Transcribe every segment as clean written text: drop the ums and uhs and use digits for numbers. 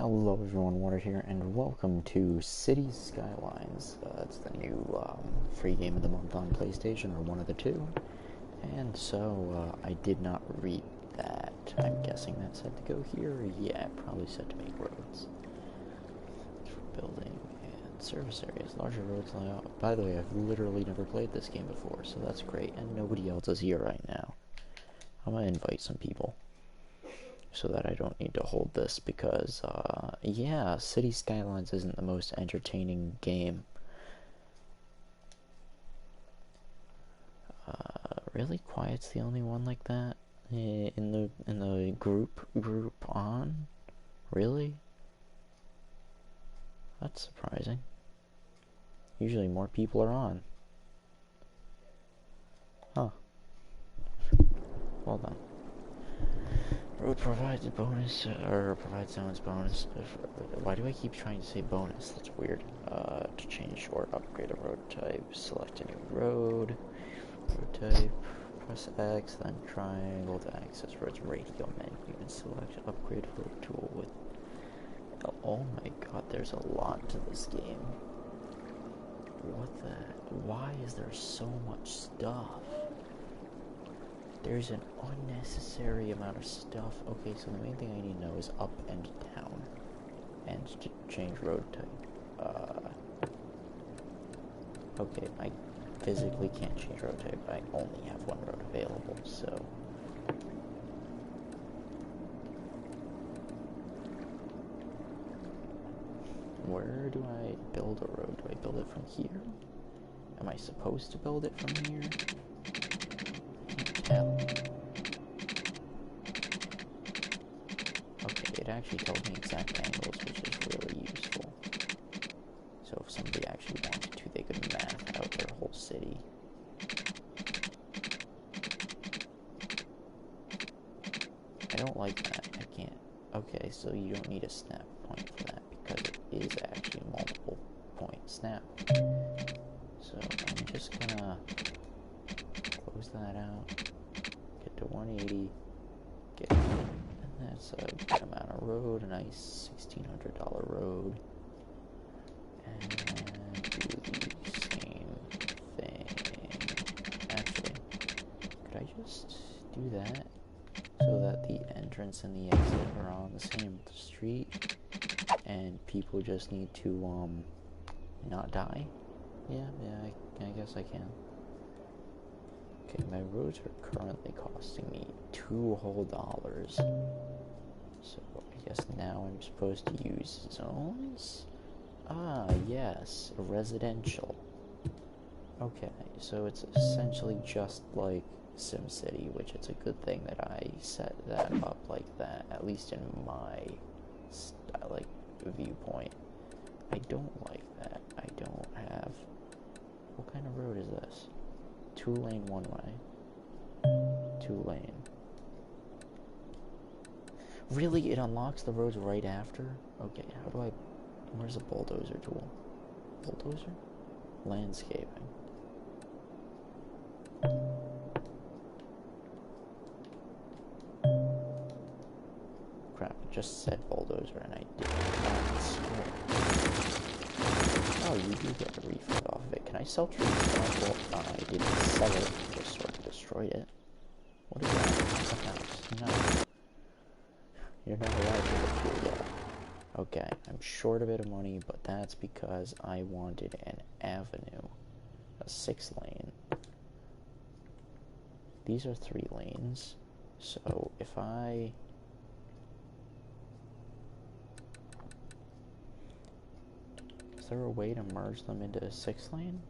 Hello everyone, Water here, and welcome to Skylines. It's the new free game of the month on PlayStation, or one of the two. And so, I did not read that. I'm guessing that said to go here. Yeah, probably said to make roads. For building and service areas, larger roads layout. By the way, I've literally never played this game before, so that's great. And nobody else is here right now. I'm gonna invite some people, so that I don't need to hold this, because, yeah, City Skylines isn't the most entertaining game. Really? Quiet's the only one like that? In the group on? Really? That's surprising. Usually more people are on. Huh. Well done. Road provides a bonus, or provides someone's bonus. Why do I keep trying to say bonus? That's weird. To change or upgrade a road type, select a new road. Road type, press X, then triangle to access roads radio menu, and select upgrade road tool with... Oh my god, there's a lot to this game. What the... Why is there so much stuff? There's an unnecessary amount of stuff. Okay, so the main thing I need to know is up and down. And to change road type. Okay, I physically can't change road type. I only have one road available, so... Where do I build a road? Do I build it from here? Am I supposed to build it from here? Tell. Okay, it actually tells me exact angles, which is really useful. So if somebody actually wanted to, they could math out their whole city. I don't like that. I can't. Okay, so you don't need a snap point for that, because it is actually multiple point snap. So I'm just gonna close that out. Get to 180, and that's a good amount of road, a nice $1,600 road, and do the same thing. Actually, could I just do that so that the entrance and the exit are on the same street, and people just need to not die? Yeah, I guess I can. Okay, my roads are currently costing me $2 whole. So I guess now I'm supposed to use zones? Ah, yes, residential. Okay, so it's essentially just like SimCity, which it's a good thing that I set that up like that, at least in my viewpoint. I don't like that. I don't have... What kind of road is this? 2-lane one way. 2-lane. Really? It unlocks the roads right after? Okay, how do I... Where's the bulldozer tool? Bulldozer? Landscaping. Crap, it just said bulldozer and I did not swear. Oh, you do get a refund off of it. Can I sell trees? Well, I didn't sell it, just sort of destroyed it. What is that? That's a house. No. You're not allowed to look here yet. Okay, I'm short a bit of money, but that's because I wanted an avenue. A 6-lane. These are 3 lanes. So if I... Is there a way to merge them into a 6-lane?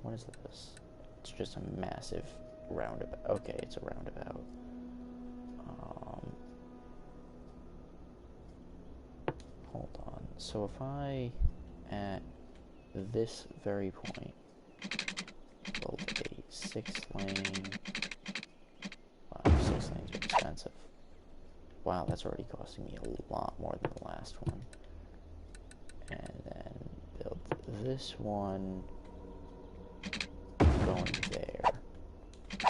What is this? It's just a massive roundabout. Okay, it's a roundabout. Hold on. So if I, at this very point, build a 6-lane... Wow, 6 lanes are expensive. Wow, that's already costing me a lot more than the last one. And then build this one going there,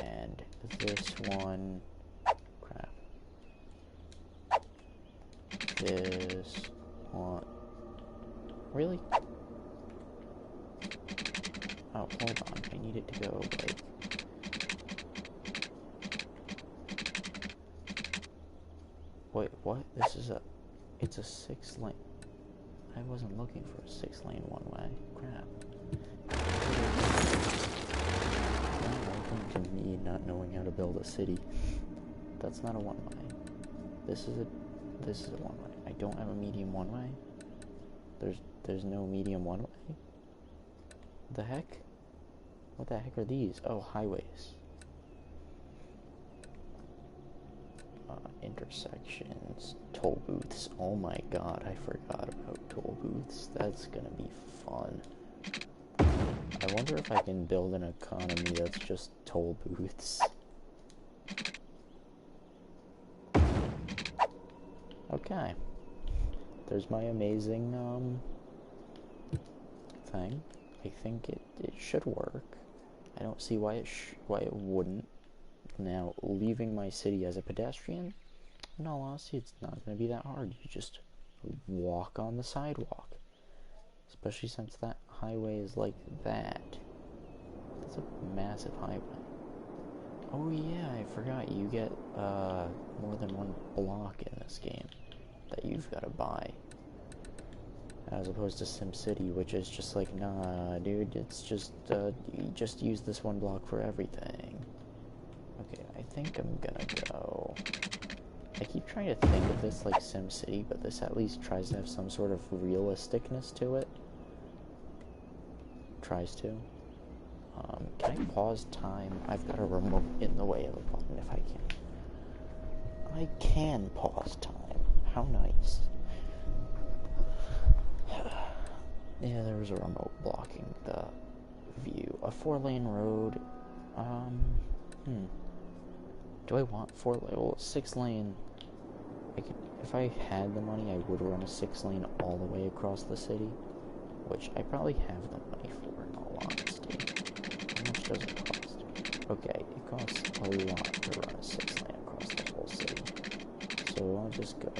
and this one, crap, this on... Really? Oh, hold on. I need it to go, like... Wait, what? This is a... It's a 6-lane... I wasn't looking for a 6-lane one-way. Crap. Welcome to me not knowing how to build a city. That's not a one-way. This is a one-way. I don't have a medium one-way. There's no medium one-way. The heck? What the heck are these? Oh, highways. Intersections, toll booths. Oh my god, I forgot about toll booths. That's gonna be fun. I wonder if I can build an economy that's just toll booths. Okay. There's my amazing, thing. I think it should work. I don't see why it wouldn't. Now, leaving my city as a pedestrian, in all honesty, it's not going to be that hard. You just walk on the sidewalk. Especially since that highway is like that. That's a massive highway. Oh yeah, I forgot, you get more than one block in this game that you've got to buy. As opposed to SimCity, which is just like, nah, dude, it's just, you just use this one block for everything. Okay, I think I'm gonna go... I keep trying to think of this like SimCity, but this at least tries to have some sort of realisticness to it. Tries to. Can I pause time? I've got a remote in the way of a button if I can. I can pause time. How nice. Yeah, there was a remote blocking the view. A 4-lane road. Do I want 4-lane? Well, 6-lane. I could, if I had the money, I would run a 6-lane all the way across the city, which I probably have the money for, in all honesty. How much does it cost? Okay, it costs a lot to run a 6-lane across the whole city. So I'll just go.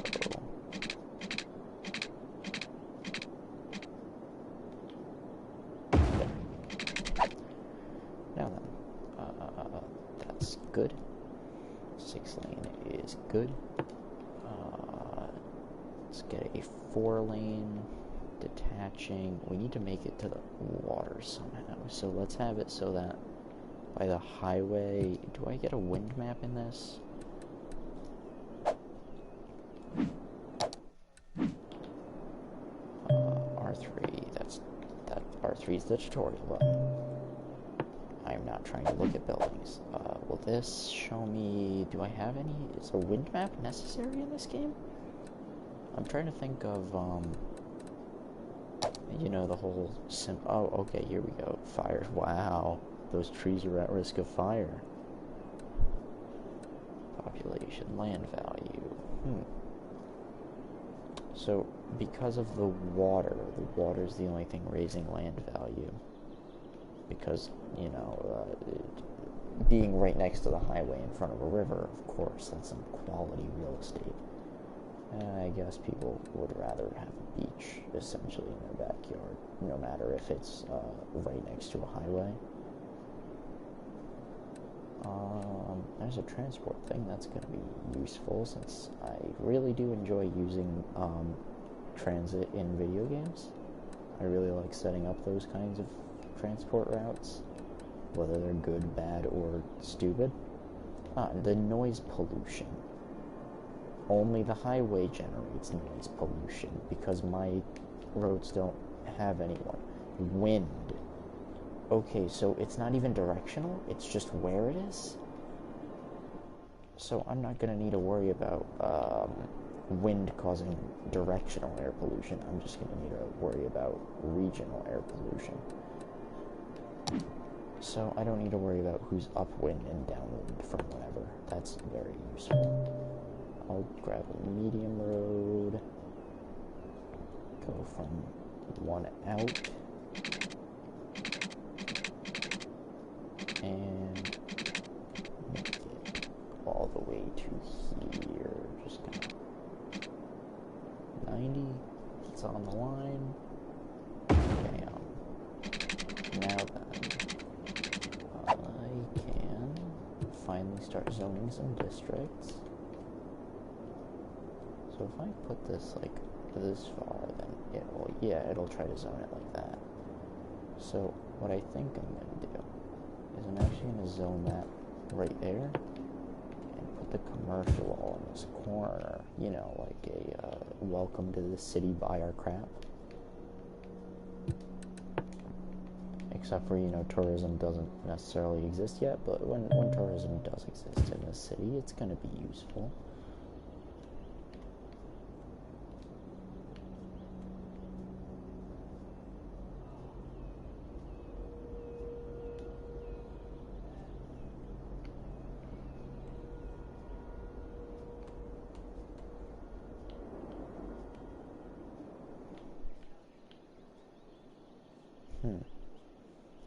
Now then, that's good. 6-lane is good. Let's get a 4-lane detaching. We need to make it to the water somehow. So let's have it so that by the highway... Do I get a wind map in this? R3. That R3 is the tutorial button. I'm not trying to look at buildings. Will this show me... Do I have any... Is a wind map necessary in this game? I'm trying to think of, you know, the whole oh, okay, here we go. Fire. Wow. Those trees are at risk of fire. Population, land value. So, because of the water is the only thing raising land value. Because, you know, being right next to the highway in front of a river, of course, that's some quality real estate. I guess people would rather have a beach, essentially, in their backyard, no matter if it's right next to a highway. There's a transport thing that's going to be useful, since I really do enjoy using transit in video games. I really like setting up those kinds of transport routes, whether they're good, bad, or stupid. The noise pollution. Only the highway generates noise pollution, because my roads don't have anyone. Wind. Okay, so it's not even directional, it's just where it is? So I'm not going to need to worry about wind causing directional air pollution. I'm just going to need to worry about regional air pollution. So I don't need to worry about who's upwind and downwind from whatever. That's very useful. I'll grab a medium road, go from one out, and make it all the way to here. Just gonna that's on the line. Bam. Now then, I can finally start zoning some districts. So if I put this like this far, then it'll try to zone it like that. So what I think I'm going to do is I'm actually going to zone that right there and put the commercial all in this corner, you know, like a welcome to the city, buy our crap. Except for, you know, tourism doesn't necessarily exist yet, but when tourism does exist in the city, it's going to be useful.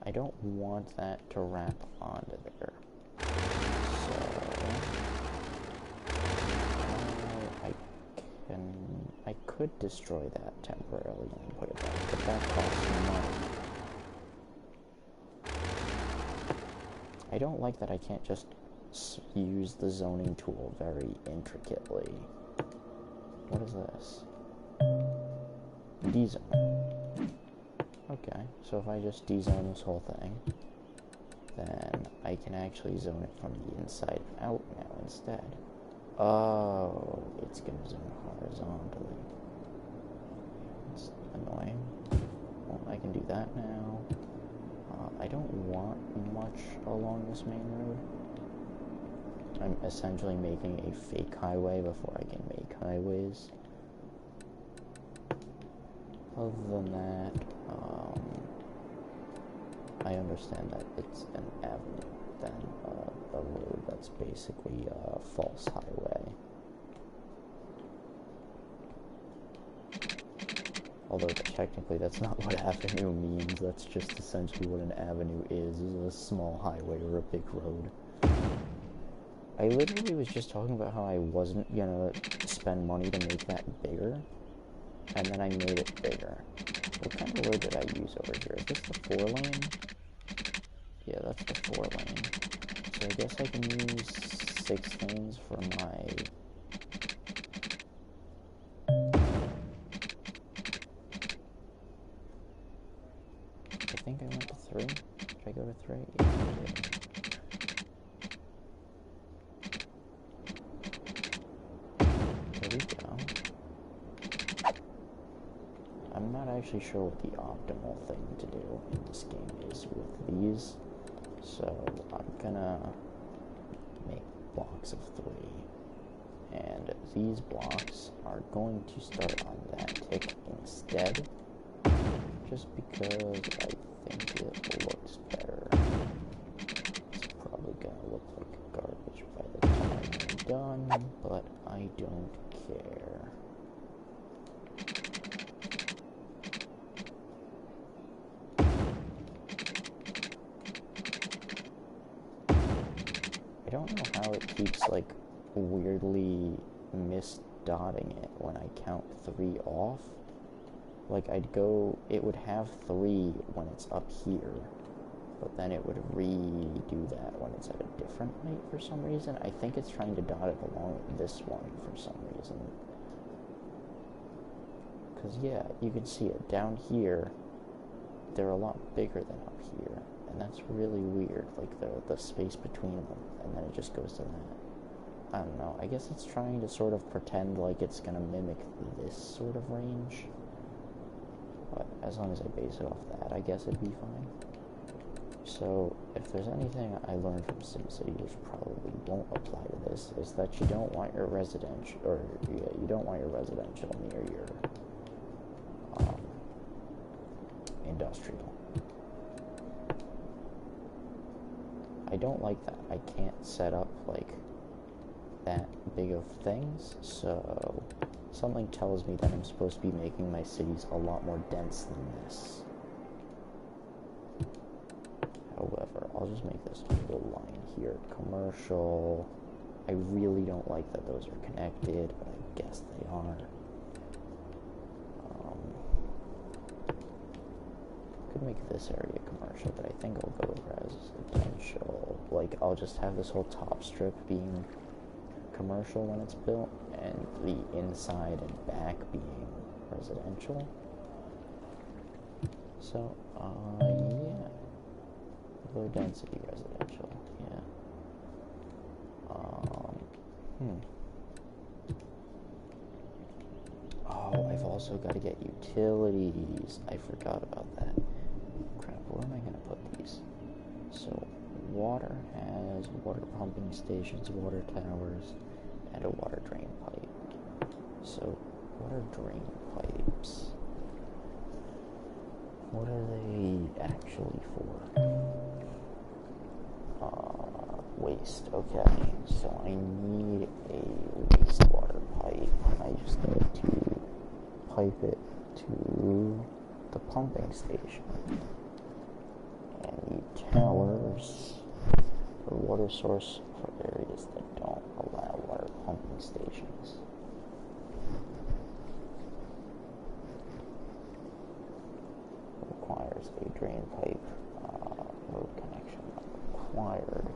I don't want that to wrap onto there. So I could destroy that temporarily and put it back, but that costs money. I don't like that I can't just use the zoning tool very intricately. What is this? D-zone. Okay, so if I just dezone this whole thing, then I can actually zone it from the inside out now instead. Oh, it's going to zone horizontally. It's annoying. Well, I can do that now. I don't want much along this main road. I'm essentially making a fake highway before I can make highways. Other than that, I understand that it's an avenue, then a road that's basically a false highway. Although technically that's not what avenue means, that's just essentially what an avenue is a small highway or a big road. I literally was just talking about how I wasn't gonna spend money to make that bigger, and then I made it bigger. What kind of road did I use over here? Is this the 4-lane? Yeah, that's the 4-lane. So I guess I can use 6 lanes for my... I think I went to 3. Did I go to 3? Yeah, I did. There we go. I'm not actually sure what the optimal thing to do in this game is with these, so I'm gonna make blocks of 3, and these blocks are going to start on that tick instead, just because I think it looks better. It's probably gonna look like garbage by the time I'm done, but I don't care. I don't know how it keeps, like, weirdly misdotting it when I count 3 off. Like, it would have 3 when it's up here, but then it would redo that when it's at a different height for some reason. I think it's trying to dot it along this one for some reason. Because, yeah, you can see it. Down here, they're a lot bigger than up here. And that's really weird, like the space between them, and then it just goes to that. I don't know, I guess it's trying to sort of pretend like it's gonna mimic this sort of range. But as long as I base it off that, I guess it'd be fine. So, if there's anything I learned from SimCity which probably won't apply to this, is that you don't want your residential, near your industrial. I don't like that I can't set up, like, that big of things, so something tells me that I'm supposed to be making my cities a lot more dense than this. However, I'll just make this little line here. Commercial. I really don't like that those are connected, but I guess they are. could make this area commercial, but I think I'll go with residential. Like, I'll just have this whole top strip being commercial when it's built, and the inside and back being residential. So, yeah. Low density residential, yeah. Oh, I've also got to get utilities. I forgot about that. Crap, where am I going to put these? So, water has water pumping stations, water towers, and a water drain pipe. So, water drain pipes. What are they actually for? Waste. Okay, so I need a wastewater pipe. I just need to pipe it to the pumping station. And the towers for water source for areas that don't allow water pumping stations. Requires a drain pipe road connection required.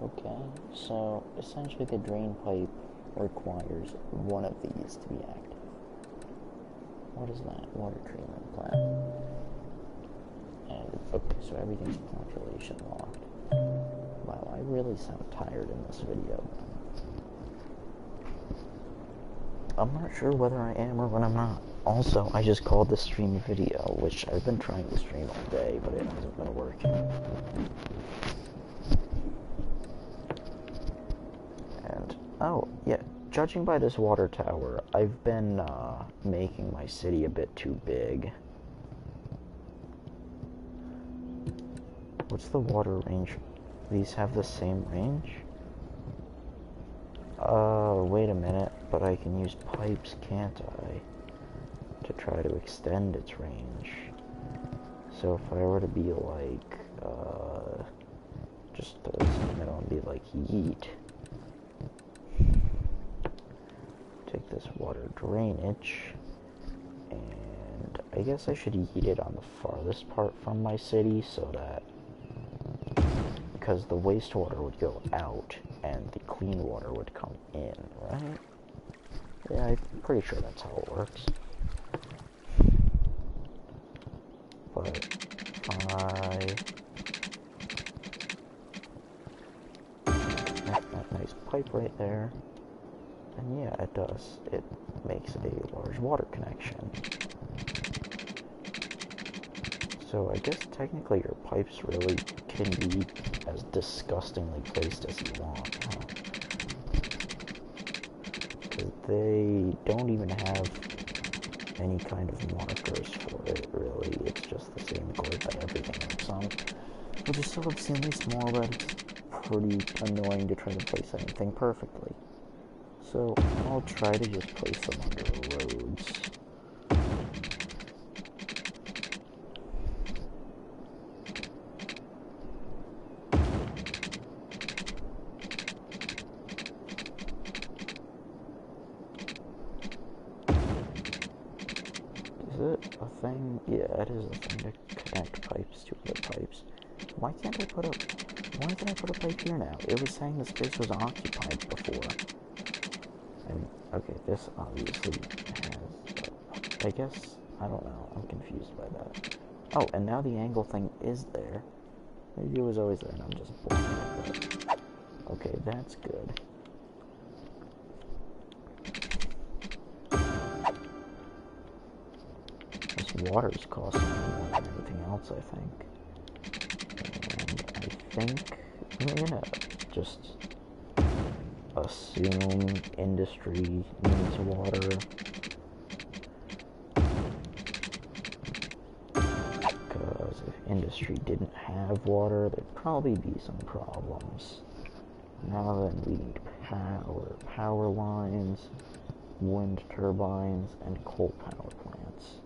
Okay, so essentially the drain pipe requires one of these to be active. What is that? Water treatment plant. And, okay, so everything's population locked. Wow, I really sound tired in this video. I'm not sure whether I am or when I'm not. Also, I just called this stream a video, which I've been trying to stream all day, but it hasn't been working. And, oh, yeah, judging by this water tower, I've been making my city a bit too big. What's the water range? These have the same range? Wait a minute, but I can use pipes, can't I? To try to extend its range. So if I were to be like, just throw this in the middle and be like, yeet. Take this water drainage, and I guess I should yeet it on the farthest part from my city so that, because the wastewater would go out and the clean water would come in, right? Yeah, I'm pretty sure that's how it works. But if I make that nice pipe right there, then yeah, it does. It makes a large water connection. So I guess technically your pipes really can be as disgustingly placed as you want, huh? Because they don't even have any kind of markers for it, really. It's just the same grid that everything works on, which is still obscenely small, but it's pretty annoying to try to place anything perfectly. So I'll try to just place them under roads. Is it a thing? Yeah, it is a thing to connect pipes to other pipes. Why did I put a pipe here now? It was saying the space was occupied before. And, okay, this obviously has, I guess, I don't know, I'm confused by that. Oh, and now the angle thing is there. Maybe it was always there and I'm just blocking it. Okay, that's good. This water's costing more than anything else, I think. And I think I'm gonna just assume industry needs water. Because if industry didn't have water, there'd probably be some problems. Now then, we need power lines, wind turbines, and coal power plants.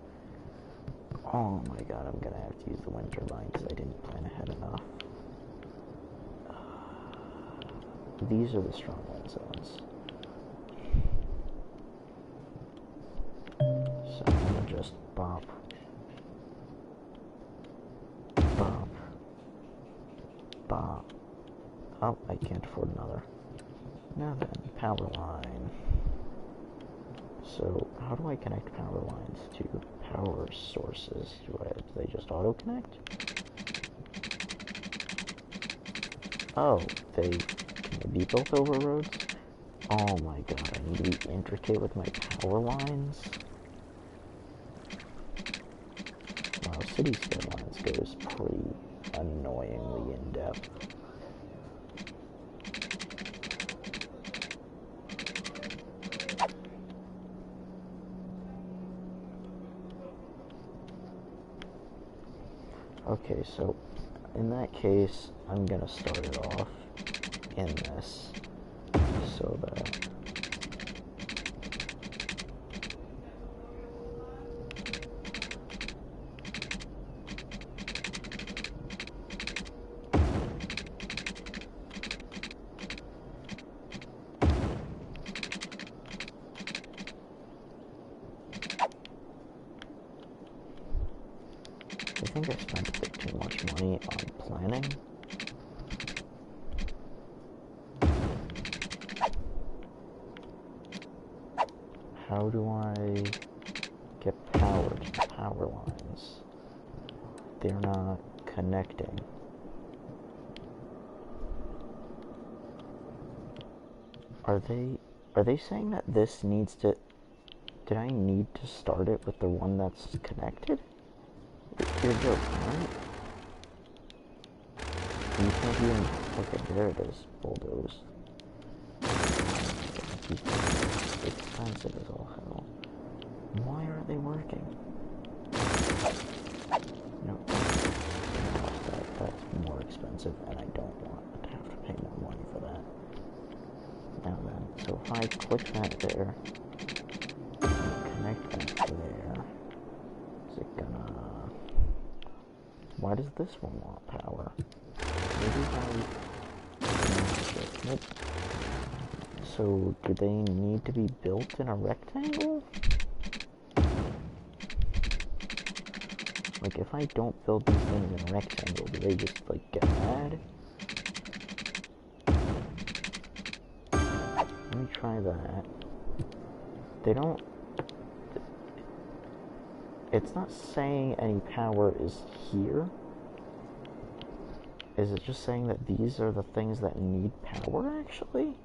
Oh my god, I'm gonna have to use the wind turbine because I didn't plan ahead enough. These are the strong wind zones. So I'm gonna just bop Bah. Oh, I can't afford another. Now then, power line. So, how do I connect power lines to power sources? Do they just auto-connect? Oh, can they be built over roads? Oh my god, I need to be intricate with my power lines? Wow, City Skylines goes pretty annoyingly in-depth. Okay, so in that case, I'm gonna start it off in this so that I think I spent a bit too much money on planning. How do I get power to the power lines? They're not connecting. Are they saying that this needs to... Did I need to start it with the one that's connected? You're joking, right? You can't even... Okay, there it is. Bulldoze. It's expensive as all hell. Why aren't they working? No. That's more expensive, and I don't want to have to pay more money for that. Now then, so if I click that there, connect that there, is it gonna... Why does this one want power? Maybe if I... Nope. So, do they need to be built in a rectangle? Like, if I don't build these things in a rectangle, do they just, like, get mad? Let me try that. They don't... It's not saying any power is here. Is it just saying that these are the things that need power, actually?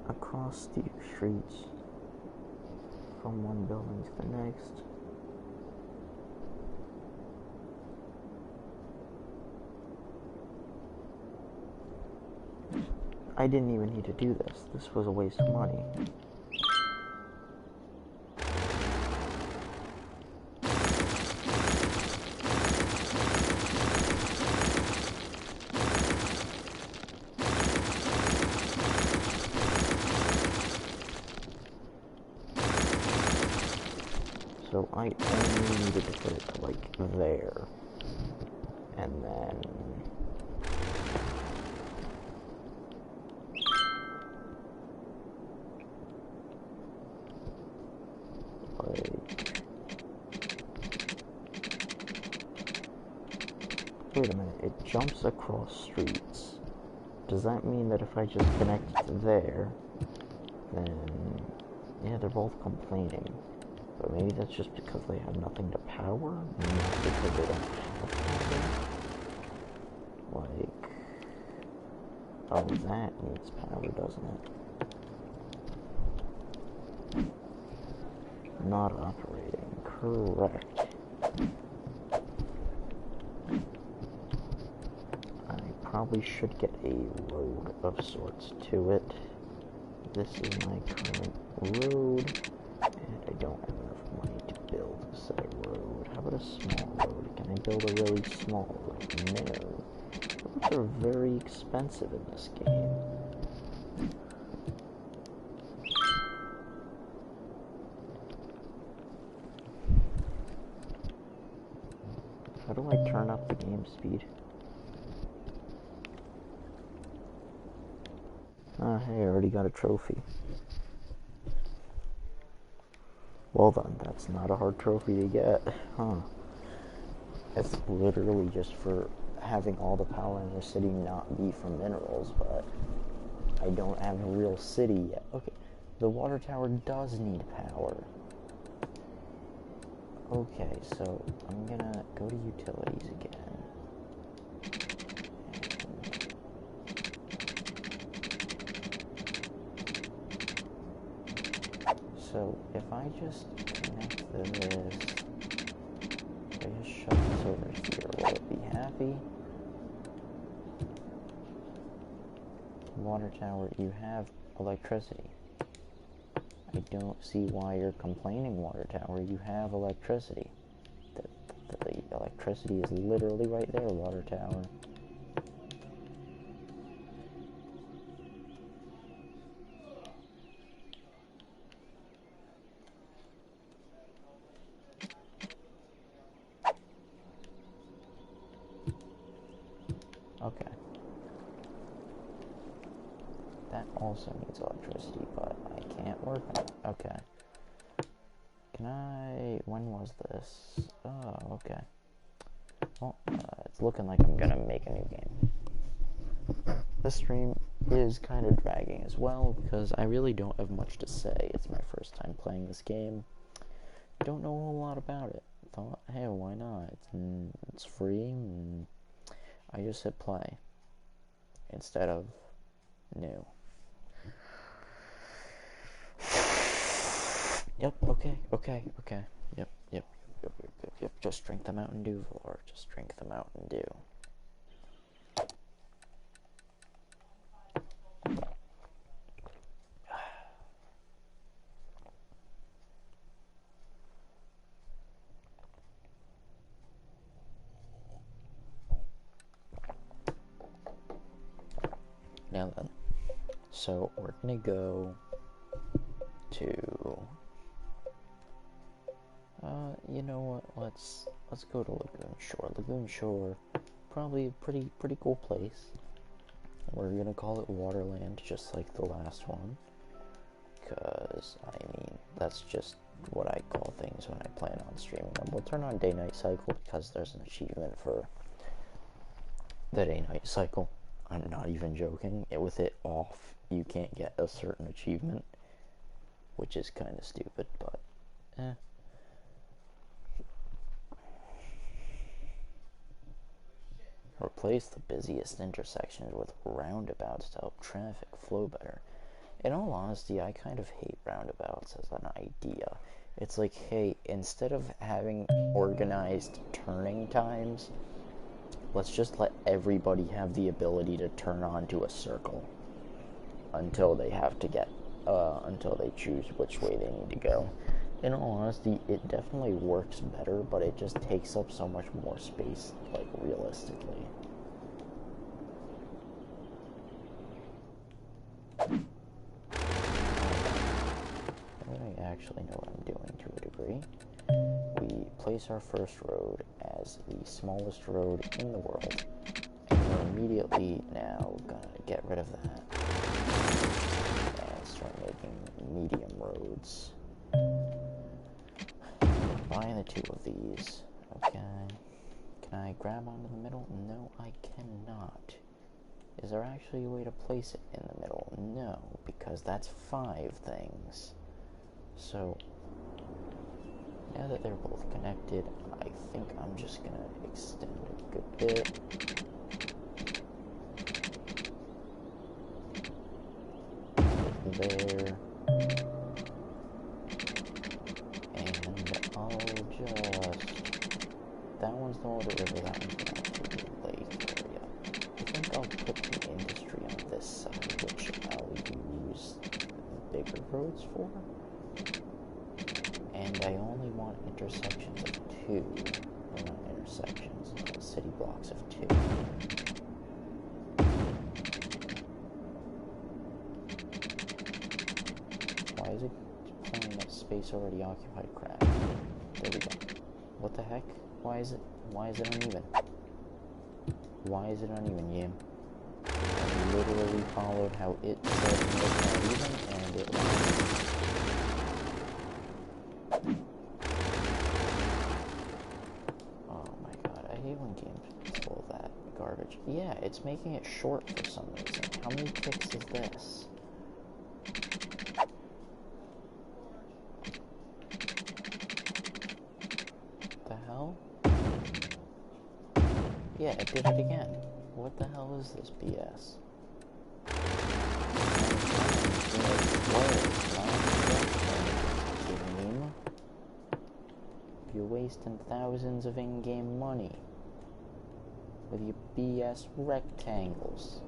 Across the streets from one building to the next. I didn't even need to do this. This was a waste of money. So I only needed to put it like there. And then... Wait a minute, it jumps across streets. Does that mean that if I just connect it there, then... Yeah, they're both complaining. But maybe that's just because they have nothing to power, not because they don't have power. Like... Oh, that needs power, doesn't it? Not operating. Correct. Probably should get a road of sorts to it. This is my current road, and I don't have enough money to build said road. How about a small road? Can I build a really small road? No. Roads are very expensive in this game. How do I turn up the game speed? Ah, hey, I already got a trophy. Well then, that's not a hard trophy to get, huh? It's literally just for having all the power in your city not be from minerals, but I don't have a real city yet. Okay, the water tower does need power. Okay, so I'm gonna go to utilities again. So if I just connect this, if I just shove this over here, will it be happy? Water tower, you have electricity. I don't see why you're complaining, water tower. You have electricity. The electricity is literally right there, water tower. Okay. That also needs electricity, but I can't work on it. Okay. Can I... When was this? Oh, okay. Well, it's looking like I'm gonna make a new game. This stream is kind of dragging as well, because I really don't have much to say. It's my first time playing this game. I don't know a whole lot about it. Thought, hey, why not? It's free, and I just hit play instead of new. Yep, okay. Yep. Just drink the Mountain Dew, Valor. Just drink the Mountain Dew. Now then, so we're gonna go to, you know what, let's go to Lagoon Shore. Lagoon Shore, probably a pretty cool place. We're gonna call it Waterland, just like the last one, because, I mean, that's just what I call things when I plan on streaming them. We'll turn on day-night cycle, because there's an achievement for the day-night cycle. I'm not even joking. With it off, you can't get a certain achievement, which is kind of stupid, but eh. Replace the busiest intersections with roundabouts to help traffic flow better. In all honesty, I kind of hate roundabouts as an idea. It's like, hey, instead of having organized turning times, let's just let everybody have the ability to turn onto a circle until they have to get, until they choose which way they need to go. In all honesty, it definitely works better, but it just takes up so much more space, like, realistically. I actually know what I'm doing to a degree. We place our first road as the smallest road in the world, and we're immediately now gonna get rid of that and start making medium roads. Buying the two of these. Okay. Can I grab onto the middle? No, I cannot. Is there actually a way to place it in the middle? No, because that's 5 things. So, now that they're both connected, I think I'm just gonna extend a good bit. There. And I'll just... That one's the Water River, that one's gonna actually be the lake area. I think I'll put the industry on this side, which I'll use the bigger roads for. And I only want intersections of 2. Well, not intersections, city blocks of 2. Why is it pulling up space already occupied? Crap. There we go. What the heck? Why is it uneven? Why is it uneven, game? literally followed how it said to make that even, and it lied. Oh my god, I hate when games pull that garbage. Yeah, it's making it short for some reason. How many ticks is this? The hell? Yeah, it did it again. What the hell is this BS? Game. You're wasting thousands of in-game money with your BS rectangles.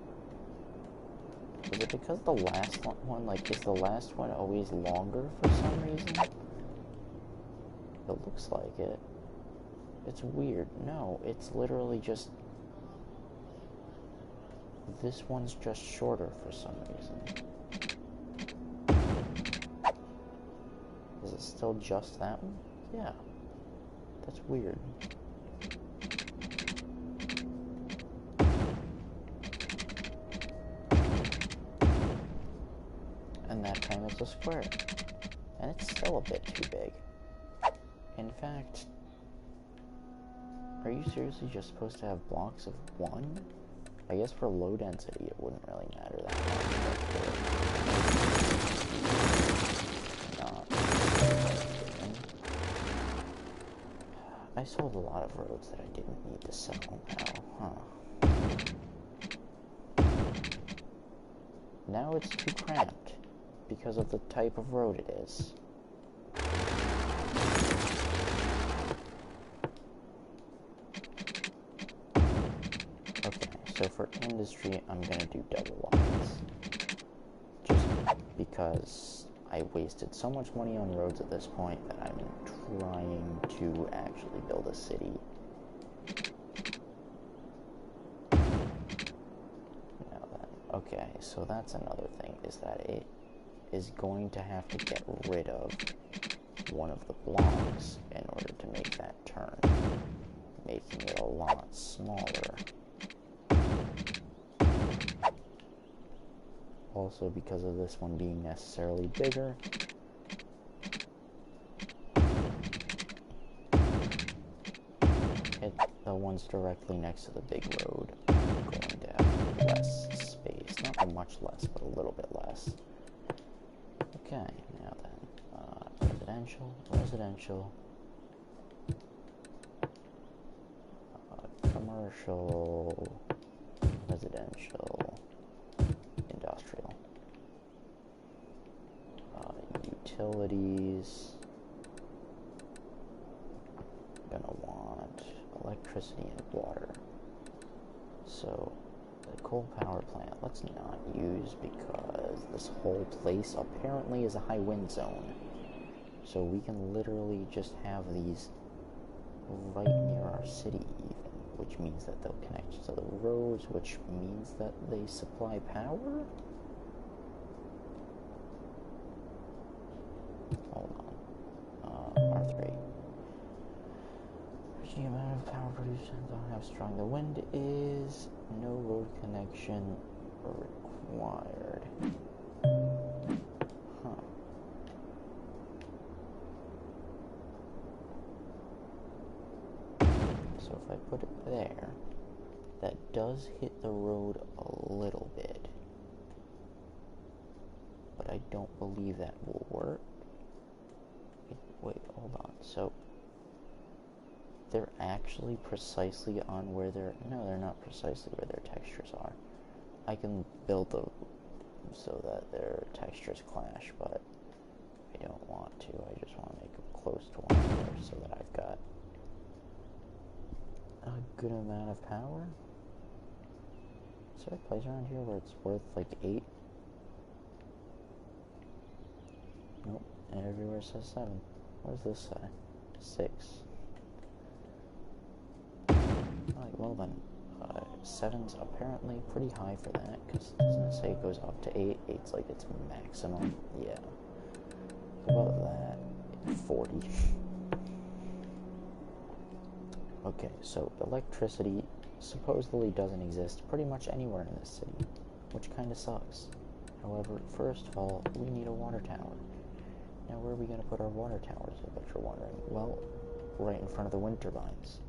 Is it because the last one, like, is the last one always longer for some reason? It looks like it. It's weird. No, it's literally just... This one's just shorter for some reason. Is it still just that one? Yeah. That's weird. And that time it's a square. And it's still a bit too big. In fact... Are you seriously just supposed to have blocks of 1? I guess for low density it wouldn't really matter that much, but I sold a lot of roads that I didn't need to sell now, Now it's too cramped because of the type of road it is. So for industry, I'm gonna do double lines. Just because I wasted so much money on roads at this point that I'm trying to actually build a city. Now then, okay, so that's another thing, is that it is going to have to get rid of one of the blocks in order to make that turn, making it a lot smaller. Also, because of this one being necessarily bigger, the ones directly next to the big road are going to have less space. Not much less, but a little bit less. Okay, now then, residential, commercial, residential, industrial, utilities. Gonna want electricity and water. So the coal power plant, let's not use, because this whole place apparently is a high wind zone. So we can literally just have these right near our city even, which means that they'll connect to the roads, which means that they supply power? Hold on. R3. The amount of power produced depends on how strong the wind is. No road connection required. Huh. So if I put it there, that does hit the road a little bit. But I don't believe that will work. Wait, hold on. So they're actually precisely on where they're... No, they're not precisely where their textures are. I can build them so that their textures clash, but I don't want to. I just want to make them close to one another so that I've got a good amount of power. Is there a place around here where it's worth like 8? Nope, and everywhere says 7. What does this say? 6. Alright, well then, 7's apparently pretty high for that, because doesn't it say it goes up to 8? 8's like its maximum. Yeah. How about that? 40. Okay, so electricity supposedly doesn't exist pretty much anywhere in this city. which kind of sucks. However, first of all, we need a water tower. Now, where are we going to put our water towers, I bet you're wondering? Well, right in front of the wind turbines.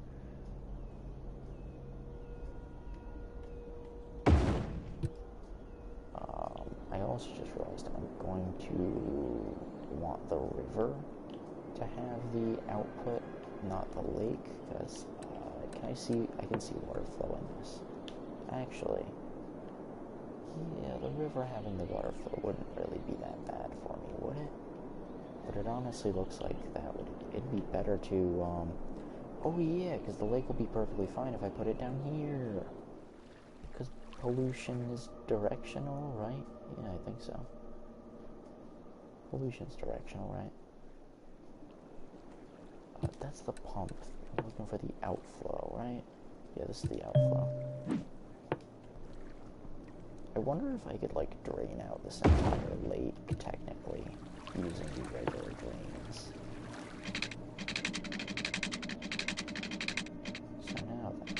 I also just realized I'm going to want the river to have the output, not the lake, because I can see water flow in this. Actually, yeah, the river having the water flow wouldn't really be that bad for me, would it? But it honestly looks like it'd be better to, oh yeah, because the lake will be perfectly fine if I put it down here. Because pollution is directional, right? Yeah, I think so. Pollution's directional, right? That's the pump. I'm looking for the outflow, right? Yeah, this is the outflow. I wonder if I could, like, drain out this entire lake, technically, using the regular drains. So now then.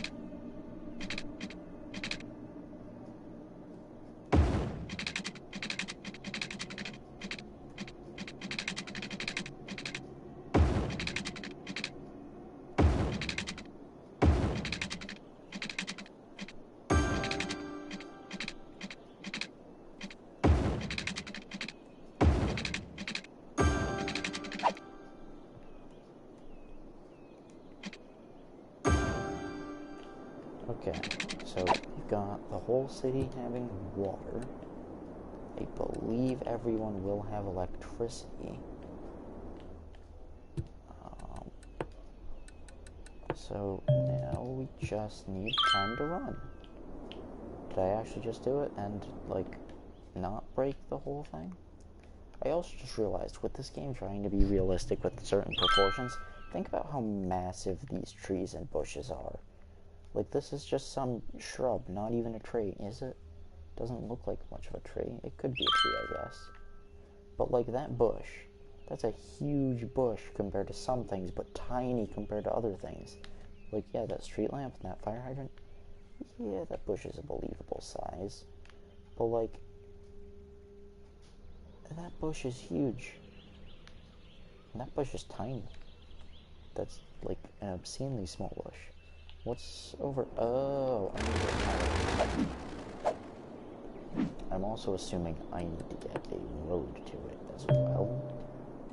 Okay, so you've got the whole city having water. I believe everyone will have electricity. So now we just need time to run. Did I actually just do it and, like, not break the whole thing? I also just realized, with this game trying to be realistic with certain proportions, think about how massive these trees and bushes are. Like, this is just some shrub, not even a tree, is it? Doesn't look like much of a tree. It could be a tree, I guess. But, like, that bush, that's a huge bush compared to some things, but tiny compared to other things. Like, yeah, that street lamp and that fire hydrant, yeah, that bush is a believable size. But, like, that bush is huge. And that bush is tiny. That's, like, an obscenely small bush. What's over? Oh, I'm also assuming I need to get a road to it as well.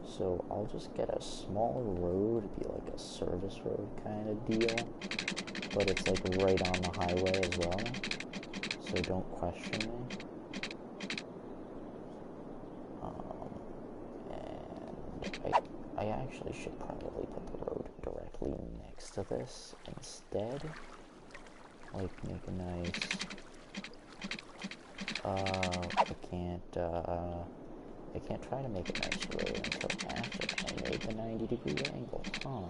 So I'll just get a small road, be like a service road kind of deal. But it's like right on the highway as well. So don't question me. And I actually should probably put the road directly next to this instead. Like, make a nice, I can't try to make a nice road until after I made the 90-degree angle, huh?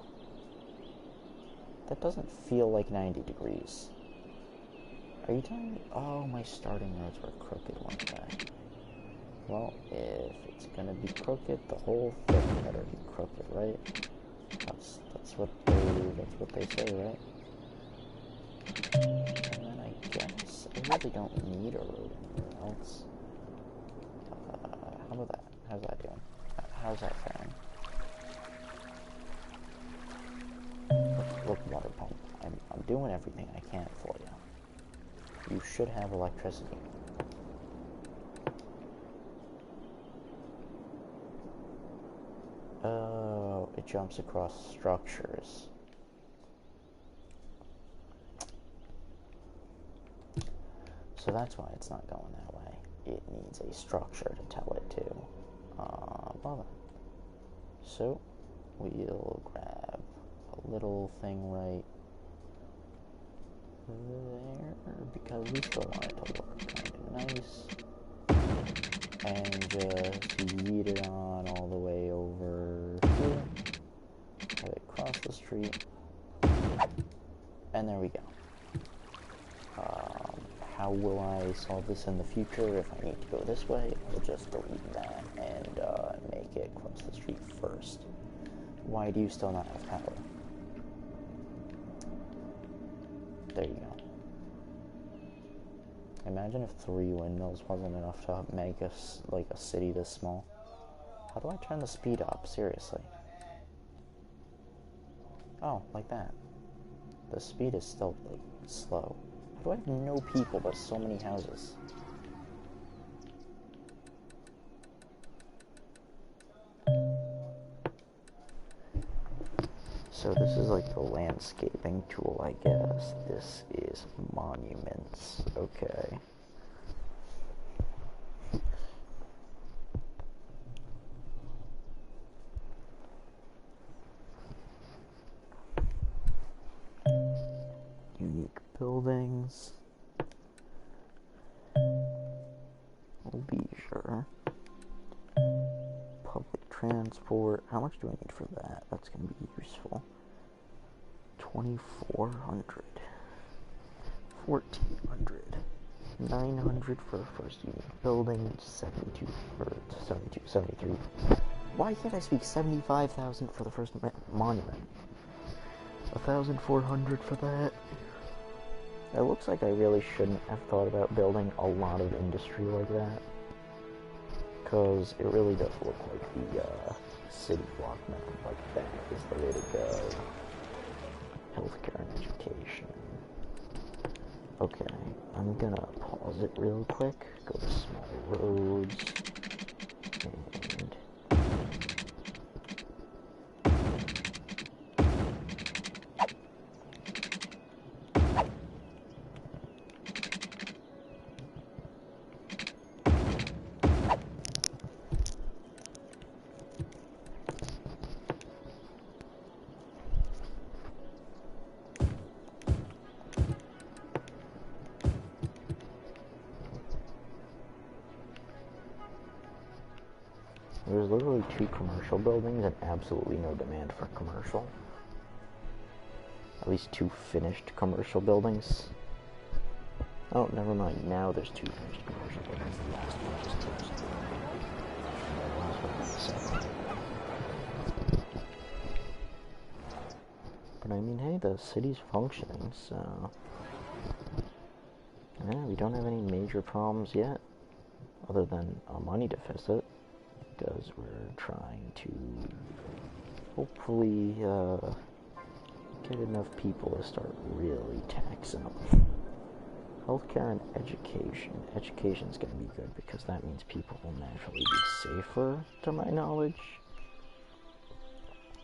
That doesn't feel like 90 degrees. Are you telling me? Oh, my starting roads were crooked, weren't they? Well, if it's gonna be crooked, the whole thing better be crooked, right? That's what they say, right? And then I guess I really don't need a road anywhere else. How about that? How's that doing? How's that faring? Look, water pump. I'm doing everything I can for you. You should have electricity. Oh, it jumps across structures. So that's why it's not going that way. It needs a structure to tell it to. Well then. So, we'll grab a little thing right there, because we still want it to look kind of nice. And just yeet it on all the way over here. Have it cross the street. And there we go. How will I solve this in the future? If I need to go this way, I'll just delete that and make it cross the street first. Why do you still not have power? There you go. Imagine if 3 windmills wasn't enough to make us like a city this small. How do I turn the speed up? Seriously. Oh, like that. The speed is still like slow. How do I have no people but so many houses? So this is like the landscaping tool, I guess. This is monuments. Okay. Unique buildings. Leisure. Public transport. How much do I need for that? That's going to be useful. 2,400. 1,400. 900 for a first unique building. 72 for 72, 73. Why can't I speak 75,000 for the first monument? 1,400 for that. It looks like I really shouldn't have thought about building a lot of industry like that. Because it really does look like the city block method like that is the way to go. Healthcare and education. Okay, I'm gonna pause it real quick, go to small roads, and there's literally 2 commercial buildings and absolutely no demand for commercial. At least 2 finished commercial buildings. Oh, never mind. Now there's 2 finished commercial buildings. The last one just finished. The last one was the second. But I mean, hey, the city's functioning, so yeah, we don't have any major problems yet, other than a money deficit. Because we're trying to hopefully get enough people to start really taxing them. Healthcare and education. Education's going to be good because that means people will naturally be safer, to my knowledge.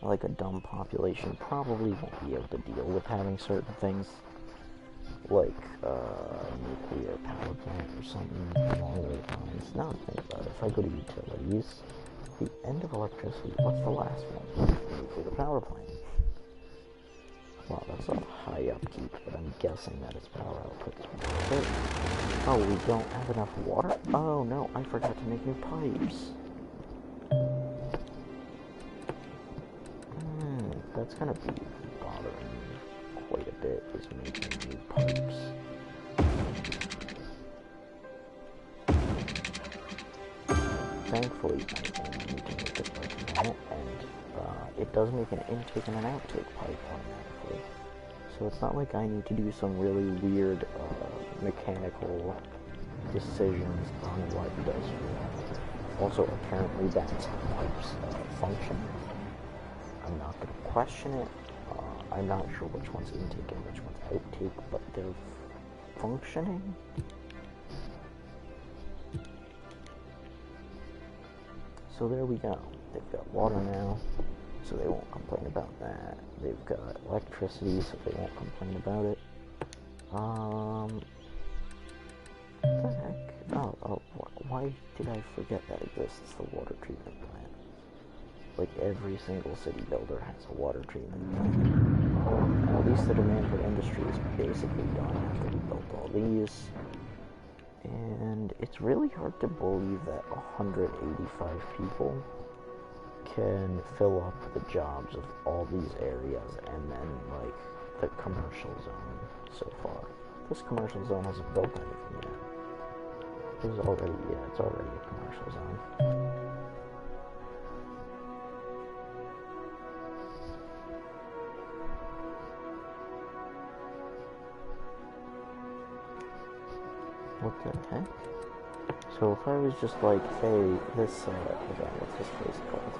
Like a dumb population probably won't be able to deal with having certain things, like nuclear power plant or something along those lines. Now think about it. If I go to utilities, the end of electricity, what's the last one? Nuclear power plant. Well, that's a high upkeep, but I'm guessing that its power output's good. Oh, we don't have enough water? Oh no, I forgot to make new pipes. That's gonna be bothering me quite a bit, is making new pipes. Thankfully, I only need to make it like that, and it does make an intake and an outtake pipe automatically. So it's not like I need to do some really weird mechanical decisions on what does what. Also, apparently that's how pipes function. I'm not going to question it. I'm not sure which one's intake and which one's outtake, but they're functioning. So there we go. They've got water now, so they won't complain about that. They've got electricity, so they won't complain about it. What the heck? Oh, why did I forget that exists, the water treatment plant? Like every single city builder has a water treatment plant. At least the demand for industry is basically done after we built all these. And it's really hard to believe that 185 people can fill up the jobs of all these areas and then, like, the commercial zone so far. This commercial zone hasn't built anything yet. It's already a commercial zone. What What the heck? So if I was just like, hey, this, again, what's this place called?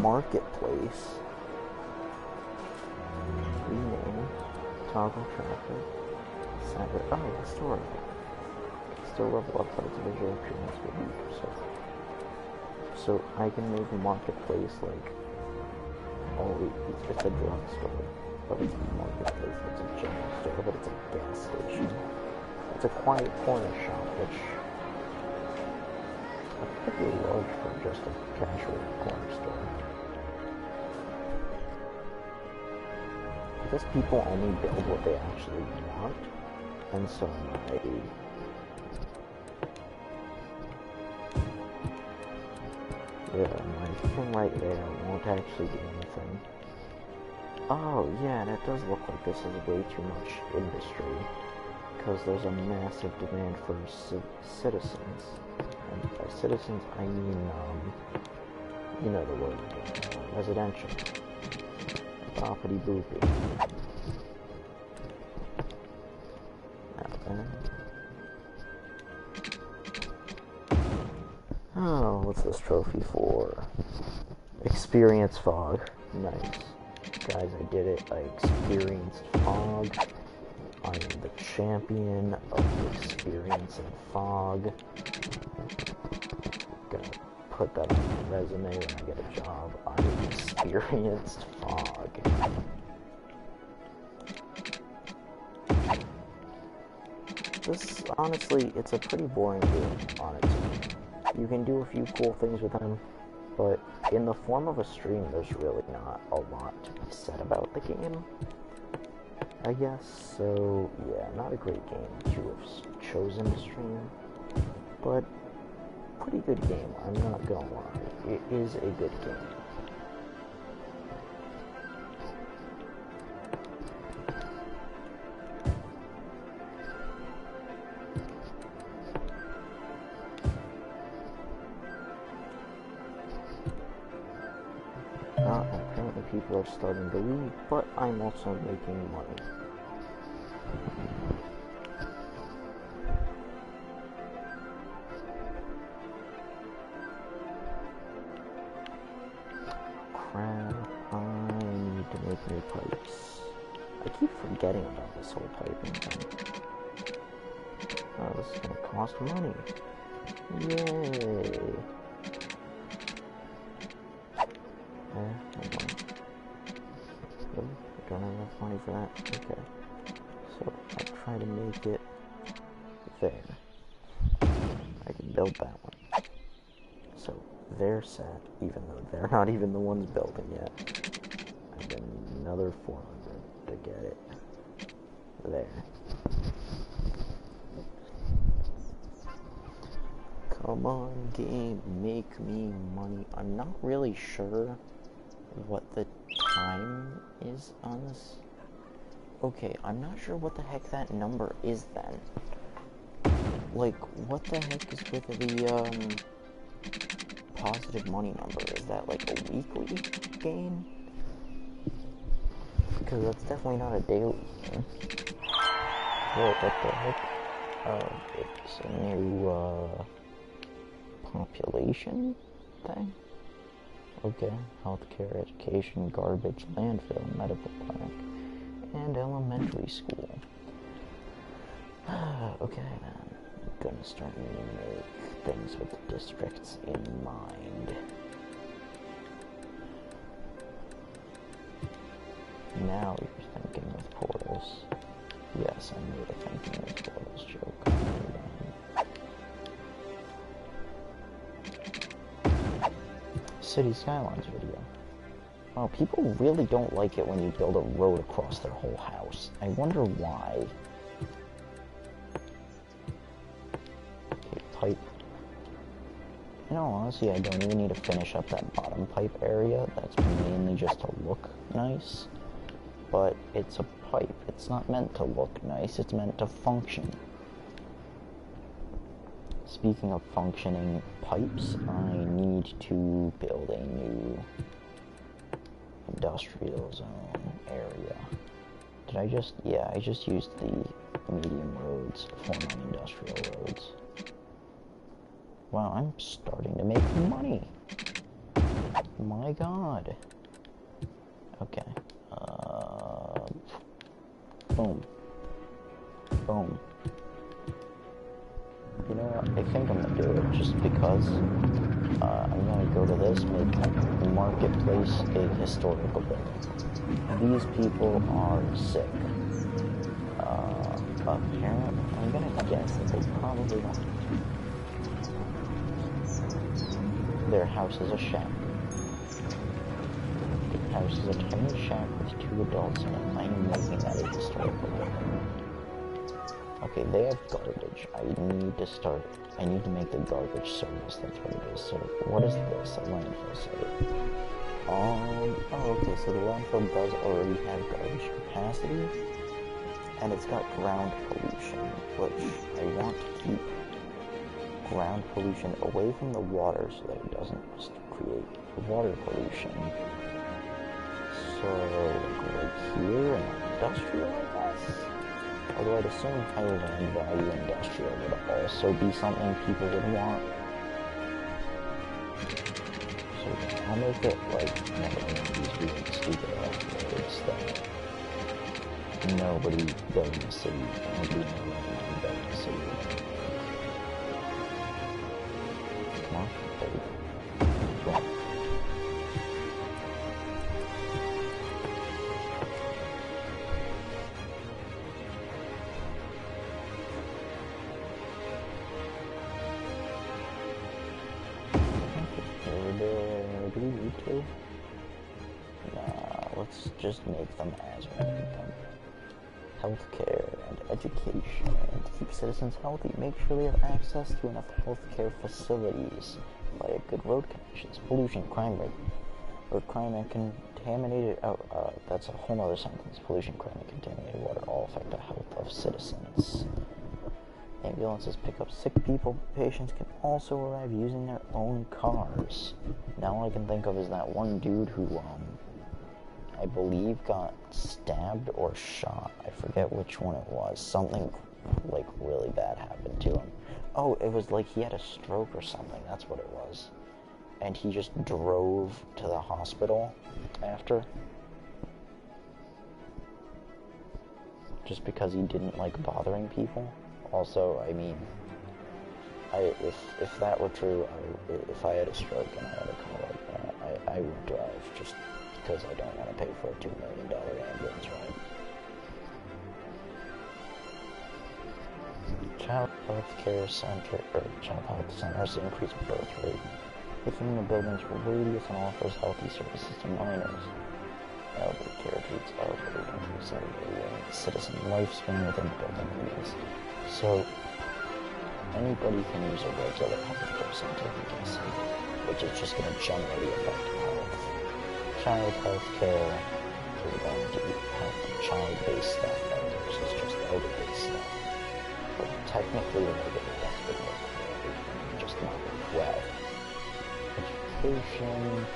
Marketplace. Rename. Toggle traffic. Center. Oh, historical. Still level up, but it's a visual appearance with Microsoft. So I can make a marketplace like, oh, it's a drugstore, but it's a marketplace. It's a general store, but it's a gas station. It's a quiet corner shop, which is pretty large for just a casual corner store. I guess people only build what they actually want, and so my thing right there won't actually do anything. Oh yeah, and it does look like this is way too much industry, because there's a massive demand for citizens. And by citizens, I mean, you know the word, residential. Boppity boopy. Oh, what's this trophy for? Experience fog. Nice. Guys, I did it. I experienced fog. I am the champion of experience and fog. Gonna put that on my resume when I get a job. I experienced fog. This, honestly, it's a pretty boring game on its own. You can do a few cool things with them, but in the form of a stream, there's really not a lot to be said about the game, I guess. So, yeah, not a great game to have chosen to stream, but pretty good game, I'm not gonna lie. It is a good game. Apparently people are starting to leave, but I'm also making money. Crap, I need to make new pipes. I keep forgetting about this whole piping thing. Oh, this is gonna cost money. Yay! Hold on. Oh, I don't have enough money for that. Okay. So, I'll try to make it there. I can build that one. So, they're set, even though they're not even the ones building yet. I'm gonna need another 400 to get it there. Come on, game, make me money. I'm not really sure what the time is on this. Okay, I'm not sure what the heck that number is then. Like, what the heck is with the, positive money number? Is that like a weekly gain? Because that's definitely not a daily gain. Whoa, what the heck? Oh, it's a new, population thing? Okay, healthcare, education, garbage, landfill, medical clinic, and elementary school. Okay, man. I'm gonna start to make things with the districts in mind. Now you're thinking with portals. Yes, I made a thinking with portals joke. City Skylines video. Wow, people really don't like it when you build a road across their whole house. I wonder why. Okay, pipe. In all honesty, I don't even need to finish up that bottom pipe area. That's mainly just to look nice. But it's a pipe. It's not meant to look nice. It's meant to function. Speaking of functioning pipes, I need to build a new industrial zone area. Did I just... yeah, I just used the medium roads, 4 non-industrial roads. Wow, I'm starting to make money. My God. Okay. Boom. Boom. You know what? I think I'm gonna do it just because I'm gonna go to this, make the marketplace a historical building. These people are sick. Apparently, I'm gonna guess that they probably don't. Their house is a shack. Their house is a tiny shack with 2 adults in it. I'm making that a historical building. Okay, they have garbage. I need to make the garbage service. That's what it is. So, what is this? A landfill site. Oh, okay, so the landfill does already have garbage capacity, and it's got ground pollution, which I want to keep ground pollution away from the water so that it doesn't just create water pollution. So, right here, an industrial, I guess? Although I'd assume higher land value industrial would also be something people would want. So I'll make it like one of these weird stupid ass roads that nobody building a city, nobody building a city. Come on, there we go. Boom. Do we need to? Nah, let's just make them as we need them. Healthcare and education. And to keep citizens healthy, make sure they have access to enough healthcare facilities via good road connections, pollution, crime rate, or crime and contaminated. That's a whole other sentence. Pollution, crime, and contaminated water all affect the health of citizens. Ambulances pick up sick people. Patients can also arrive using their own cars. Now all I can think of is that one dude who, I believe got stabbed or shot. I forget which one it was. Something, like, really bad happened to him. Oh, it was like he had a stroke or something. That's what it was. And he just drove to the hospital after. Just because he didn't like bothering people. Also, I mean, if that were true, if I had a stroke and I had a car like that, I would drive just because I don't want to pay for a $2 million ambulance ride. Child health care center, or child health centers increase birth rate within the building's radius and offers healthy services to minors. Elder care treats elderly increase citizen lifespan within the building areas. So, anybody can use a regular healthcare center, I'm guessing, which is just going to generally affect health. Child health care is going to have child-based stuff, elders is just elder-based stuff. But technically, the regular death would work for everything, just not well. Education.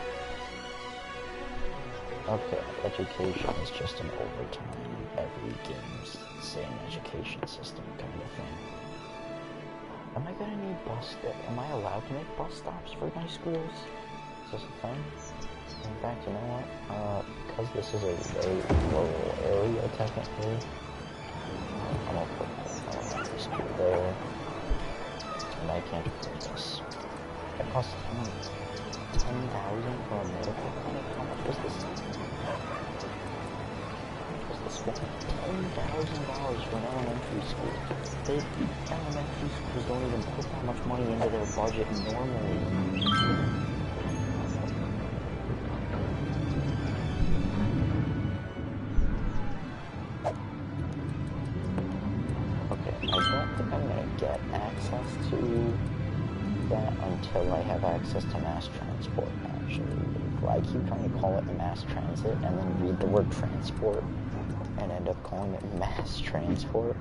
Okay, education is just an overtime. Every game's the same education system kind of thing. Am I gonna need am I allowed to make bus stops for my schools? Is this a thing? In fact, you know what? Because this is a very rural area, technically, I'm gonna put an elementary school there. And I can't afford this. It costs how much? $10,000 for a medical clinic? How much was this? $10,000 for an elementary school. Elementary schools don't even put that much money into their budget normally. Okay, I don't think I'm gonna get access to that until I have access to mass transport, actually. I keep trying to call it mass transit and then read the word transport and end up calling it mass transport.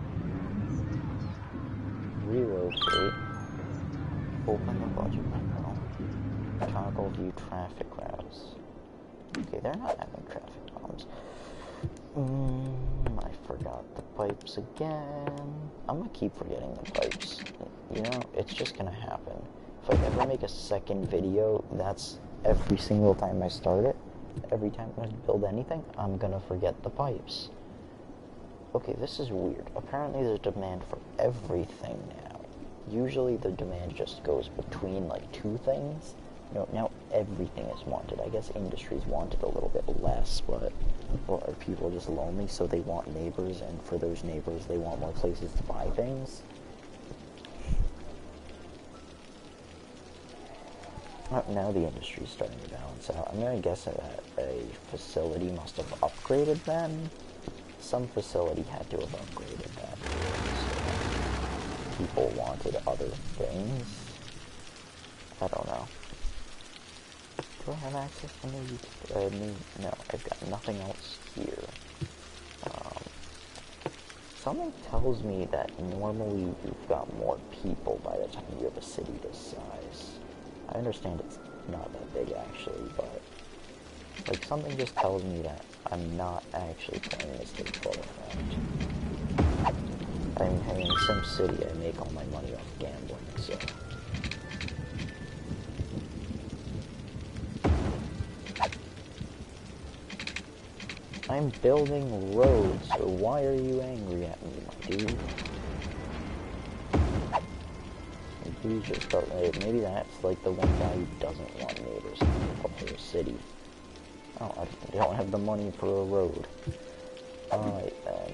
Relocate. Open the budget window. Toggle view traffic routes. Okay, they're not having traffic problems. I forgot the pipes again. I'm gonna keep forgetting the pipes. You know, it's just gonna happen. If I ever make a second video, that's every single time I start it. Every time I build anything, I'm gonna forget the pipes. Okay, this is weird. Apparently there's demand for everything now. Usually the demand just goes between like two things. You know, now everything is wanted. I guess industry's wanted a little bit less, but or are people just lonely, so they want neighbors, and for those neighbors they want more places to buy things? Now the industry's starting to balance out. I'm gonna guess that a facility must have upgraded then. Some facility had to have upgraded that. So people wanted other things. I don't know. Do I have access to new? No, I've got nothing else here. Something tells me that normally you've got more people by the time you have a city this size. I understand it's not that big actually, but like something just tells me that I'm not actually playing this to the full effect. I mean, hey, in SimCity I make all my money off gambling, so. I'm building roads, so why are you angry at me, my dude? Maybe just maybe that's like the one guy who doesn't want neighbors in the whole city. Oh, I don't have the money for a road. Alright then,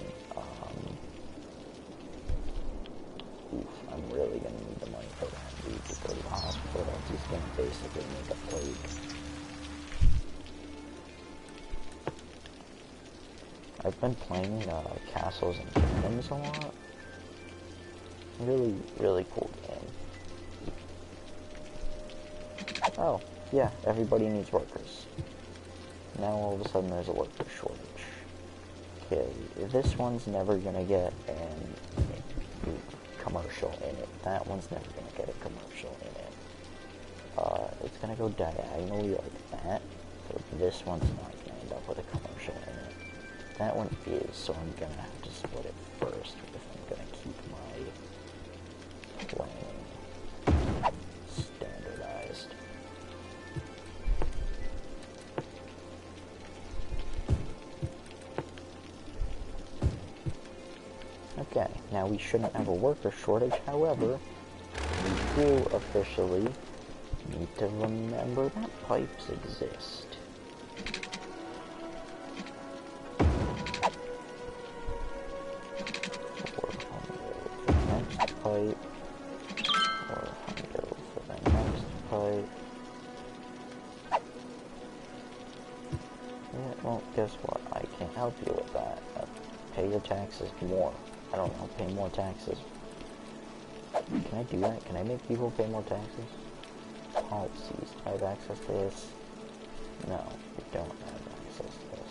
oof, I'm really gonna need the money for that, dude, because the hospital, that's just gonna basically make a plague. I've been playing Castles and Kingdoms a lot. Really, really cool game. Oh, yeah, everybody needs workers. Now all of a sudden there's a worker shortage. Okay, this one's never gonna get a commercial in it. That one's never gonna get a commercial in it. It's gonna go diagonally like that, so this one's not gonna end up with a commercial in it. That one is, so I'm gonna have to split it first if I'm gonna keep my plan standardized. Okay, now we shouldn't have a worker shortage, however, we do officially need to remember that pipes exist. Pipe, 400 for the next pipe. Yeah, well, guess what? I can't help you with that. Pay your taxes more. I don't know, pay more taxes. Can I do that? Can I make people pay more taxes? Policies. Do I have access to this? No, we don't have access to this.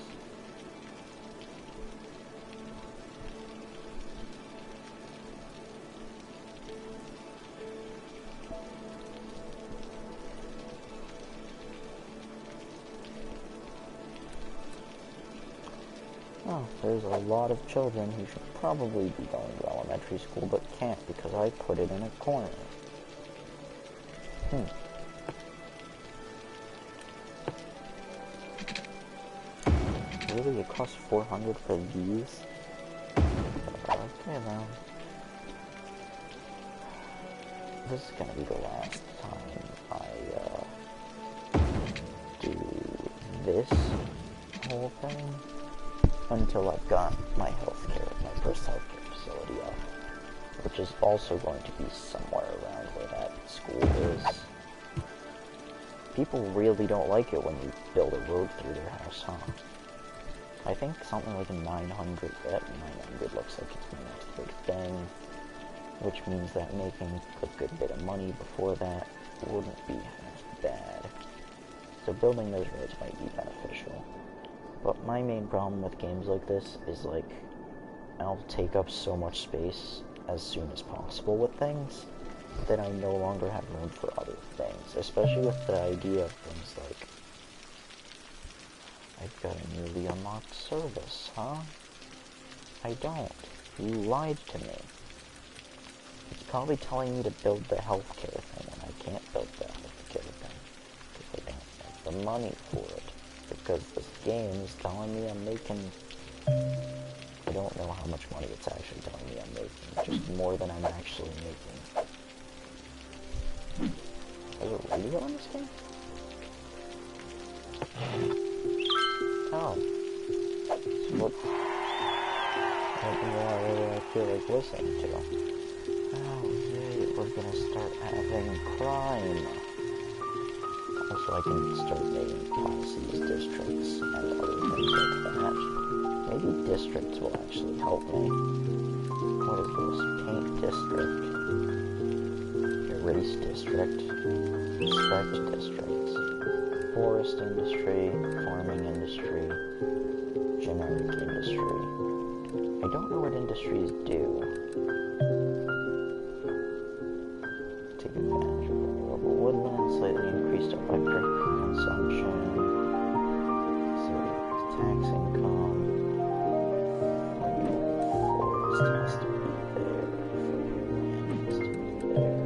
Oh, there's a lot of children who should probably be going to elementary school but can't because I put it in a corner. Really? It costs 400 for these? Okay then. This is gonna be the last time I do this whole thing. Until I've got my first healthcare facility up, which is also going to be somewhere around where that school is. People really don't like it when you build a road through their house, huh? I think something like a 900, 900 looks like it's my next big thing, which means that making a good bit of money before that wouldn't be as bad. So building those roads might be beneficial. But my main problem with games like this is, like, I'll take up so much space as soon as possible with things that I no longer have room for other things, especially with the idea of things like I've got a newly unlocked service, huh? I don't. You lied to me. It's probably telling me to build the healthcare thing, and I can't build the healthcare thing. Because I don't have the money for it. Because this game is telling me I'm making... I don't know how much money it's actually telling me I'm making. Just more than I'm actually making. Is there a radio on this game? Oh. So what... I don't know what I feel like listening to. Oh, yay, we're gonna start having crime. Also, I can start making policies, districts, and other things like that. Maybe districts will actually help me. What is this? Paint district. Erase district. Inspect districts. Forest industry. Farming industry. Generic industry. I don't know what industries do. Take advantage of renewable woodland, slightly increased electric consumption, slightly tax income, renewable forest has to be there, land needs to be there.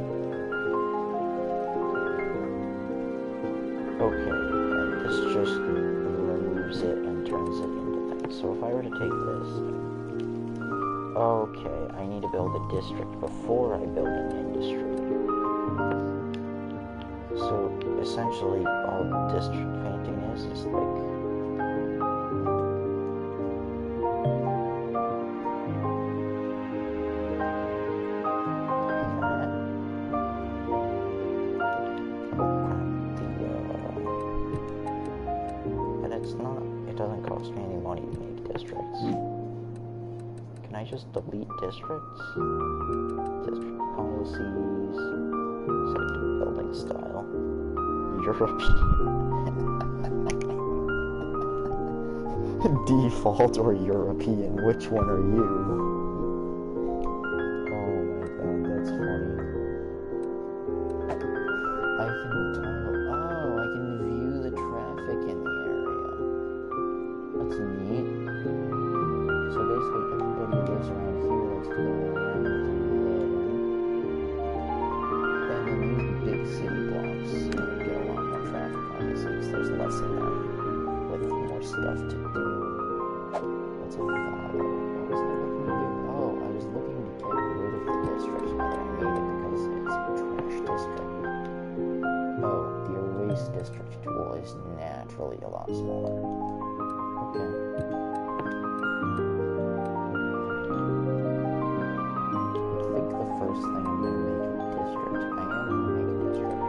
Okay, and this just removes it and turns it into things. So if I were to take this, okay, I need to build a district before I build an industry. So, essentially, all district painting is like... But it's not... It doesn't cost me any money to make districts. Can I just delete districts? District policies, set to building style, European, default or European, which one are you? Oh my god, that's funny. I can tile, oh, I can view the traffic in the area. That's neat. So basically everybody who lives around here likes to go around and then these big city blocks get a lot more traffic, obviously, because there's less of them with more stuff to do. What's a follow? What was I looking to do? Oh, I was looking to get rid of the district now that I made it because it's a trash district. Oh, the erase district tool is naturally a lot smaller. Okay. First thing I'm going to make a district. I am going to make a district,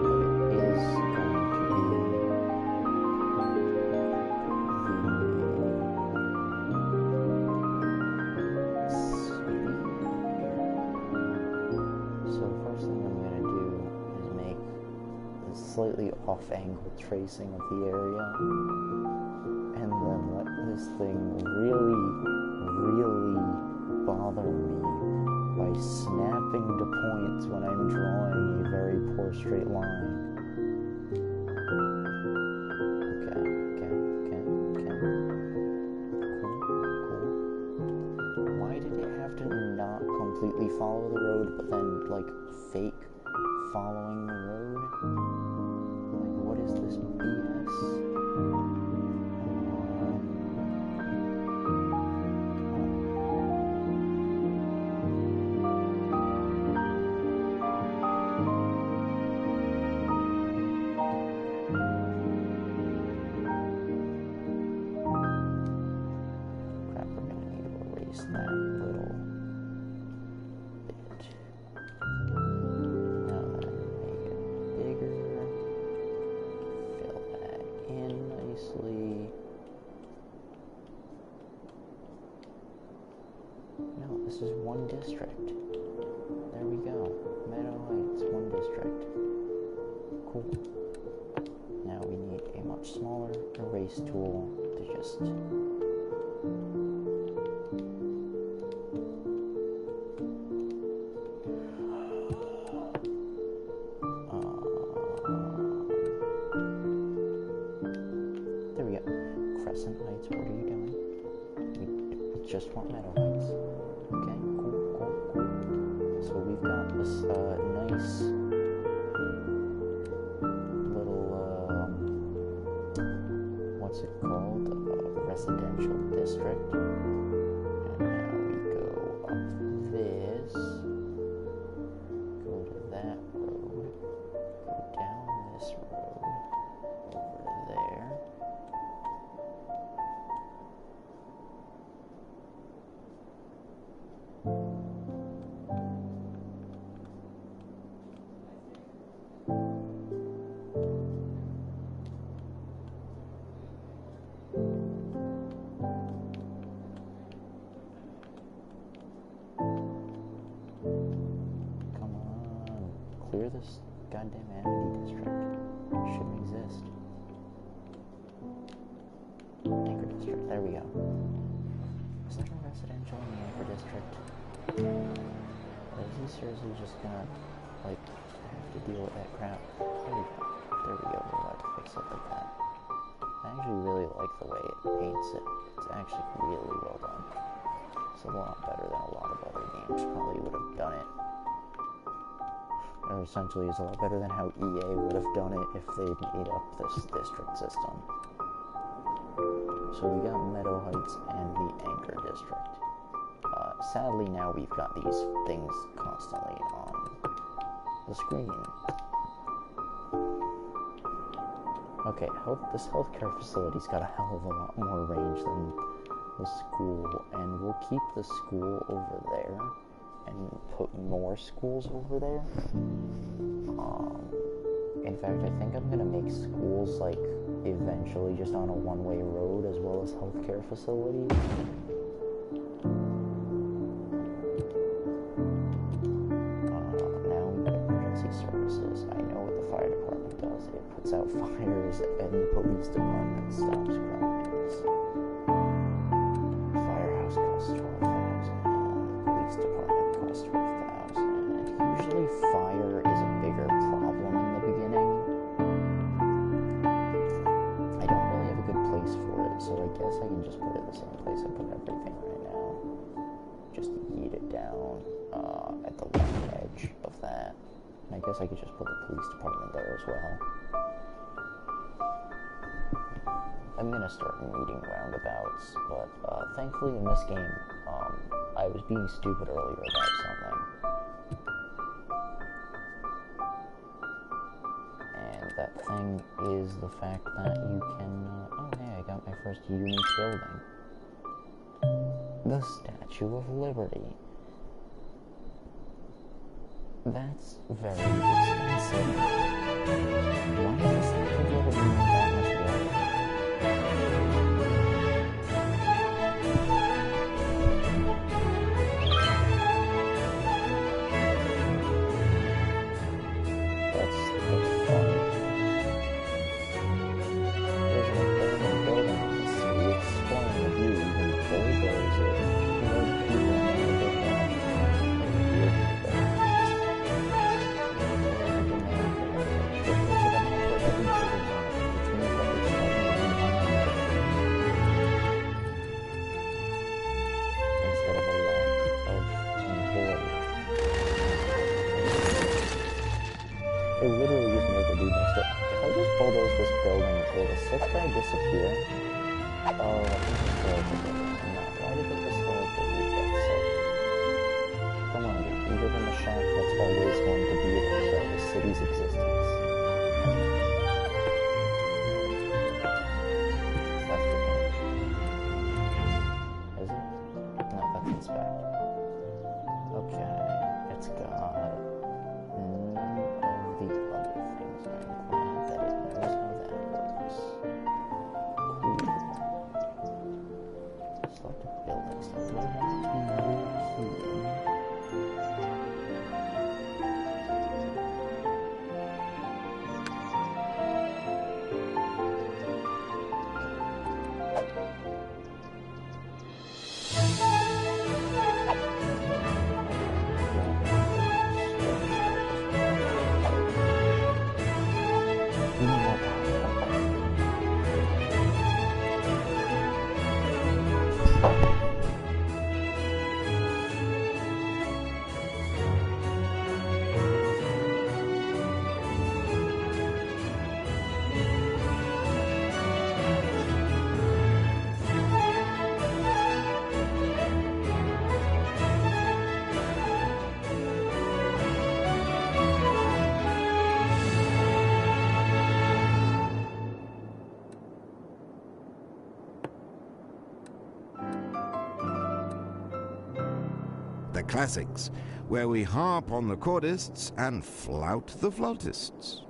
but it is going to be So first thing I'm going to do is make a slightly off-angle tracing of the area, and then let this thing really bother me by snapping to points when I'm drawing a very poor straight line. Okay. Cool. Why did it have to not completely follow the road, but then, like, fake following the road? Like, what is this BS? That little bit. Now then, make it bigger. Fill that in nicely. No, this is one district. There we go. Meadow Heights, one district. Cool. Now we need a much smaller erase tool to just... Crescent Heights, what are you doing? We just want Meadow Heights. Okay, cool. So we've got this nice little, what's it called? Residential district. And now we go up this, go to that road, go down this road, over there. Clear this goddamn Amity district. It shouldn't exist. Anchor district, there we go. Is there a residential in the Anchor district? Or is he seriously just gonna, like, have to deal with that crap? There we go, we're allowed to fix it like that. I actually really like the way it paints it. It's actually really well done. It's a lot better than a lot of other games probably would have done it. Or essentially, it's a lot better than how EA would have done it if they'd made up this district system. So we got Meadow Heights and the Anchor District. Sadly, now we've got these things constantly on the screen. Okay, this healthcare facility's got a hell of a lot more range than the school, and we'll keep the school over there and put more schools over there. In fact, I think I'm gonna make schools like eventually just on a one-way road as well as healthcare facilities. Now we got emergency services. I know what the fire department does. It puts out fires, and the police department stops crimes. Firehouse costs $12,000. Police department costs $12,000. Usually fire is a bigger problem in the beginning. I don't really have a good place for it, so I guess I can just put it the same place I put everything right now. Just yeet it down at the left edge of that. And I guess I could just put the police department there as well. I'm gonna start needing roundabouts, but thankfully in this game, I was being stupid earlier about something. And that thing is the fact that you can, oh hey, I got my first unique building. The Statue of Liberty. That's very expensive. Why is the Statue of Liberty not that much work? That's funny. There's an abandoned building on the city. It's spoiling the view. You can bulldoze it. There's people in there that don't. It literally just made the dude next to it. If I just bulldoze this building, will the sixth guy disappear? Oh, I think the storage is open. No, why did the storage dude get sick? Come on, dude. You live in the shack that's always going to be able to show the city's existence. That's the point. Is it? No, that's inspect. Okay, it's got none of the other things. I'm glad that it knows how that works. Cool. Selected buildings. So what has to be here? classics, where we harp on the chordists and flout the flautists.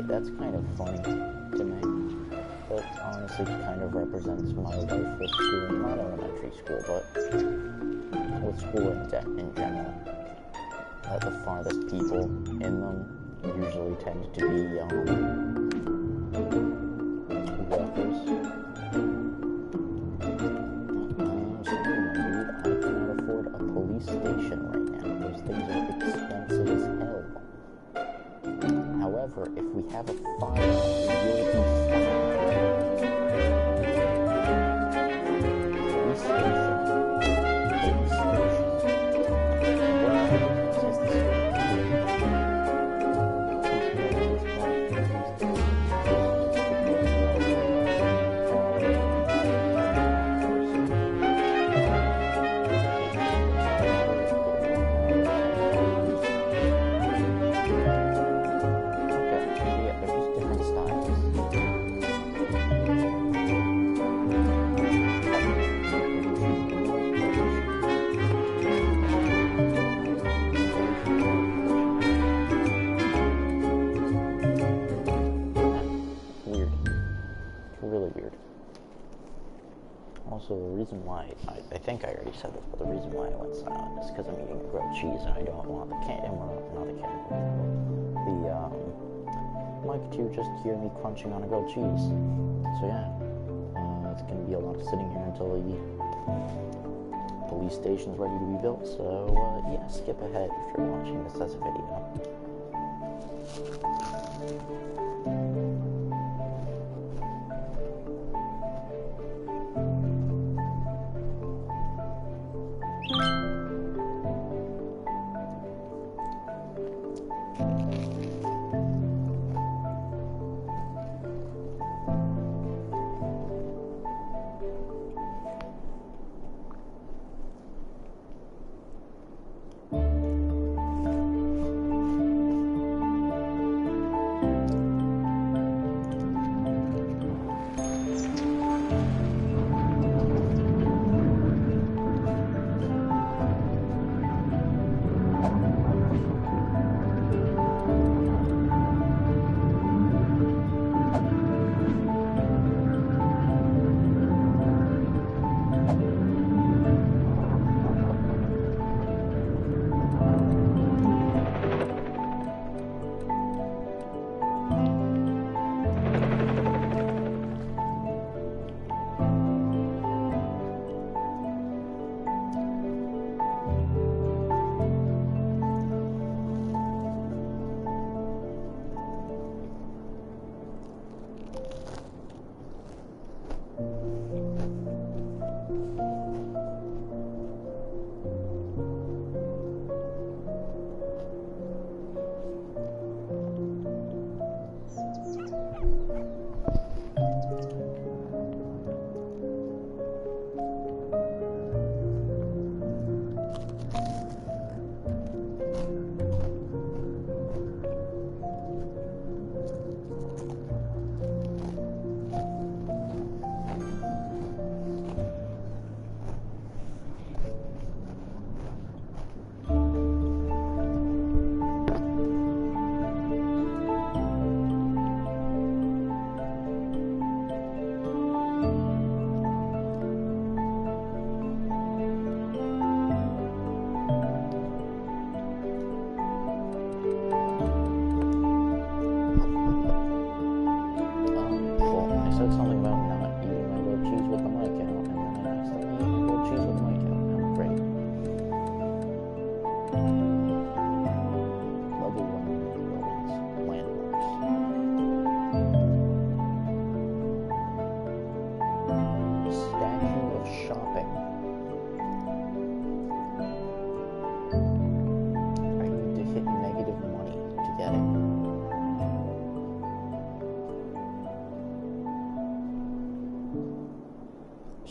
That's kind of funny to me. That honestly kind of represents my life with school, not elementary school, but with school in general. That the farthest people in them usually tend to be workers. I cannot afford a police station right now. Those things are expensive as hell. However, if we have a fire, we will be fine. Police station. Police station. What is this? Also, the reason why, I think I already said this, but the reason why I went silent is because I'm eating a grilled cheese and I don't want the mic to just hear me crunching on a grilled cheese. So yeah, it's going to be a lot of sitting here until the police station's ready to be built. So yeah, skip ahead if you're watching this as a video.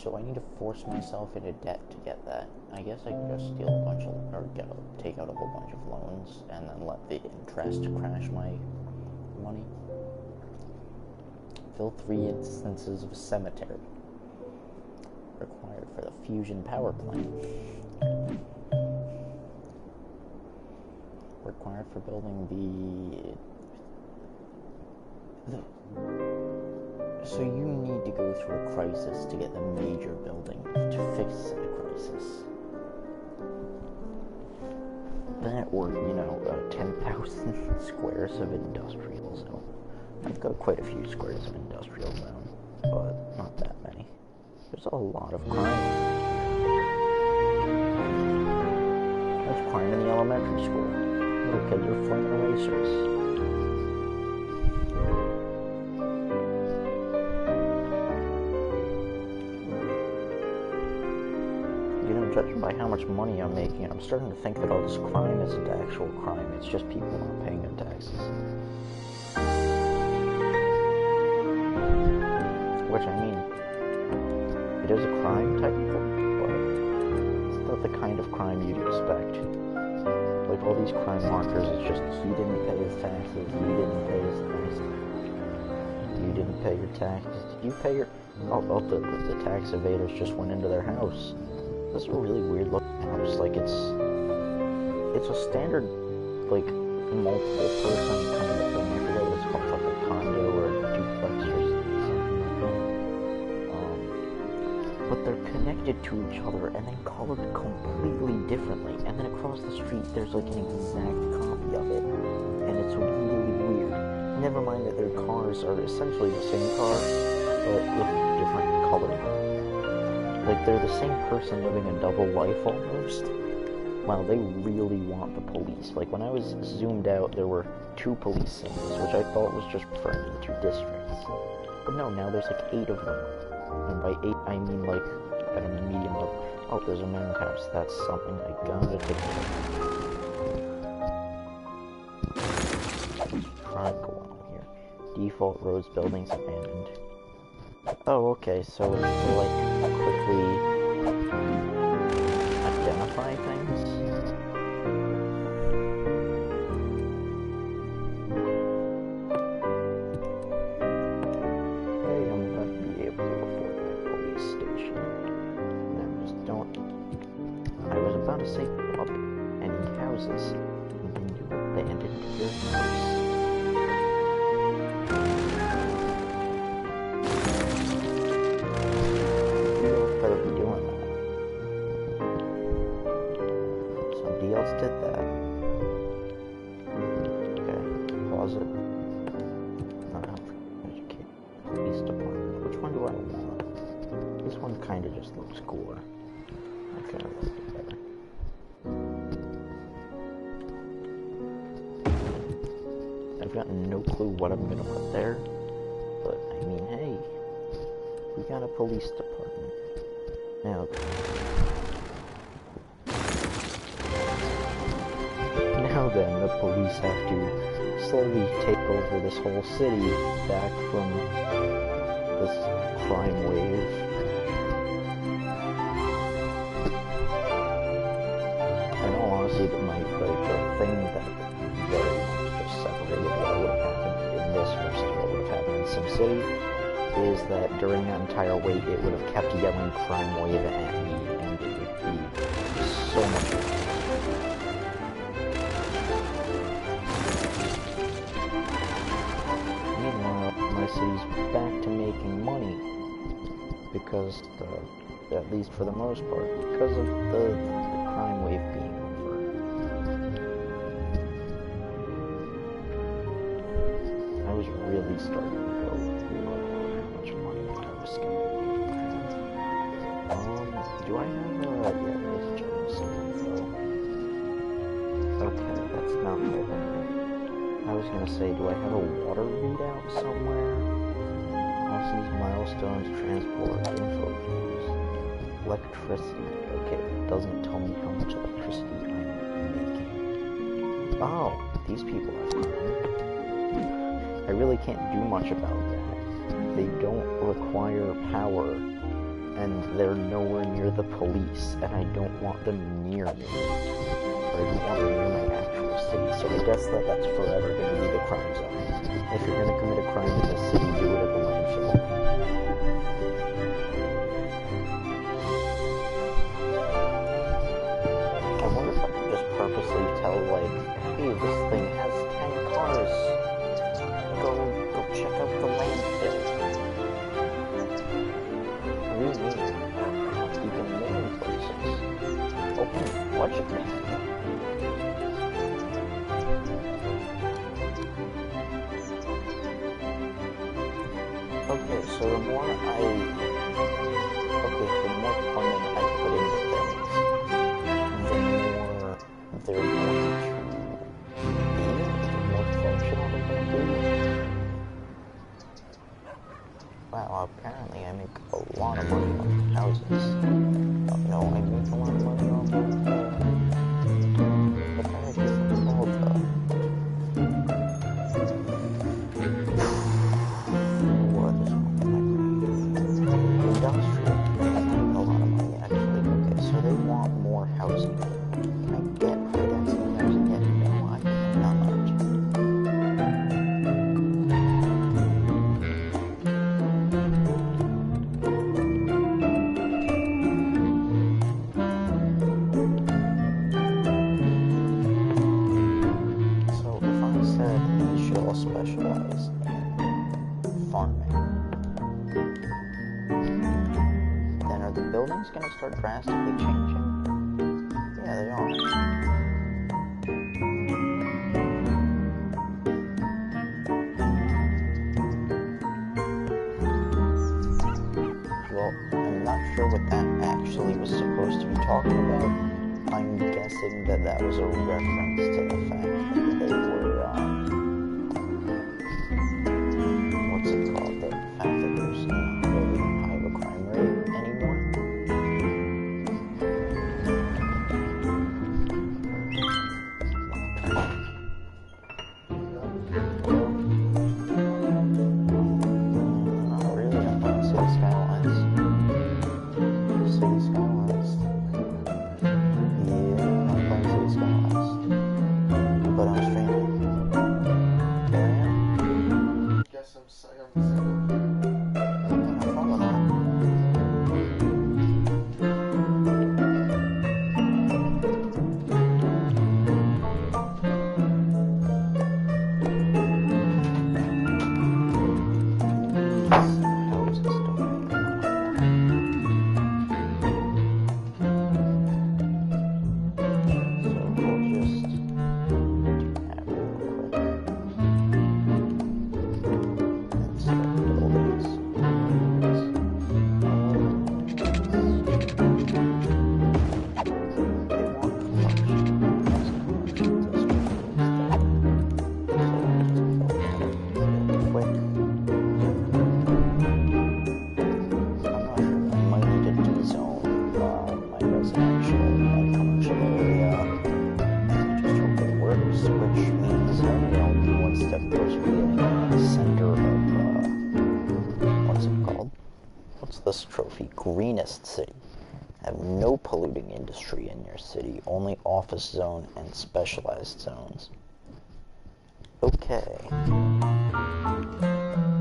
So I need to force myself into debt to get that. I guess I could just steal a bunch of, or take out a whole bunch of loans and then let the interest crash my money. Fill 3 instances of a cemetery. Required for the fusion power plant. Required for building So you need to go through a crisis to get the major building to fix the crisis. That or, 10,000 squares of industrial zone. I've got quite a few squares of industrial zone, but not that many. There's a lot of crime. There's crime in the elementary school. Little kids are flinging erasers. Judging by how much money I'm making, I'm starting to think that all this crime isn't actual crime. It's just people not paying their taxes. Which, I mean, it is a crime technically, but it's not the kind of crime you'd expect. Like all these crime markers, it's just he didn't pay his taxes, he didn't pay his taxes, you didn't pay your taxes. Did you pay your... the tax evaders just went into their house. This is a really weird looking house. Like it's a standard, like, multiple person kind of thing. I forget what it's called, like a condo or a duplex or something like that. But they're connected to each other and then colored completely differently. And then across the street, there's like an exact copy of it, and it's really weird. Never mind that their cars are essentially the same car, but with different coloring. Like, they're the same person living a double life almost. Wow, they really want the police. Like, when I was zoomed out, there were 2 police scenes, which I thought was just referring to 2 districts. But no, now there's like 8 of them. And by 8, I mean like at a medium level. Oh, there's a man's house. That's something I gotta take care of. Crime going on here. Default roads, buildings abandoned. Oh, okay, so it's to, like, quickly identify things? Hey, I'm gonna be able to afford my police station. Now, just don't... I was about to say, up any houses when you abandoned your house. Did that. Okay, closet. Educate. Police department. Which one do I want? This one kind of just looks cooler. I kind of like it better. I've got no clue what I'm gonna put there, but I mean, hey, we got a police department. Now then, the police have to slowly take over this whole city back from this crime wave. In all honesty, the thing that very much just separated what would have happened in this versus what would have happened in SimCity is that during that entire wait, it would have kept yelling crime wave at me, and it would be so much fun. City's back to making money because at least for the most part, because of the crime wave being over. I was really starting to go through how much money I was spending. Do I have yeah, there's general info. Okay, that's not helping me. I was gonna say, do I have a water readout somewhere? Policies, milestones, transport, info views, electricity. Okay, it doesn't tell me how much electricity I'm making. Oh, these people have crime. I really can't do much about that. They don't require power, and they're nowhere near the police, and I don't want them near me. Or I don't want them near my actual city. So I guess that's forever going to be the crime zone. If you're going to commit a crime in the city, do it at the landfill. I wonder if I could just purposely tell, like, hey, this thing has 10 cars. Go check out the landfill. Rename. You can name places. Open budget menu. Okay, so the more funding I put into things, the more they're going to be, the more functional they're going to be. Wow, apparently I make a lot of money on houses. Oh, no, I make a lot of money on what the heck is it called, industrial. I make a lot of money, actually. Okay, so they want more housing. Can I get high density housing yet? No, I cannot. So if I said we should all specialize in farming, then are the buildings going to start drastically changing? Yeah, they are. Well, I'm not sure what that actually was supposed to be talking about. I'm guessing that was a reference to the fact that they were, what's it called? The fact that there's not really that high of a crime rate anymore. Not really, I'm playing City Skylines. City Skylines. Yeah, I'm playing City Skylines. But I'm streaming. There I am. Guess I'm single. Have fun with that. Houses don't make a lot more. So we'll just do that real quick. And start buildings. They want commercial. Yes, commercial district is there. So I'll just build that real quick. I'm not sure. I might need to dezone my residential and commercial area. Just hope it works, which means I'm only one step closer to getting the center of, what's it called? What's this trophy? Greenest city. Have no polluting industry in your city, only office zone and specialized zones. Okay.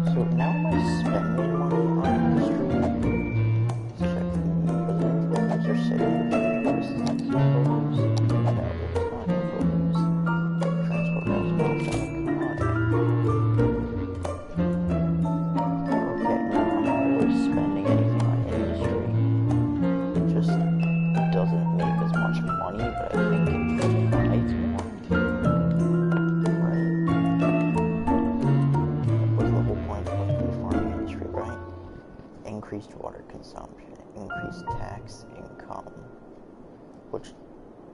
So now am I spending money on industry? Let's check the residential your city. This is not info news. No, it's not info news. Transport laws not selling commodity. Okay, no, I'm not really spending anything on industry. It just doesn't make as much money, but I think it provides more. Right. That was the whole point of the farming industry, right? Increased water consumption, increased tax income, which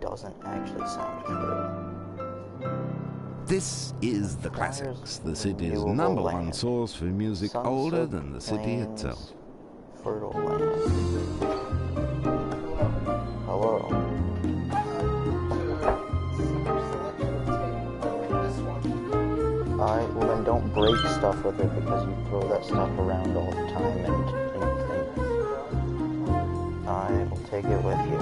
doesn't actually sound true. This is the classics, the city's number one source for music older than the city itself. Fertile land. Hello. Alright, well then don't break stuff with it because you throw that stuff around all the time and Alright, we'll take it with you.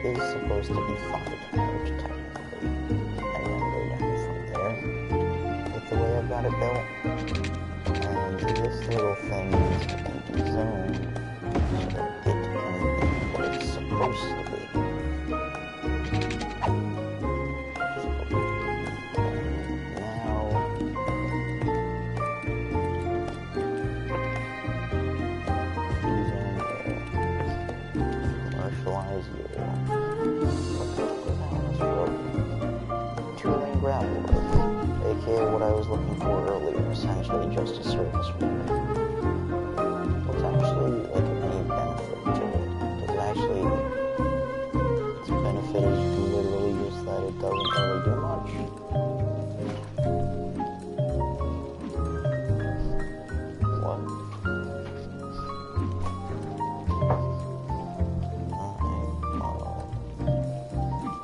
Is supposed to be 5 hours technically, and then go down from there with the way I've got it built. And this little thing needs to be dezoned so it can be what it's supposed to be. What I was looking for earlier, essentially just a service road. What's actually like any benefit to it? Does it actually, its benefit is literally just that it doesn't really do much. What?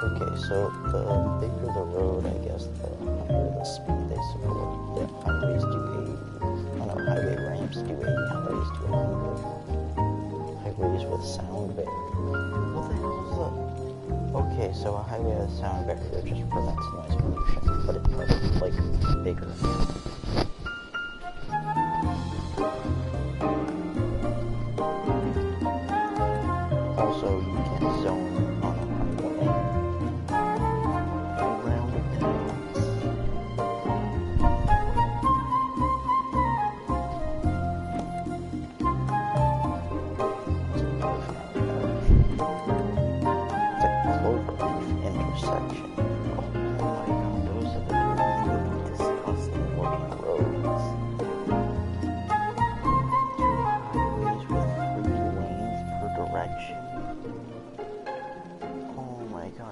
Okay, so the bigger the road, I guess, the higher the speed they support. The highways do 80. Highway ramps do 80, highways do 100. Highways with sound barrier. What the hell is that? Okay, so a highway with sound barrier just prevents noise pollution, but it's probably, like, bigger. Also, you can zone on a highway.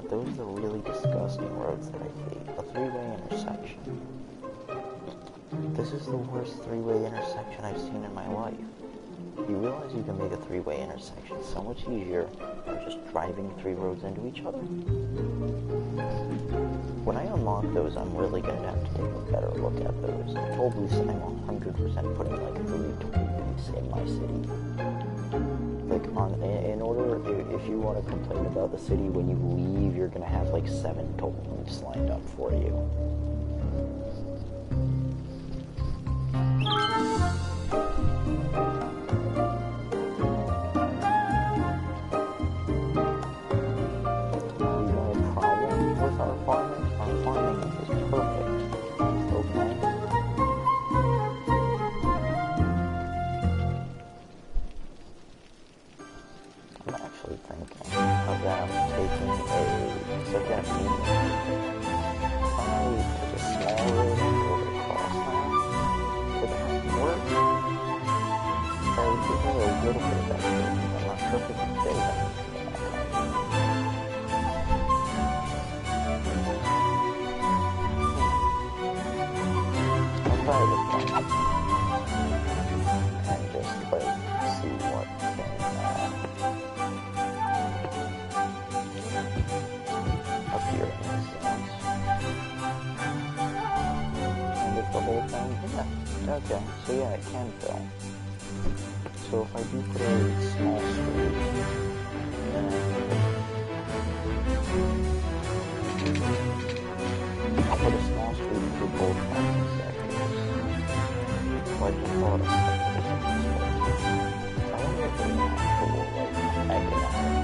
Those are the really disgusting roads that I hate. A 3-way intersection. This is the worst 3-way intersection I've seen in my life. You realize you can make a 3-way intersection so much easier than just driving 3 roads into each other? When I unlock those, I'm really going to have to take a better look at those. I told Lisa I'm 100% putting like 3 tweets in my city. Like, in order, if you want to complain about the city, when you leave, you're going to have like 7 total routes lined up for you. We have a problem with our farming. Our farming is perfect. Okay? I'm actually thinking about taking a subject meeting. I took a small road and drove it across that. Would that work? That would give me a little bit of that. I'm not sure if it would stay that. I'll try this one. And just like see what can appear in this sense. And if the whole thing, yeah, okay, so yeah, it can fill. So if I do put a small street, then I'll put a small street through both housing sectors. Like the thought of I wonder if there's an actual, like, economic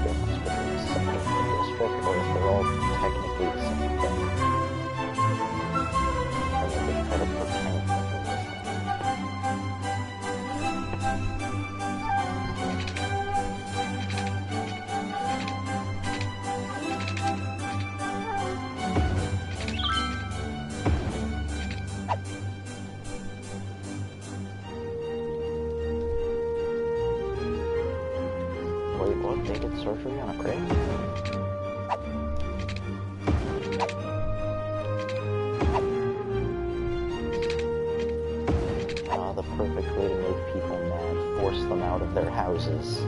difference between the sector and the district, or if they're all technically the same thing. And they just try to pretend that they're the same. Wait, what? They get surgery on a crate? perfect way to make people mad, force them out of their houses.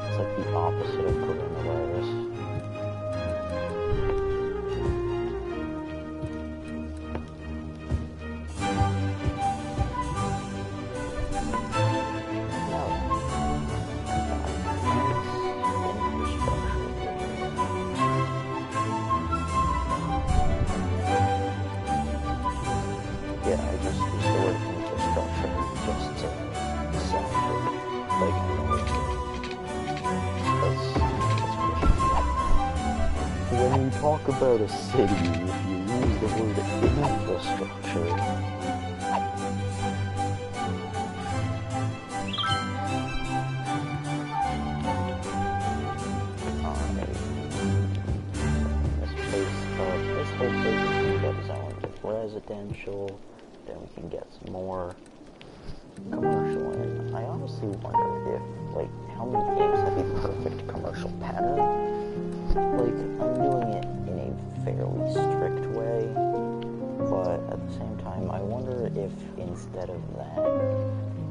It's like the opposite of coronavirus. When you talk about a city, if you use the word infrastructure, this whole place is going to get zoned residential, then we can get some more commercial in. I honestly wonder if, like, how many games have a perfect commercial pattern? Like, I'm doing it in a fairly strict way, but at the same time, I wonder if instead of that,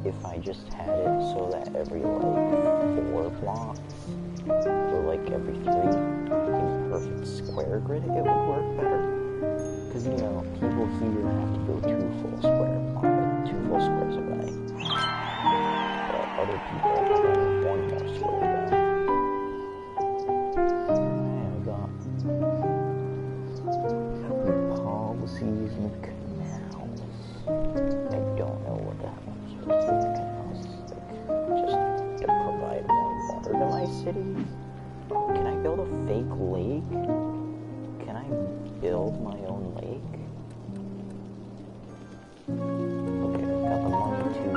if I just had it so that every, like, 4 blocks, or like every 3, in perfect square grid, it would work better. Because, you know, people here have to go 2 full squares away. But other people have only 1 more square away. Policies and canals. I don't know what the hell I'm supposed to do with canals. Like, just to provide more water to my city? Can I build a fake lake? Can I build my own lake? Okay, I've got the money to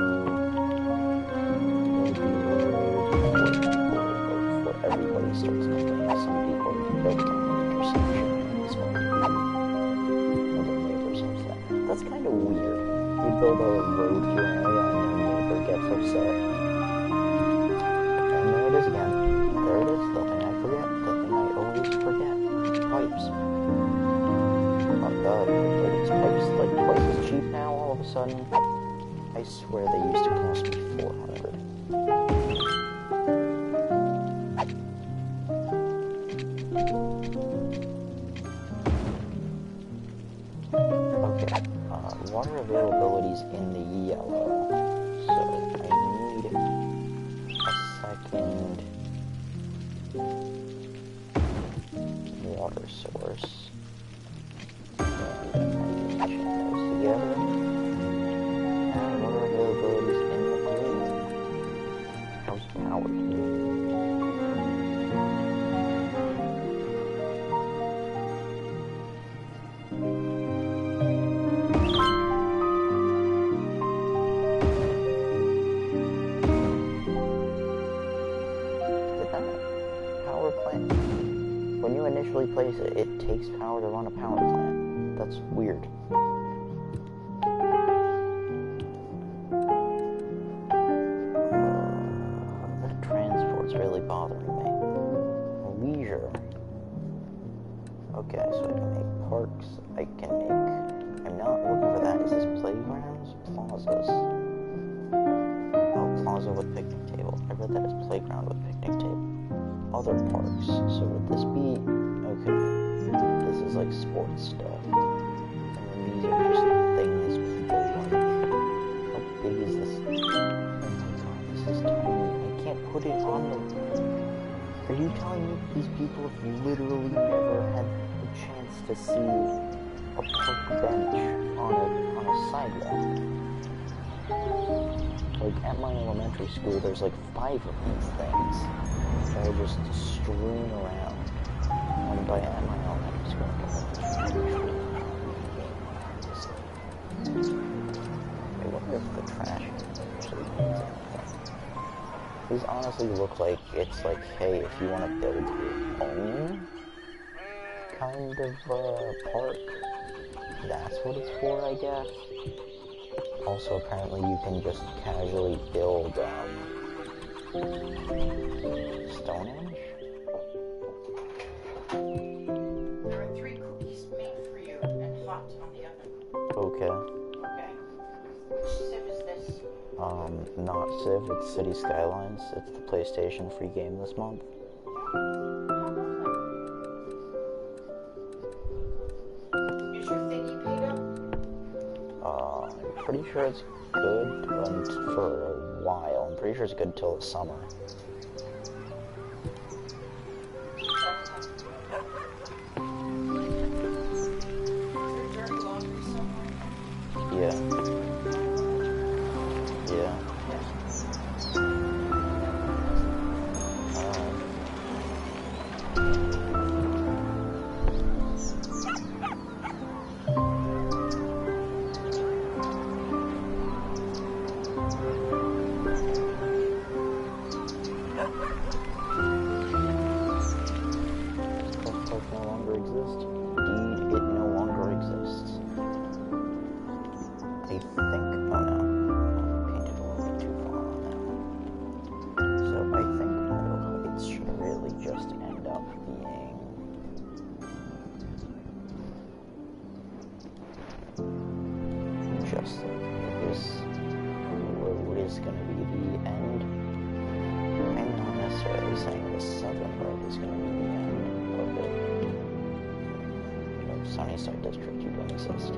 before everybody starts complaining. Some people are building an intersection. That's kind of weird. You build a road to an area and your neighbor gets upset. And there it is again. There it is, the thing I forget. The thing I always forget. Pipes. Oh god, are these pipes like twice as cheap now all of a sudden? I swear they used to cost me $400. Water availability's in the yellow, so I need a second water source. And I need to chain those together. And water availability's in the blue. How's power do? When you initially place it, it takes power to run a power plant. That's weird. That transport's really bothering me. Leisure. Okay, so I can make parks. I can make... I'm not looking for that. Is this playgrounds? Plazas. Oh, plaza with picnic table. I read that as playground with picnic table. Other parks. So would this be... Okay. This is like sports stuff. And then these are just things people like. How big is this? Oh my god, this is tiny. I can't put it on the... Are you telling me these people have literally never had a chance to see a park bench on a sidewalk? Like, at my elementary school, there's like 5 of these things. They're just strewn around. By at my elementary school. I wonder if the trash actually means anything. These honestly look like it's like, hey, if you want to build your own kind of park, that's what it's for, I guess. Also, apparently, you can just casually build Stonehenge. There are 3 cookies made for you and hot on the oven. Okay. Okay. Which Civ is this? Not Civ, it's City Skylines. It's the PlayStation free game this month. Is your thingy paid up? I'm pretty sure it's good for a while. I'm pretty sure it's good till the summer. Yeah. Yeah. This no longer exists. Indeed, it no longer exists. I think, oh no, I painted a little bit too far on that one. So I think Meadow Heights should really just end up being just like this road is going to be the end. I'm not necessarily saying the southern road is going to be the end of it. Sunnyside District, you don't exist.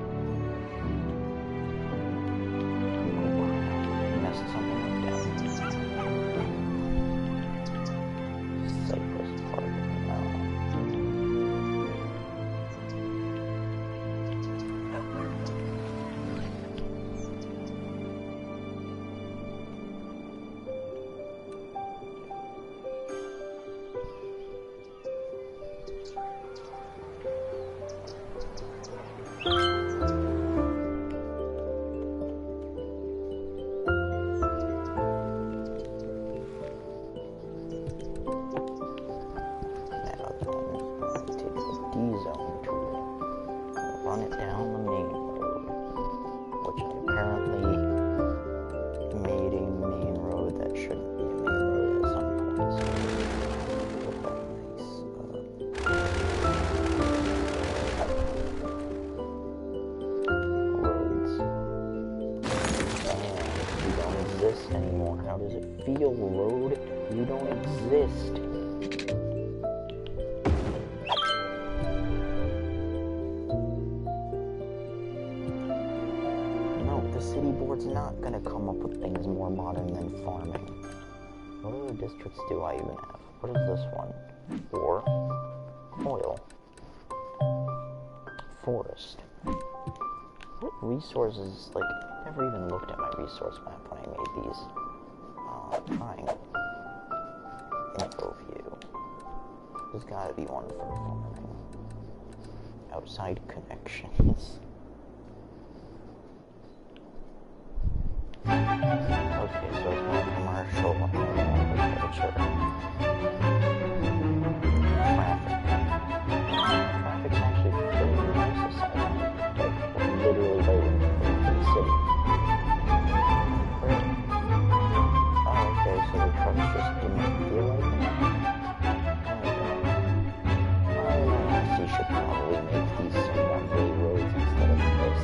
Messed something like that. Cypress Park, run it down the main road, which I apparently made a main road that shouldn't be a main road at some point. So put that nice roads. And you don't exist anymore. How does it feel, road? You don't exist. City board's not gonna come up with things more modern than farming. What other districts do I even have? What is this one? Ore, oil, forest. What resources, like, I never even looked at my resource map when I made these. Triangle. Info view. There's gotta be one for farming. Outside connections. Okay, so it's more commercial and agriculture. Traffic's actually pretty nice aside. Like, literally right in the city. Oh, okay, so the trucks just didn't feel like it. I should probably make these some one-way roads instead of this.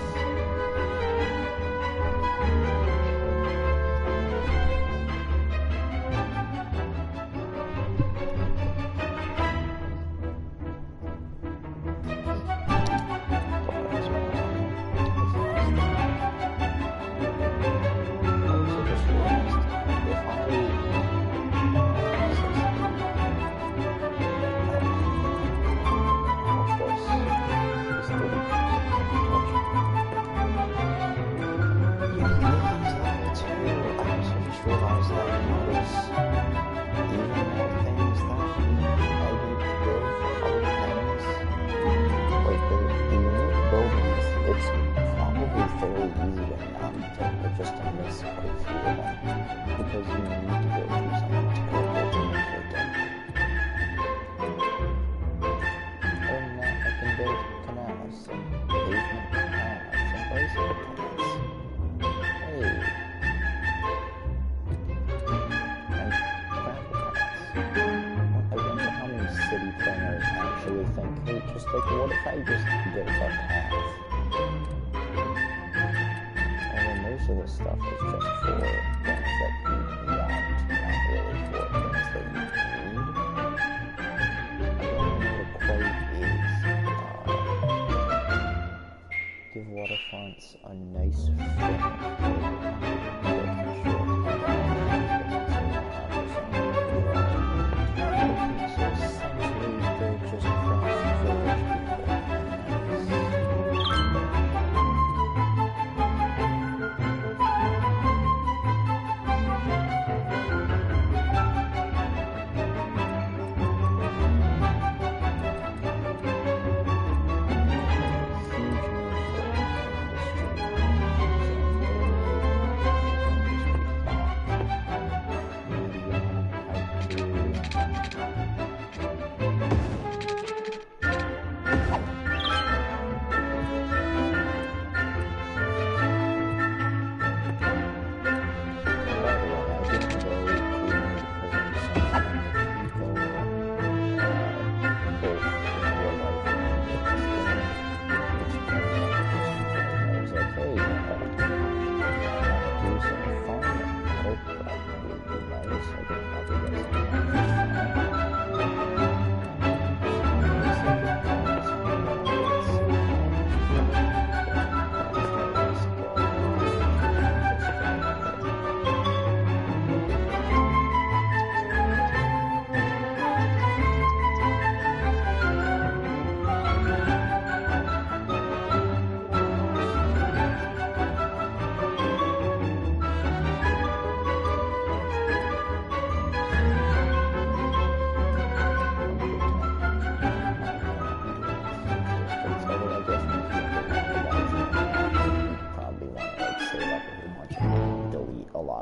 Like, what if I just built a path? most of this stuff is just for things that you want, not really for things that you need. I don't know what quite is. Give waterfronts a nice finish.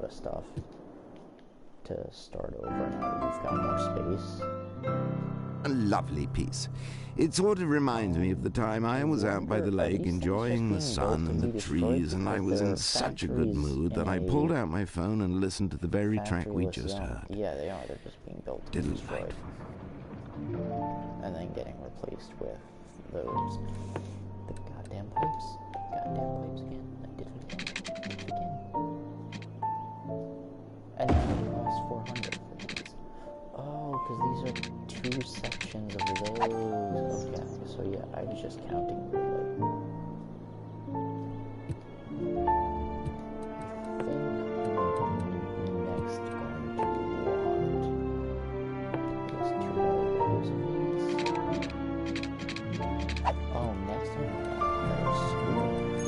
Stuff to start over now that you've got more space. A lovely piece. It sort of reminds me of the time I was out by the lake enjoying the sun and the trees, and I was in such a good mood that I pulled out my phone and listened to the very track we just heard. Yeah, they are. They're just being built to be destroyed. And then getting replaced with those. The goddamn pipes. Goddamn pipes again. I did it again. And now we lost 400 for these. Oh, because these are 2 sections of those. Okay, so yeah, I was just counting really. I think we're next going to want at least 2 more of those of these. Oh, next time there's schools.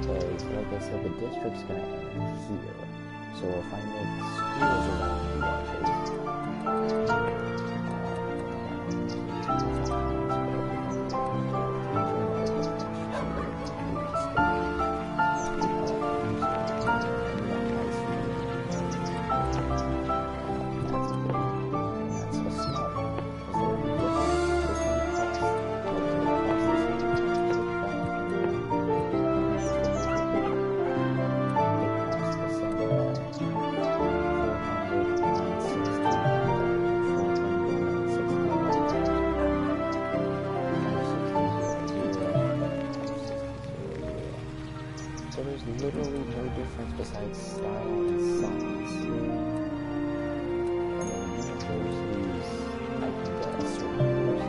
Because, like I said, the district's going to end here. So if I make schools around the literally no difference besides style and size. And then universities, I can get a certain person,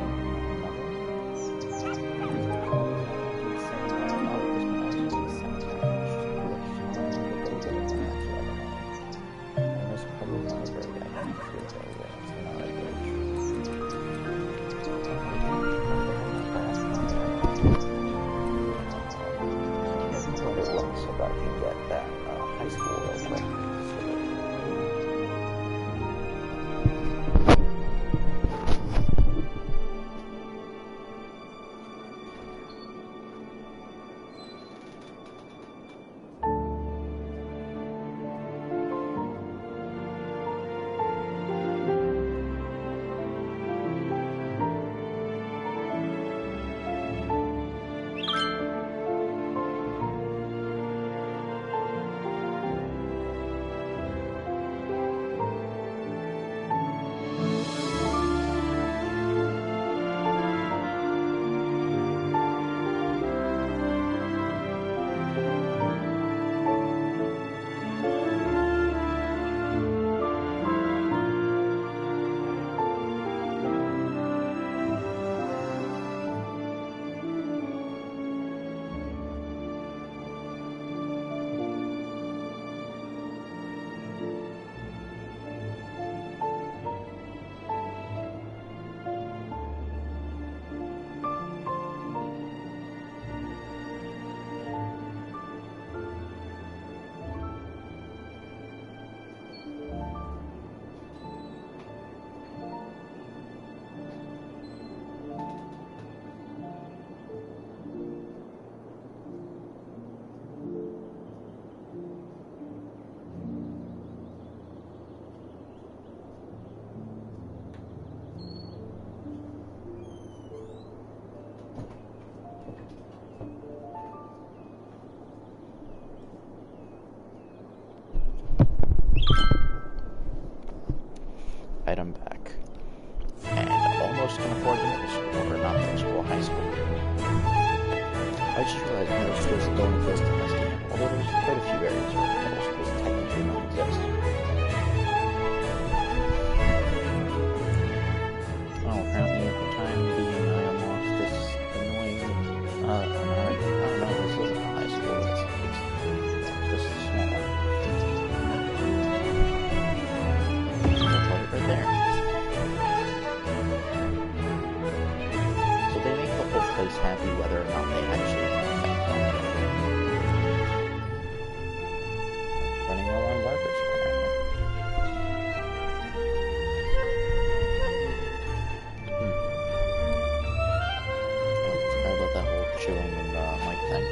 so that I can get that high school real quick. So schools that don't exist in this game, although there's quite a few areas where middle schools technically don't exist. Oh, apparently at the time being I unlocked this annoying, I don't know, this isn't a high school, it's just a small one. Looks like it right there. So they make the whole place happy whether or not they actually running low on workers, apparently. How about that whole chilling and mic thing?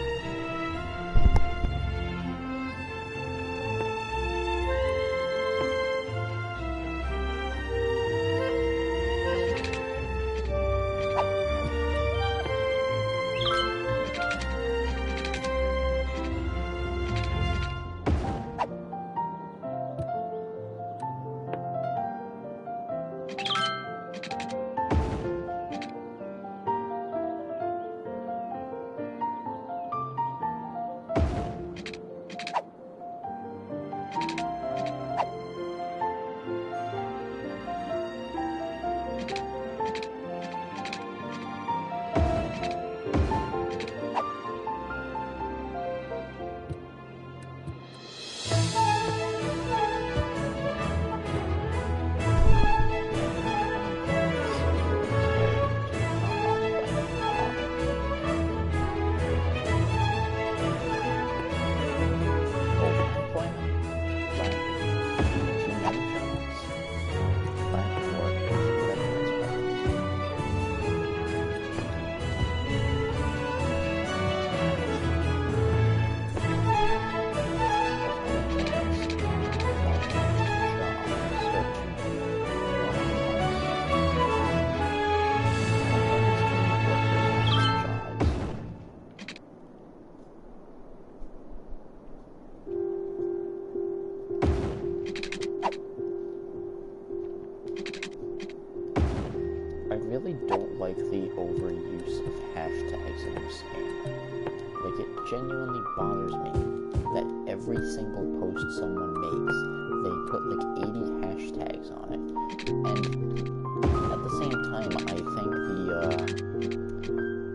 Don't like the overuse of hashtags in this game. Like, it genuinely bothers me that every single post someone makes, they put like 80 hashtags on it. And at the same time, I thank the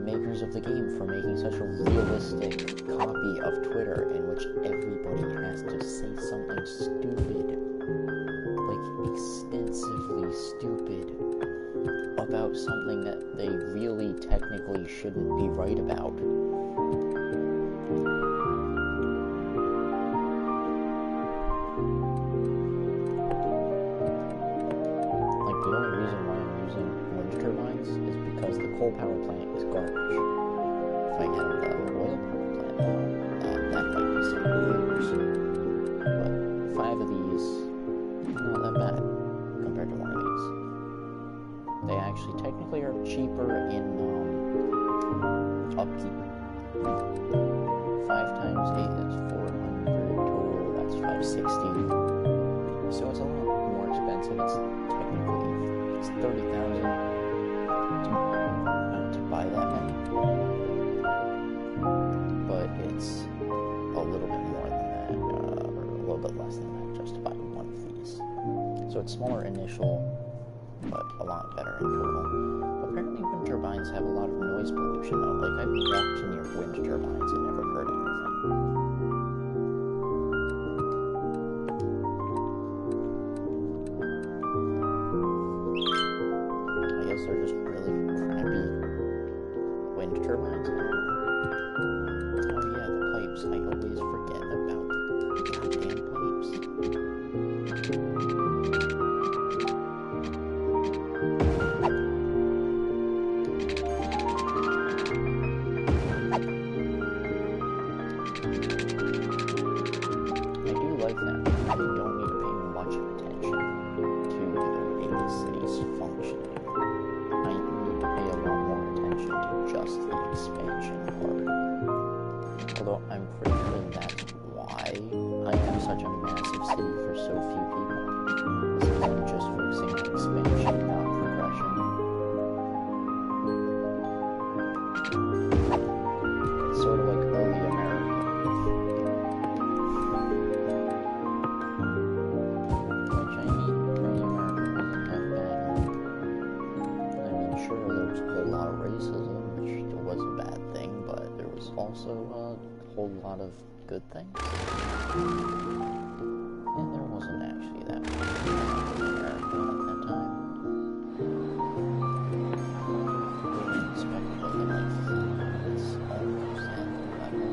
makers of the game for making such a realistic copy of Twitter in which everybody has to say something stupid, like extensively stupid, about something that they really technically shouldn't be right about. Like, the only reason why I'm using wind turbines is because the coal power plant is garbage. If I get the oil power plant, that might be some years. But 5 of these, not that bad compared to 1 of these. They actually technically are cheaper in upkeep. 5 times 8 is 400 total, that's 560. So it's a lot more expensive. It's technically, it's 30,000 to buy that many. But it's a little bit more than that, or a little bit less than that just to buy 1 of these. So it's smaller initial, but a lot better in total. Apparently wind turbines have a lot of noise pollution though. Like, I've walked near wind turbines and never heard anything. I guess they're just really crappy wind turbines. I don't know. Oh yeah, the pipes. I always forget about the goddamn pipes. Although I'm pretty sure that's why I am such a massive city for so few people. This isn't just focusing on expansion, not progression. It's sort of like early America. also a whole lot of good things. And there wasn't actually that much in America at that time. It's almost at level.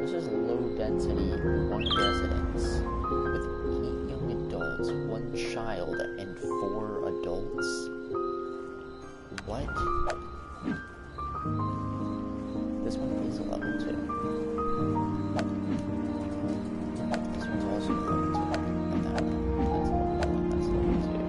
This is low density, one residence with 8 young adults, 1 child, and 4 adults. What? This one is a level 2. This one's also a level 2. And that's level 1. That's level 2.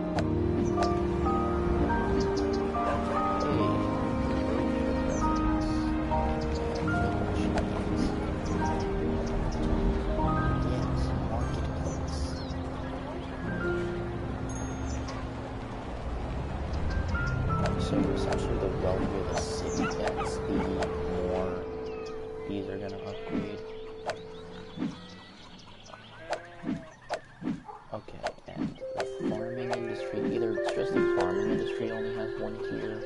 Yes, marketplace. So essentially the wealthier the city gets, the more these are gonna upgrade. Okay, and the farming industry, either it's just the farming industry only has 1 tier,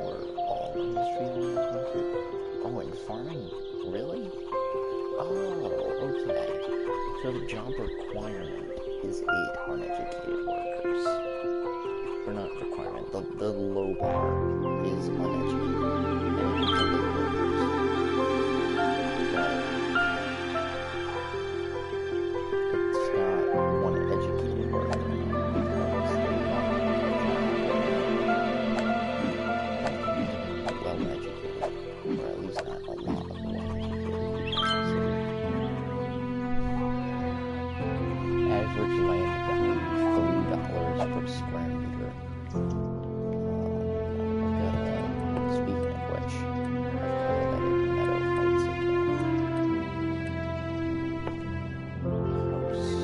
or all industry only has 1 tier. Oh, and farming? Really? Oh, okay. So the job requirement is 8 uneducated workers. Or not requirement, the low bar is uneducated and educated workers. But it's got 1 educated worker because they're not well educated, or at least not a lot of well educated. Average land value $3 per square meter. Speaking of which, I've elevated Meadow Heights again. Yes.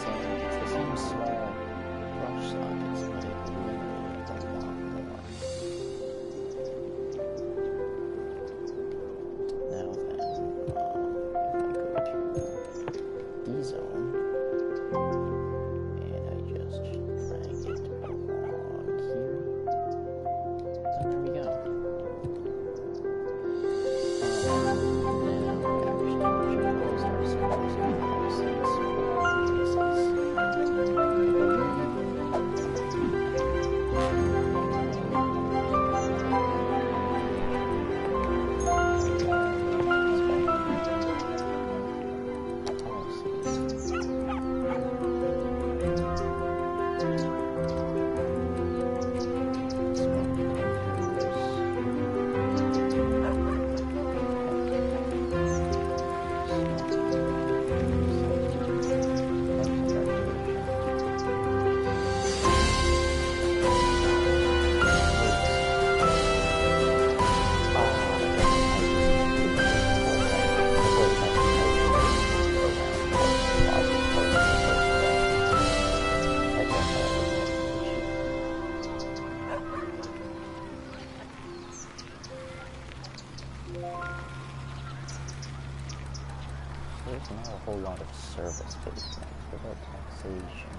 Size, absolutely abysmal small. There's not a whole lot of service-based things without taxation.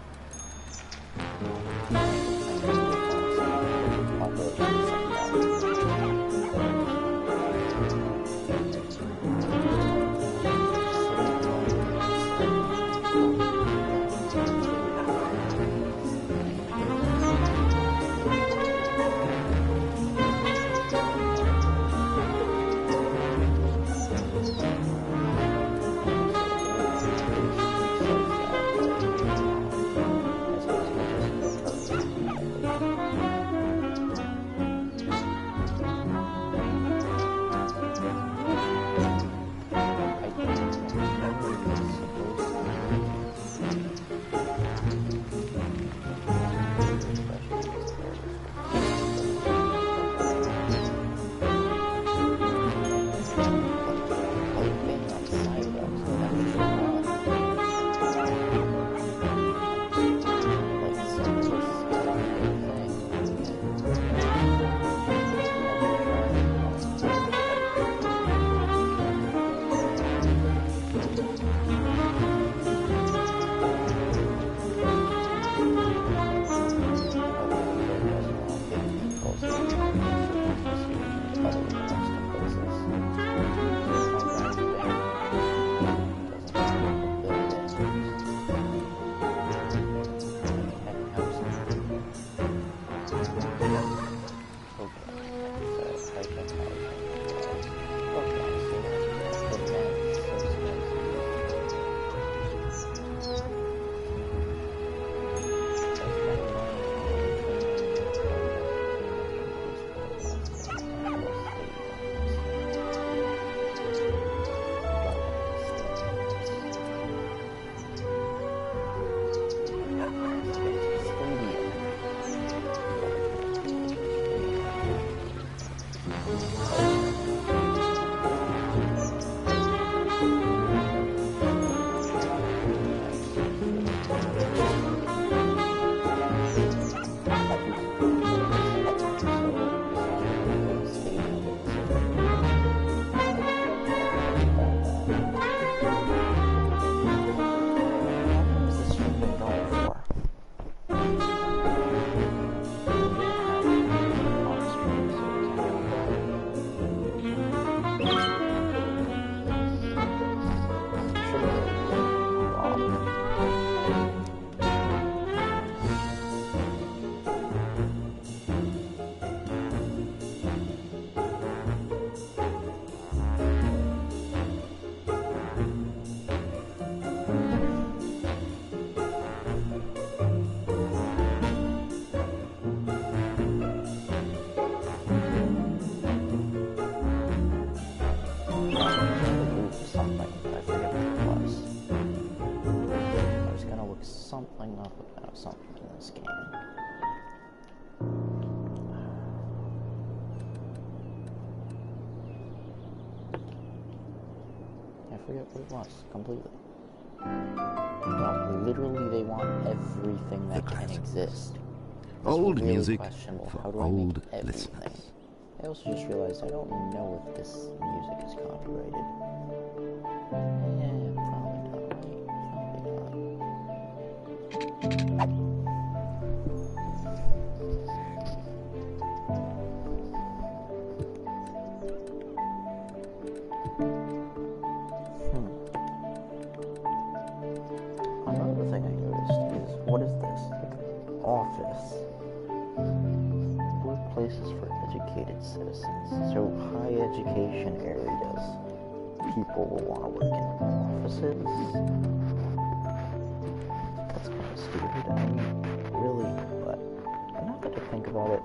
something in this game. I forget what it was completely. Well, literally, they want everything that can exist. It's Old really music questionable. for How do I old make everything? listeners. I also just realized I don't know if this music is copyrighted. Yeah, probably not. Probably not. Another thing I noticed is, what is this? Like, office. Workplaces for educated citizens. So, high education areas. People will want to work in offices. That's kind of stupid. I mean, really, but now that I think about it,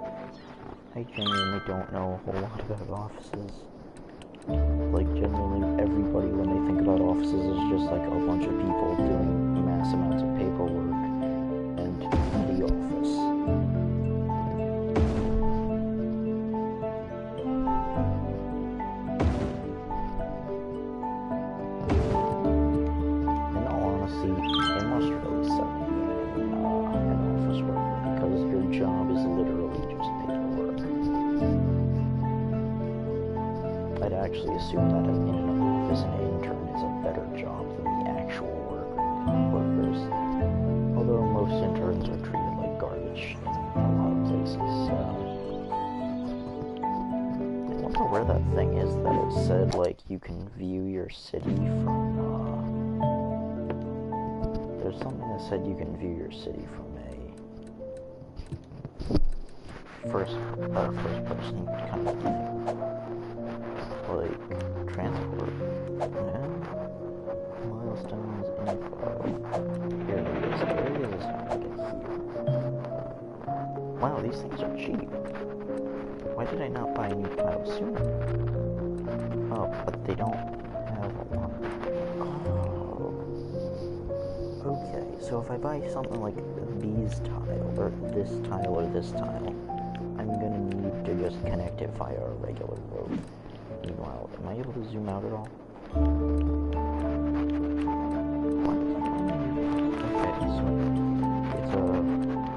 I genuinely don't know a whole lot about offices. Like, generally, everybody, when they think about offices, is just like a bunch of people doing mass amounts of paperwork and the office. In all honesty, it must really suck being an office worker because your job is literally just paperwork. I'd actually assume that in an office, an intern is a better job than the actual workers. Although most interns are treated like garbage in a lot of places. I wonder where that thing is that it said, like, you can view your city from, there's something that said you can view your city from a first person kind of thing. Like, transport, milestones, info, areas, how to get here. Wow, these things are cheap. Why did I not buy any tiles sooner? Oh, but they don't have a lot. Oh. Okay, so if I buy something like these tile, or this tile, or this tile, I'm gonna need to just connect it via a regular road. Meanwhile, am I able to zoom out at all? What? Okay, so it's a,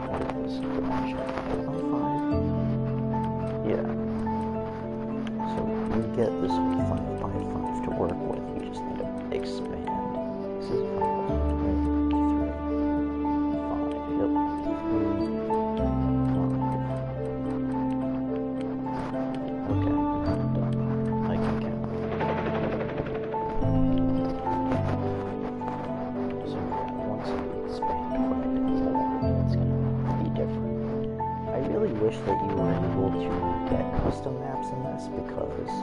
what is this? Dimension 5x5? Yeah. So you get this whole 5x5 to work with, you just need to expand. This is 5x5, right? 3, 5, yep. 3, 5. Okay, I'm done. I can count. So once I expand quite a bit more, it's gonna be different. I really wish that you were able to get custom maps in this, because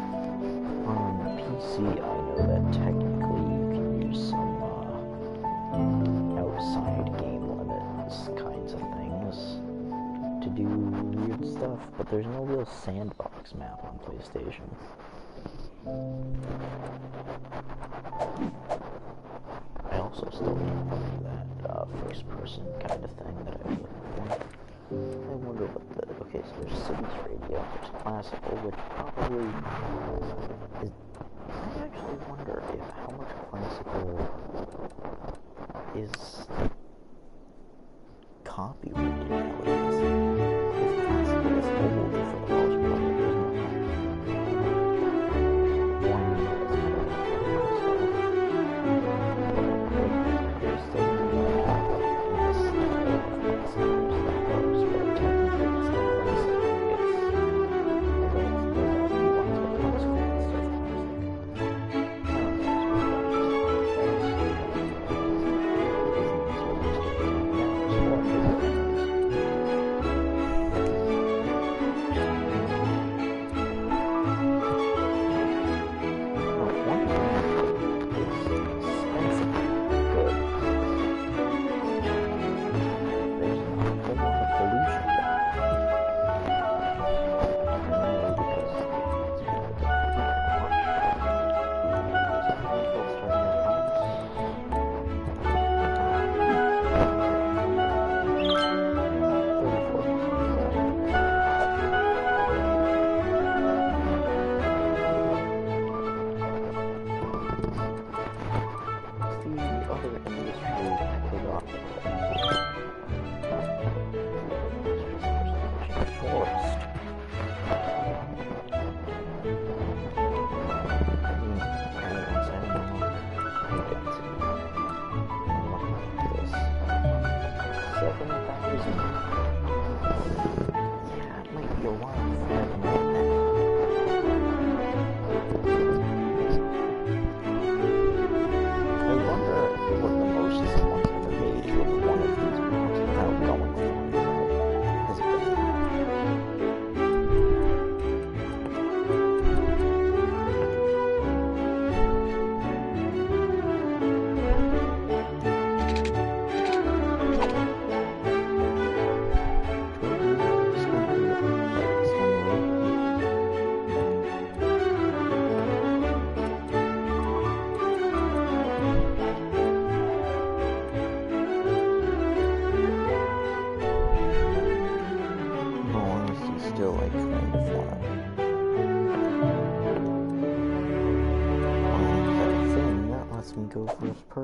on PC I know that technically you can use some outside game limits kinds of things to do weird stuff, but there's no real sandbox map on PlayStation. I also still don't like that first person kind of thing that I was looking for. I wonder what the, okay, so there's Cities Radio, there's Classical, which probably is, I actually wonder if how much Classical is copyrighted nowadays. If Classical is old for the most part, there's not one that's kind of there's still in this style of Classical that goes, but technically it's not Classical.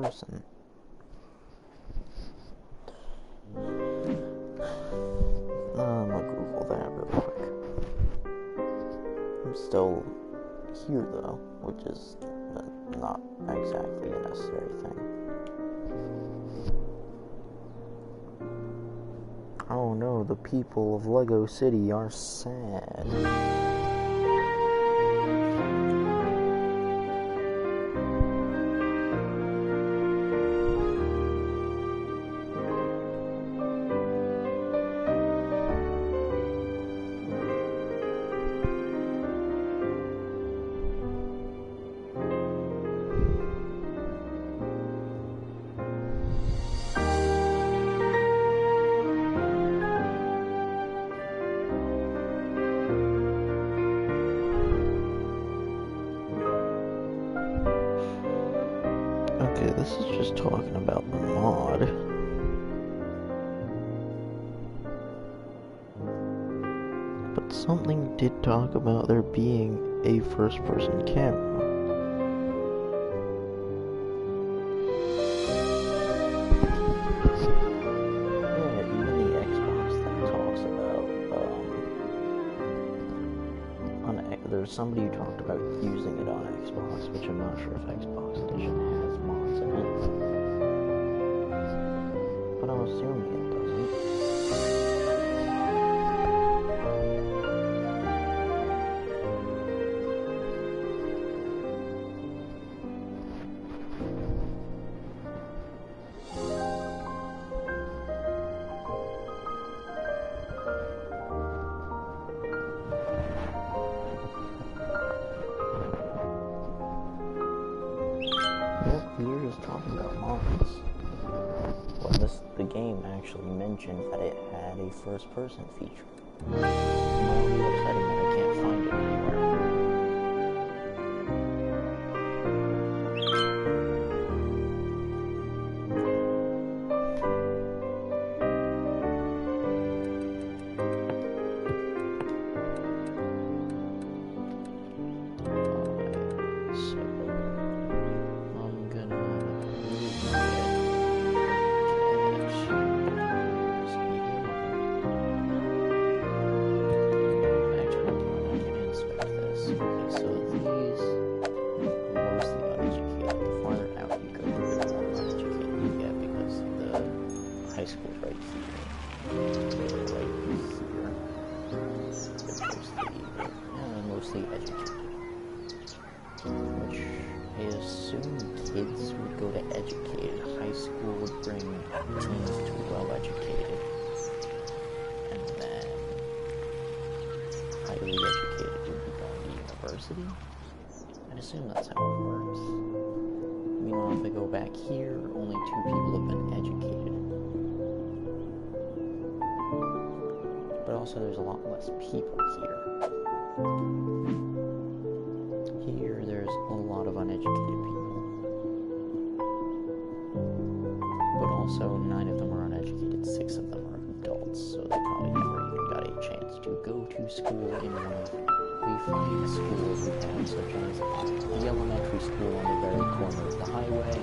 person. I'm gonna Google that real quick. I'm still here though, which is not exactly a necessary thing. Oh no, the people of Lego City are sad. Okay, this is just talking about the mod. But something did talk about there being a first-person camera. Yeah, even the Xbox thing talks about, there's somebody who talked about using it on Xbox, which I'm not sure if Xbox Edition has mods in it. But I'm assuming it doesn't. Here is talking about mods. Well, the game actually mentioned that it had a first-person feature. I'm really upsetting that I can't find it anywhere. High school right here. They're mostly educated. Which I assume kids would go to educated. High school would bring teens to well-educated. And then highly educated would be going to university. I'd assume that's how it works. Meanwhile, if I go back here, only 2 people have been educated. But also there's a lot less people here. Here there's a lot of uneducated people. But also 9 of them are uneducated, 6 of them are adults, so they probably never even got a chance to go to school in one of the fine schools we have, such as the elementary school on the very corner of the highway,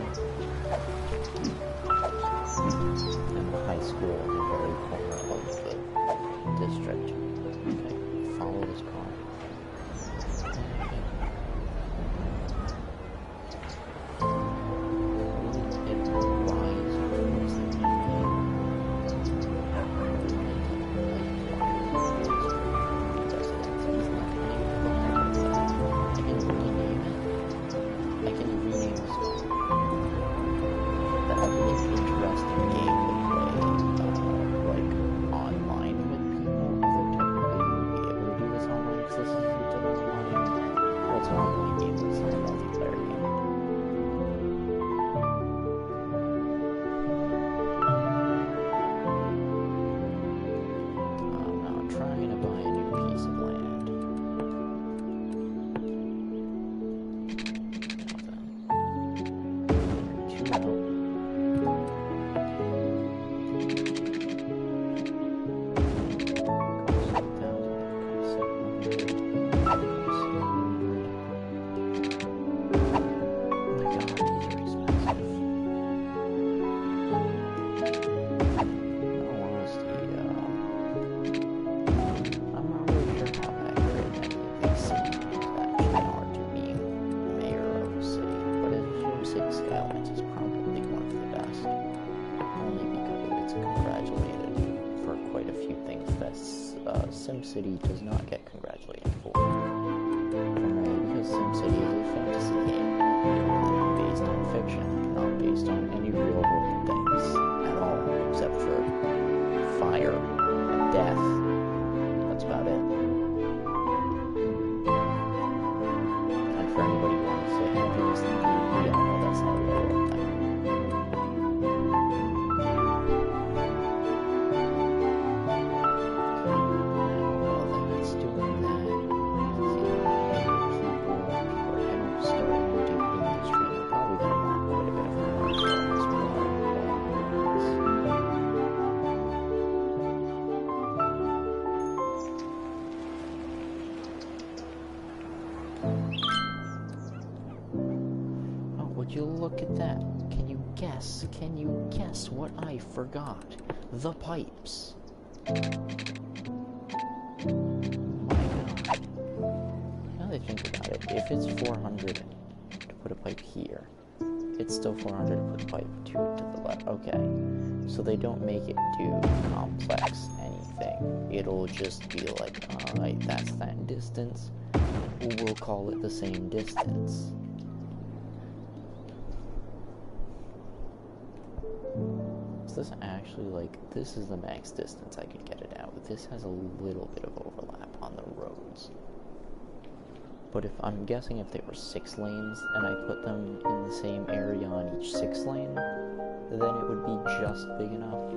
and the high school on the very corner of the district. Okay, follow this car. Interesting game to play, like online with people. SimCity does not get congratulated for. Because SimCity is a fantasy game based on fiction, not based on any real world things at all, except for fire and death. That's about it. And for anybody who wants to say happiness, we all know that's not a real world thing. You look at that. Can you guess? Can you guess what I forgot? The pipes. My God. Now that I think about it, if it's 400 to put a pipe here, it's still 400 to put a pipe to the left. Okay. So they don't make it do complex anything. It'll just be like, alright, that's that distance. We'll call it the same distance. This actually, like, this is the max distance I could get it out. This has a little bit of overlap on the roads. But if I'm guessing if they were 6 lanes and I put them in the same area on each 6 lane, then it would be just big enough.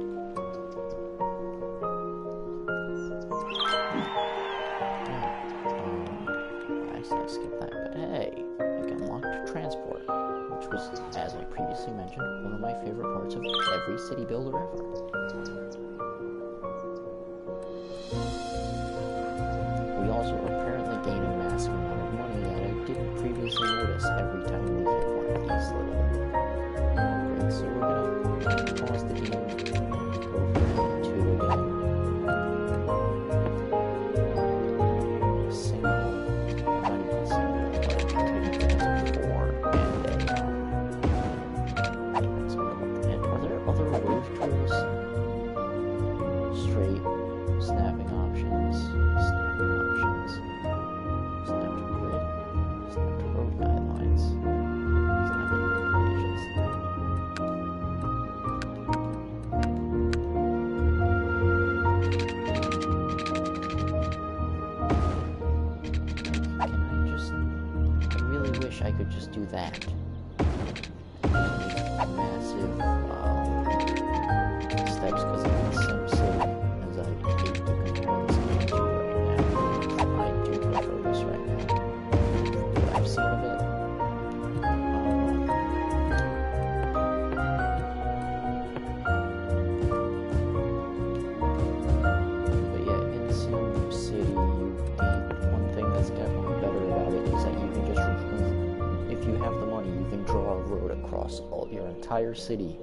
Actually, I skipped that, but hey, I can unlock transport, which was, as I previously mentioned, one of my favorite parts of every city builder ever. We also apparently gain a massive amount of money that I didn't previously notice every time we hit one of these little breaks. So we're gonna pause the game, go for 2 again. Single, not even single, but maybe 4 and are there other wave tools? Straight, snapping options, snap to grid, snap to road guidelines, snap to animations. I really wish I could just do that. Massive steps because I'm in SimCity, as I hate to compare this game to right now. I do prefer this right now. What I've seen of it. But yeah, in SimCity, one thing that's definitely better about it is that you can just if you have the money, you can draw a road across your entire city,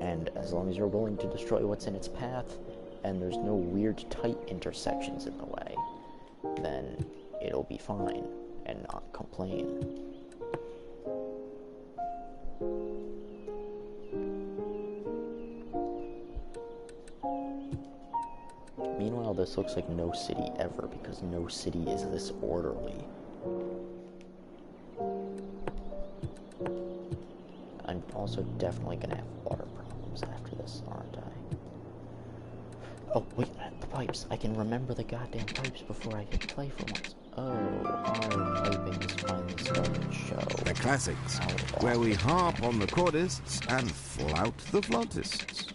and as long as you're willing to destroy what's in its path, and there's no weird tight intersections in the way, then it'll be fine and not complain. Meanwhile, this looks like no city ever, because no city is this orderly. I'm also definitely gonna have water problems after this, aren't I? Oh, wait, the pipes. I can remember the goddamn pipes before I hit play for once. Oh, our piping is finally starting to show. The classics, where we harp on the chordists and flout the flautists.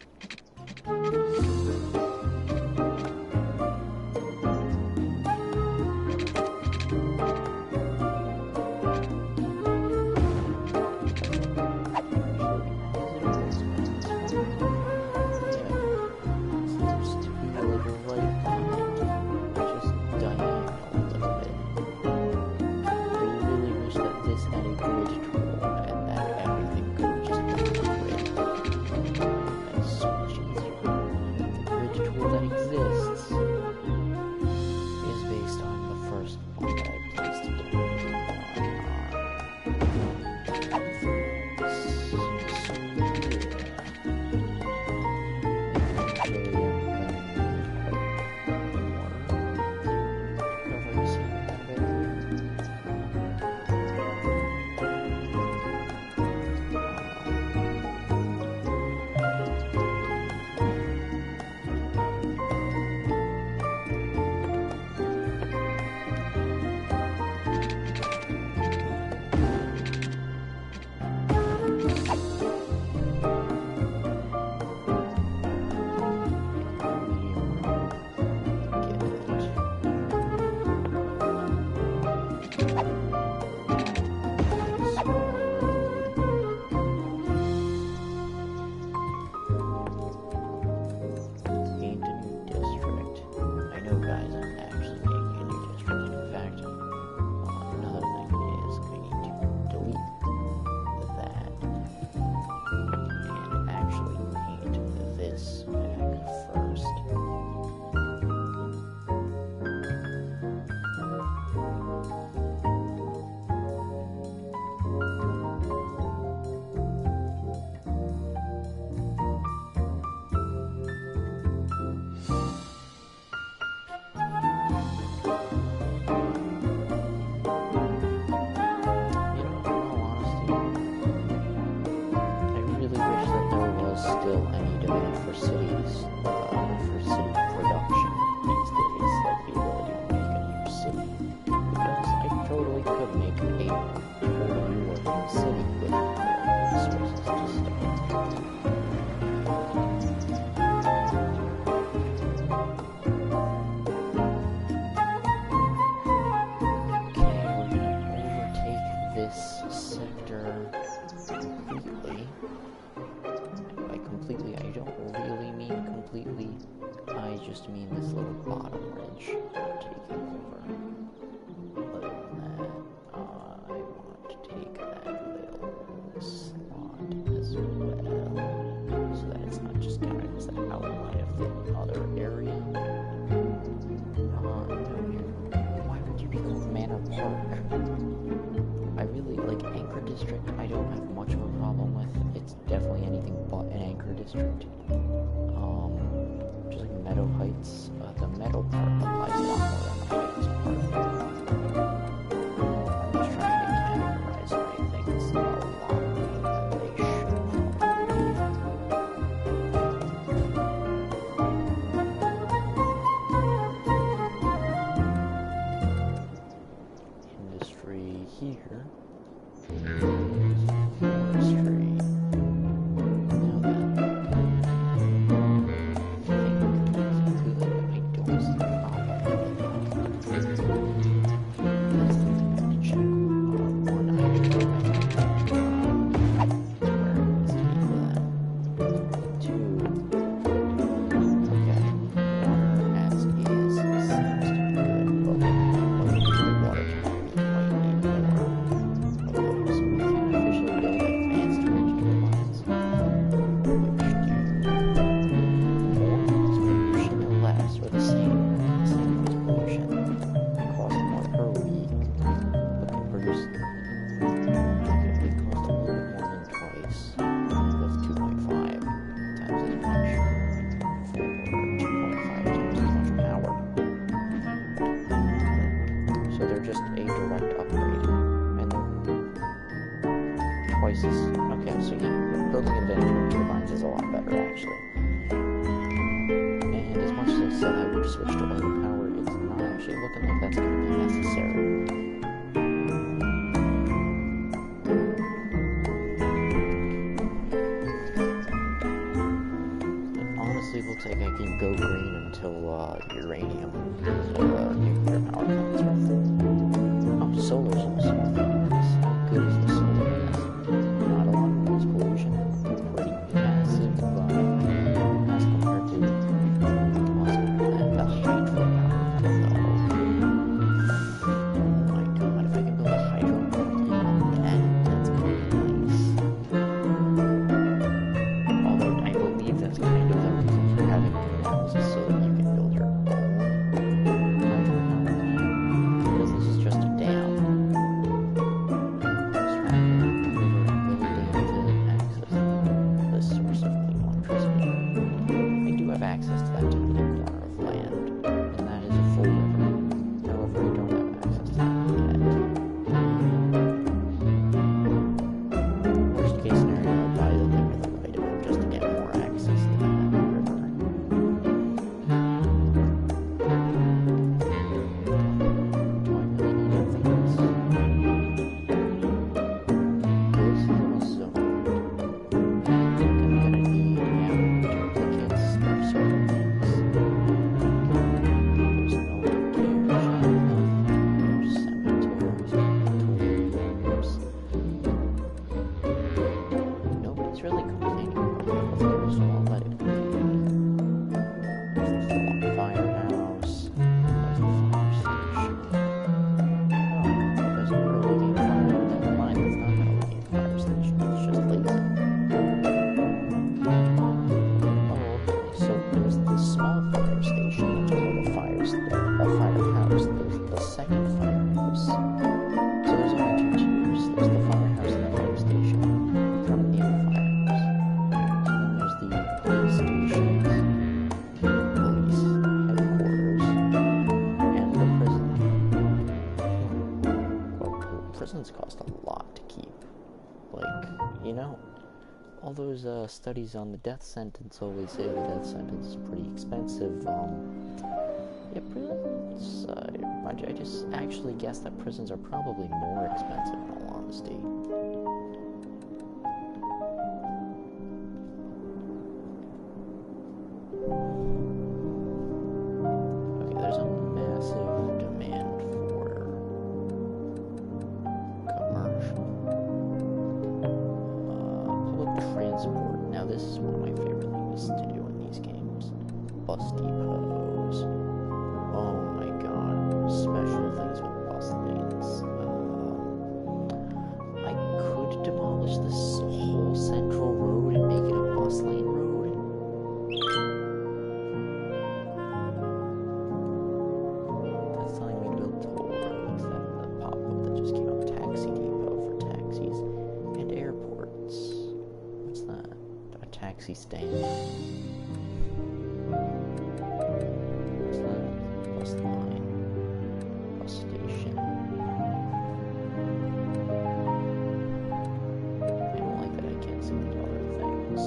just mean this little bottom ridge taking over. Other than that, I want to take that little slot as well, so that it's not just counting as the outline of the other area. Why would you be called Manor Park? I really like Anchor District. I don't have much of a problem with. It's definitely anything but an Anchor District. Just like Meadow Heights, the Meadow part applies a lot more than the Heights part. I'm just trying to categorize my things a lot more than they should probably. Industry here. Forestry. Now that okay, so yeah, building inventory turbines is a lot better, actually. And as much as I said I would switch to oil power, it's not actually looking like that's going to be necessary. It honestly looks like I can go green until uranium nuclear power plants are full. Oh, solar's also full. How good is the solar? Not a lot of noise pollution. Pretty massive as compared to the hydropower. Oh my god, if I can build a hydropower plant, that's gonna be nice. Although I believe that's kind of the reason for having greenhouses, so that you can build your own hydropower plant. Because this is just a dam. Access to that tiny corner of land, and that is a full river. However, I don't have access to that yet. Worst case scenario, I'll buy the thing with the right of it just to get more access to that river. Do I really need anything else? This is also... I think I'm gonna need duplicates of certain things. There's no there's cemeteries, tombs. Nobody's really complaining about the healthcare, so I'll let it be. There's the firehouse. There's the fire station. Oh, there's an early game fire. Never mind, that's not an early game fire station. It's just lazy. So there's the small fire station that's called a firehouse. There's the second firehouse. So there's only two tiers. There's the firehouse and the fire station. From the other firehouse. So then there's the police station, police headquarters, and the prison. Well, prisons cost a lot to keep. Like, you know, all those studies on the death sentence always say the death sentence is pretty expensive. Yeah, prisons, I just actually guess that prisons are probably more expensive, in all honesty. Okay, there's a massive demand for commercial. Public transport. Now this is one of my favorite things to do in these games. Bus depot. depots. Oh my god, special things with bus lanes. I could demolish this whole central road and make it a bus lane road. That's telling me to build toll roads. That the pop-up that just came up, taxi depot for taxis and airports. What's that? A taxi stand? What's that? Bus line. Bus station. I don't like that I can't see the other things.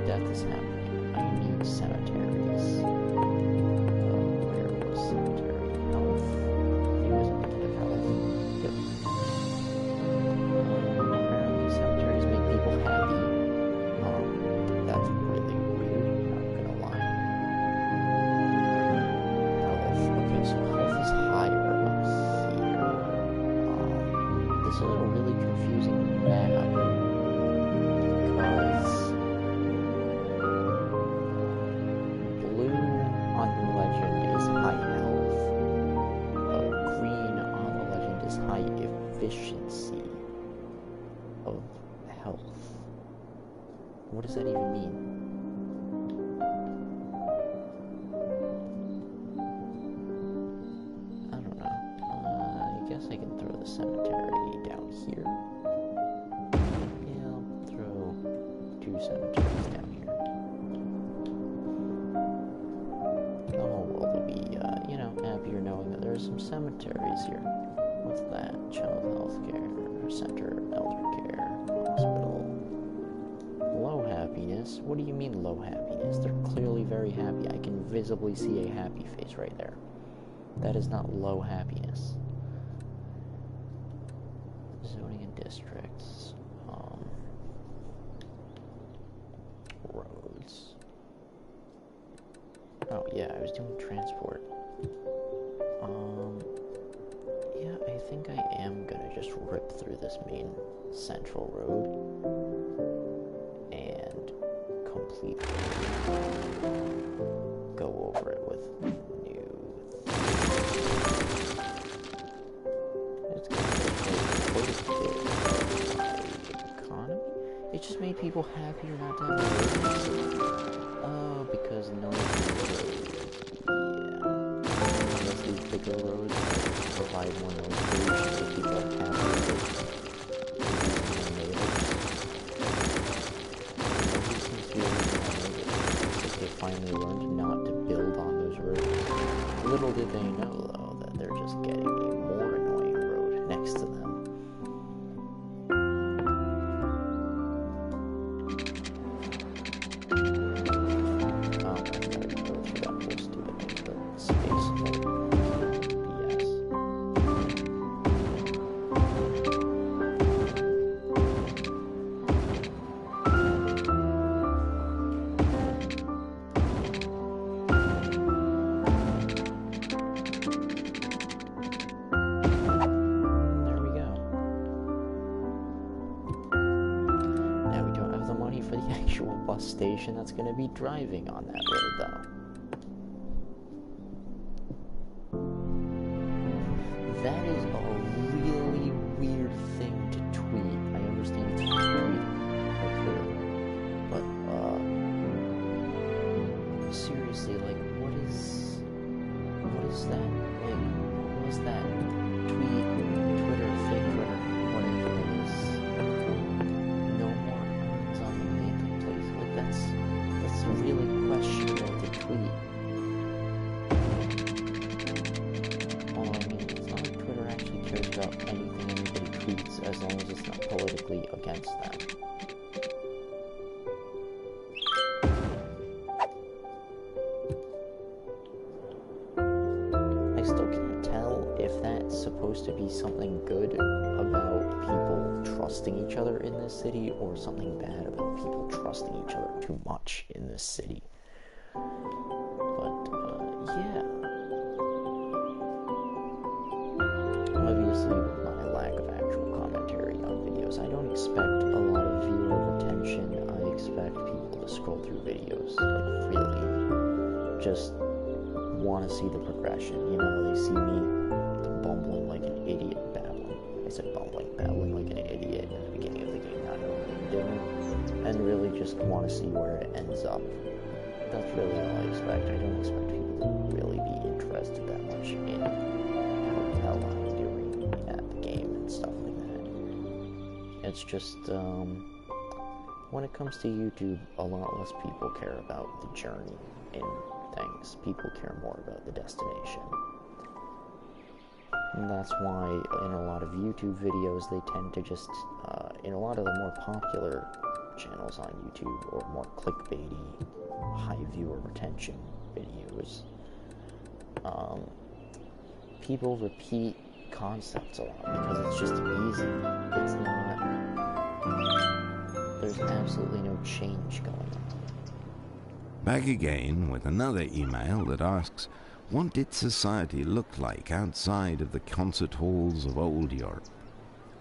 Death is happening. I need cemeteries. Where was cemetery? Health. He was into health. Yep. Apparently cemeteries make people happy. That's really weird, not gonna lie. Health. Okay, so health is higher up here. This is a really confusing map. Because blue on the legend is high health, green on the legend is high efficiency of health. What does that even mean? I don't know. I guess I can throw the cemetery down here. Yeah, I'll throw 2 cemeteries down here. The whole world will be, happier knowing that there are some cemeteries here. What's that? Child healthcare center, elder care, hospital. Low happiness? What do you mean low happiness? They're clearly very happy. I can visibly see a happy face right there. That is not low happiness. Zoning and districts. Roads. Oh yeah, I was doing transport. Yeah, I think I am gonna just rip through this main central road and completely go over it with new. It's gonna take quite a bit of my economy. It just made people happier not to have roads. Oh, because no roads. Yeah. Unless these bigger roads provide more notifications to people that have roads. Nobody seems to be living in my neighborhood. Like they finally learned not to build on those roads. Little did they know, though, that they're just getting a more annoying road next to them. Station that's going to be driving on that road, though. That is a really weird thing to tweet. I understand it's tweet, but seriously, like, what is that? Like, what is that? Tweet, Twitter, fake Twitter, whatever it is. No more ads on the marketplace. Like, that's really questionable to tweet. Well, I mean, it's not like Twitter actually cares about anything anybody tweets as long as it's not politically against them. I still can't tell if that's supposed to be something good about people trusting each other in this city or something bad about people trusting each other too much in this city. But, yeah. Obviously, with my lack of actual commentary on videos. I don't expect a lot of viewer retention. I expect people to scroll through videos, like, really just want to see the progression. You know, they see me bumbling like an idiot, babbling. I said bumbling, babbling like an idiot in the beginning of the game, not knowing what I'm doing, and really just want to see where it ends up. That's really all I expect. I don't expect people to really be interested that much in how the hell I'm doing at the game and stuff like that. It's just, when it comes to YouTube, a lot less people care about the journey in things. People care more about the destination. And that's why in a lot of YouTube videos, they tend to just, in a lot of the more popular channels on YouTube, or more clickbaity, high viewer retention videos, people repeat concepts a lot because it's just easy. It's not, there's absolutely no change going on. Back again with another email that asks, what did society look like outside of the concert halls of old Europe?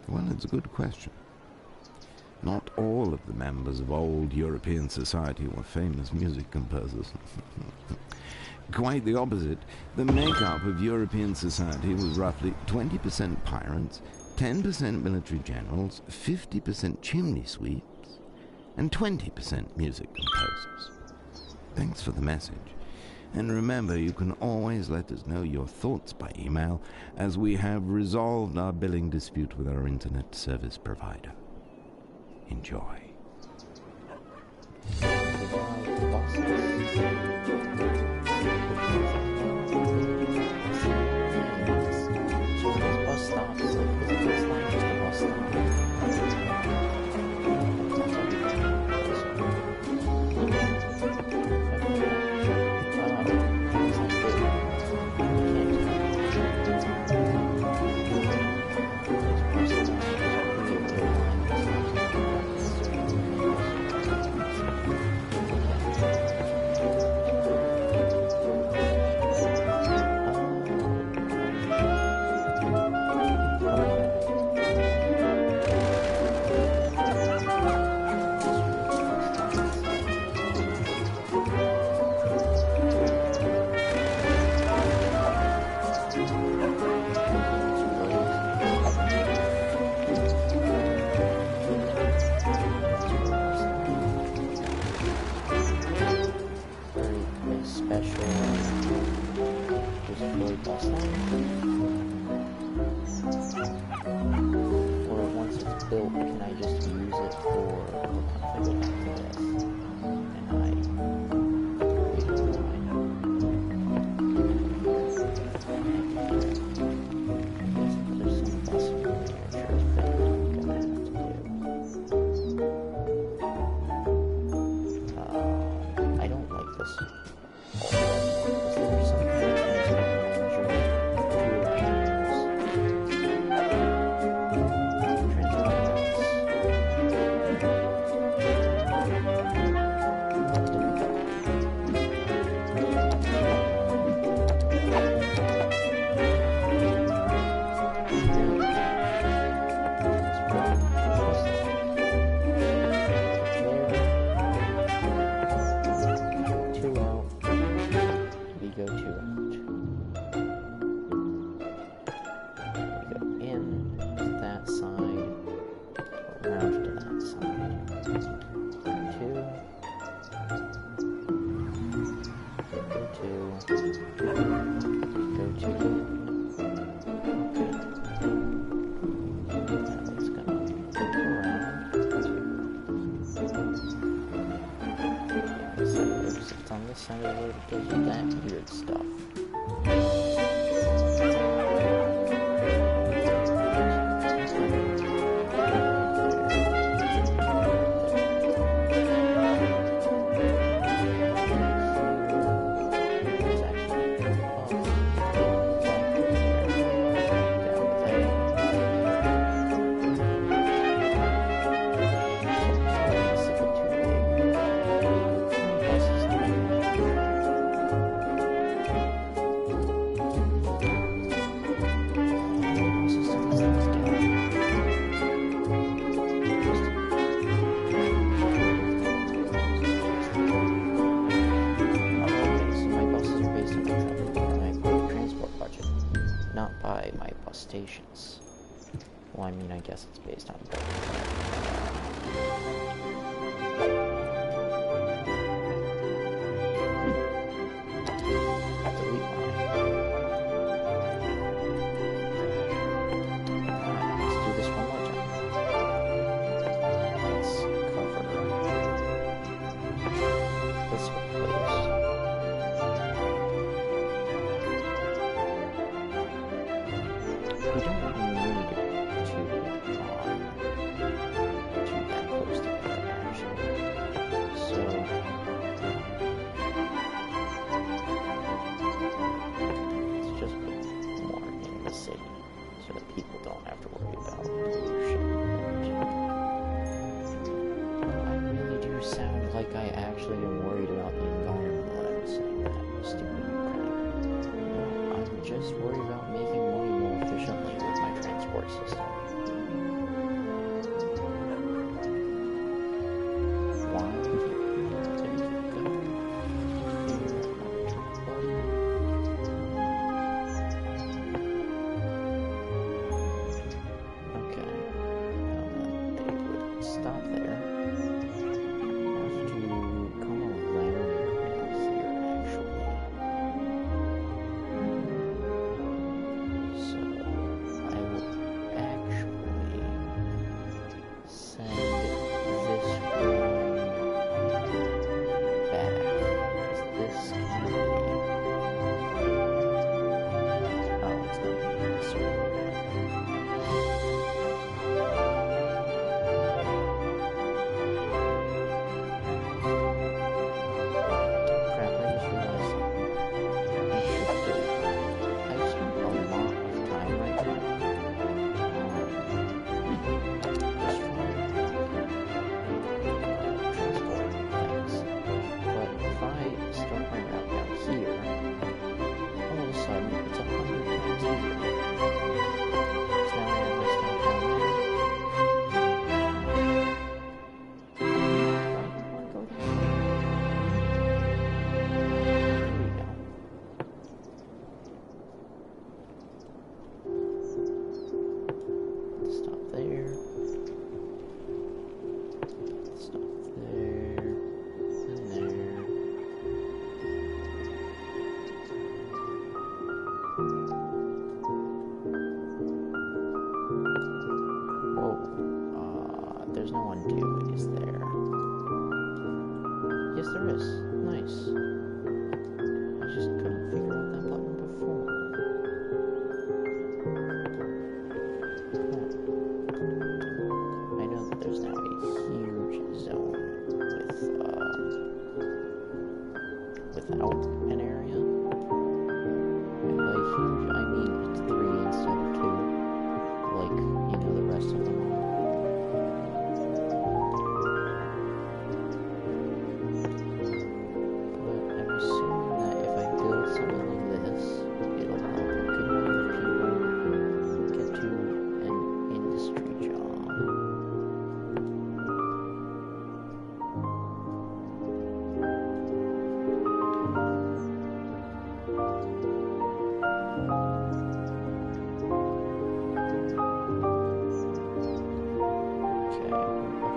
Well, it's a good question. Not all of the members of old European society were famous music composers. Quite the opposite. The makeup of European society was roughly 20% pirates, 10% military generals, 50% chimney sweeps, and 20% music composers. Thanks for the message. And remember, you can always let us know your thoughts by email, as we have resolved our billing dispute with our internet service provider. Enjoy. That weird stuff. stations. Well, I mean, I guess it's based on both. Delete line. Alright, let's do this one more time. Let's cover this whole place. We don't need to that close together, actually. So let's just put more in the city so that people don't have to worry about pollution. I really do sound like I actually am worried about the environment when I'm saying that stupid crap. No, I'm just worried about making money more efficiently with my transport system. Why? There you go. Okay. Now then, they would stop there. Have to come around here, actually. So, I will actually send this one back, because this can be... Oh, it's not being sorted back. Crap, I just realized I've spent a lot of time right now just trying to transport things. But if I start my route down here, all of a sudden it's 100 times easier. So now I have my stuff down here. Why do I want to go down here? There we go. Stop there. Stop there. And there. Whoa. There's no undo, is there? Yes, there is. Nice. I just couldn't figure out that button before. I know that there's now a huge zone without an area. And by huge, I mean it's 3 instead of 2. Like, you know, the rest of them are. But I'm assuming that if I build something like this, it'll help a good number of people get to an industry job. Okay, so get onto that.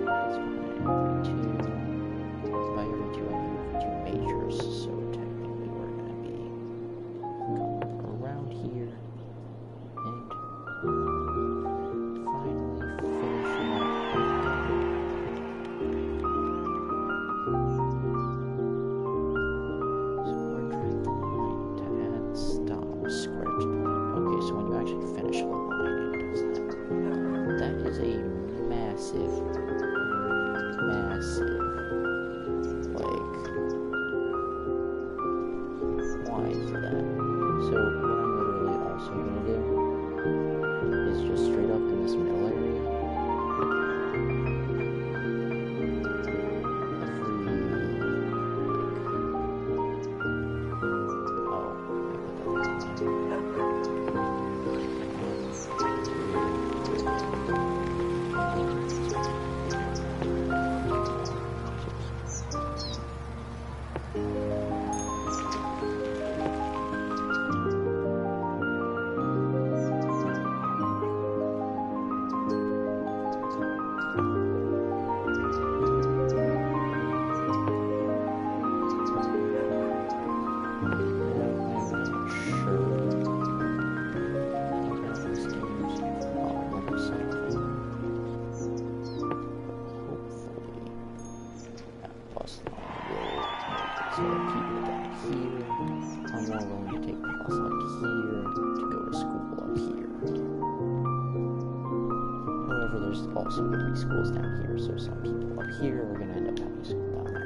That's every 2. By every 2, I mean every 2 majors, so technically we're going to be coming around here and finally finishing up. So we're trying to add stops, square to okay, so when you actually finish a line, it does that. That is a massive, like, why is that? So what I'm literally also going to do is just straight up in this middle area, also going to be schools down here, so some people up here are going to end up having school down there.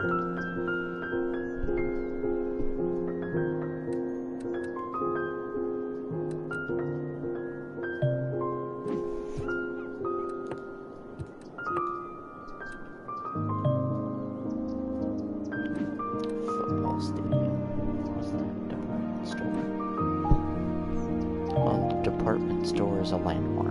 Football stadium. What's that? Department store. Well, the department store is a landmark.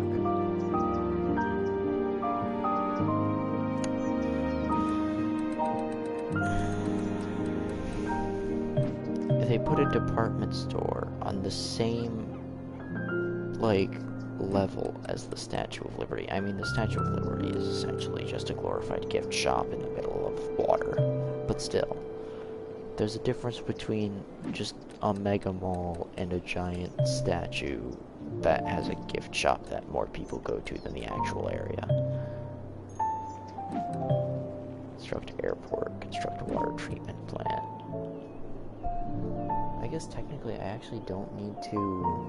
They put a department store on the same, like, level as the Statue of Liberty. I mean, the Statue of Liberty is essentially just a glorified gift shop in the middle of water. But still, there's a difference between just a mega mall and a giant statue that has a gift shop that more people go to than the actual area. Construct airport, construct water treatment plant. I guess technically I actually don't need to...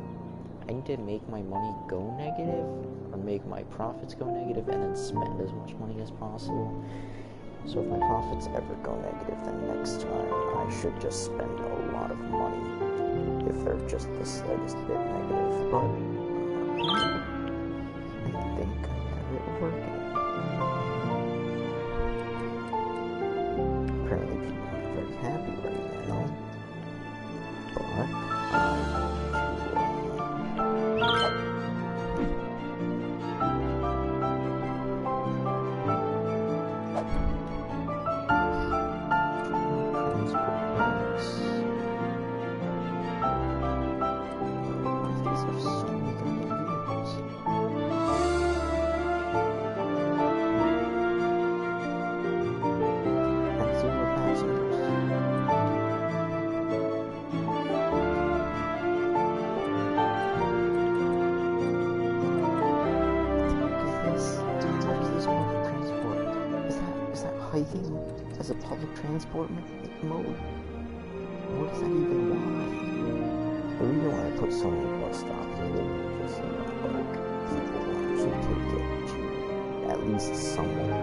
I need to make my money go negative, or make my profits go negative, and then spend as much money as possible. So if my profits ever go negative, then next time I should just spend a lot of money, if they're just the slightest bit negative. But I think I have it working. Apparently people aren't very happy right now. But hiking as a public transport mode? What is that even why? The reason why I put so many bus stops is literally just so that, like, people will actually take it to at least somewhere.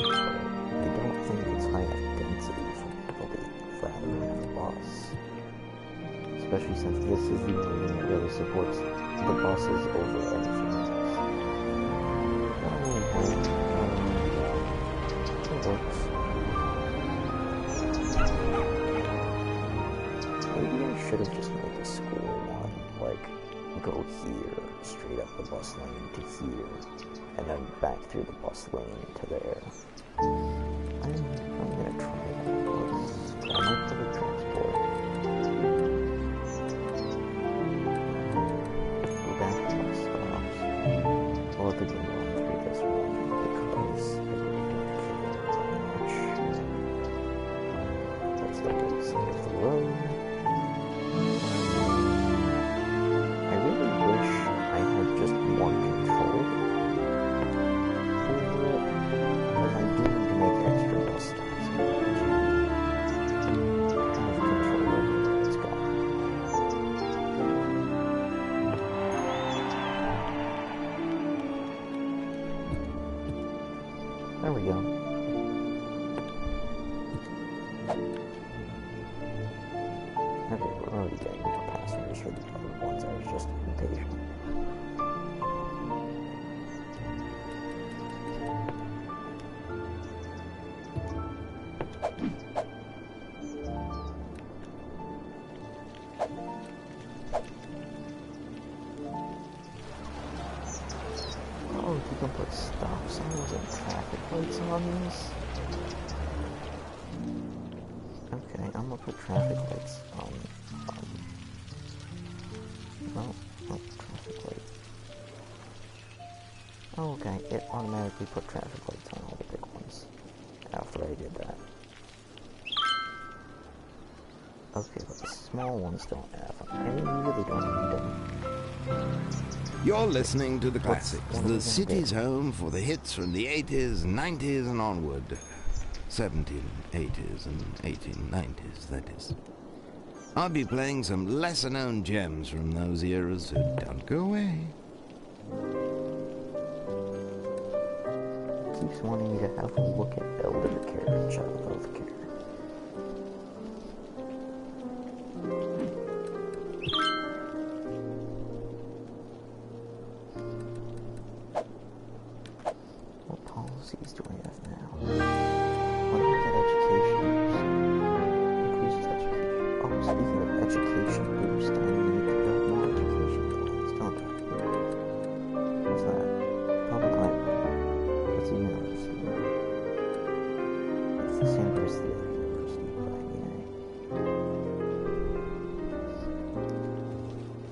But I don't think it's high enough density for people to rather have a bus. Especially since this is the only thing that really supports the buses over everything else. It works. Maybe I should have just made the school one, like, go here, straight up the bus lane to here, and then back through the bus lane to there. I'm gonna try that. Let's try my public transport. Go back to bus stops. Well, if it's in one, through this one, because I really don't care that much. Let's look at the side of the road. I really wish I had just one control over it, because I do need to make extra bus stops. I have control over it. Let's go. There we go. Okay, we're already getting more passengers for the other ones. I was just impatient. Oh, you can put stop signs and traffic lights on these? Okay, I'm gonna put traffic lights on, no, traffic light. Oh, okay, it automatically put traffic lights on all the big ones after I did that. Okay, but the small ones don't have them. I really don't need them. You're listening to the classics, the city's home for the hits from the 80s, 90s and onward. 1780s and 1890s, that is. I'll be playing some lesser-known gems from those eras, so don't go away. Keeps wanting me to have a look at elder care, child health care. What policies do I have now? What is that education boost? Increases education. Oh, speaking of education boost, I need to build more education plans, don't I? What's that? Public library. It's a university. It's the same as the other university, but yay.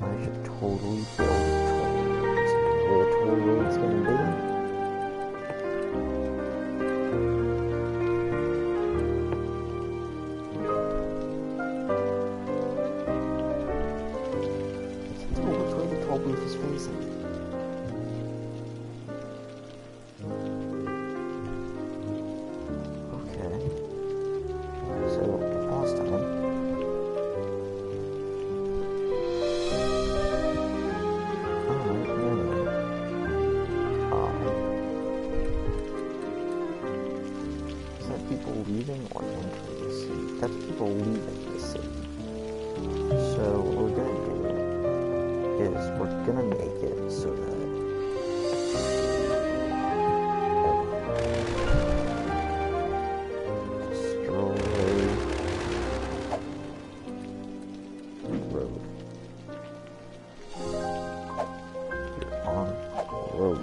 I should totally build toll roads. Where the toll road's gonna be? Where the toll booth is facing. Okay. So, boss time. Alright, anyway. Is that people leaving or entering the city? That's people leaving the city. So, what we're gonna do is we're gonna make it so that destroy road. You're on road.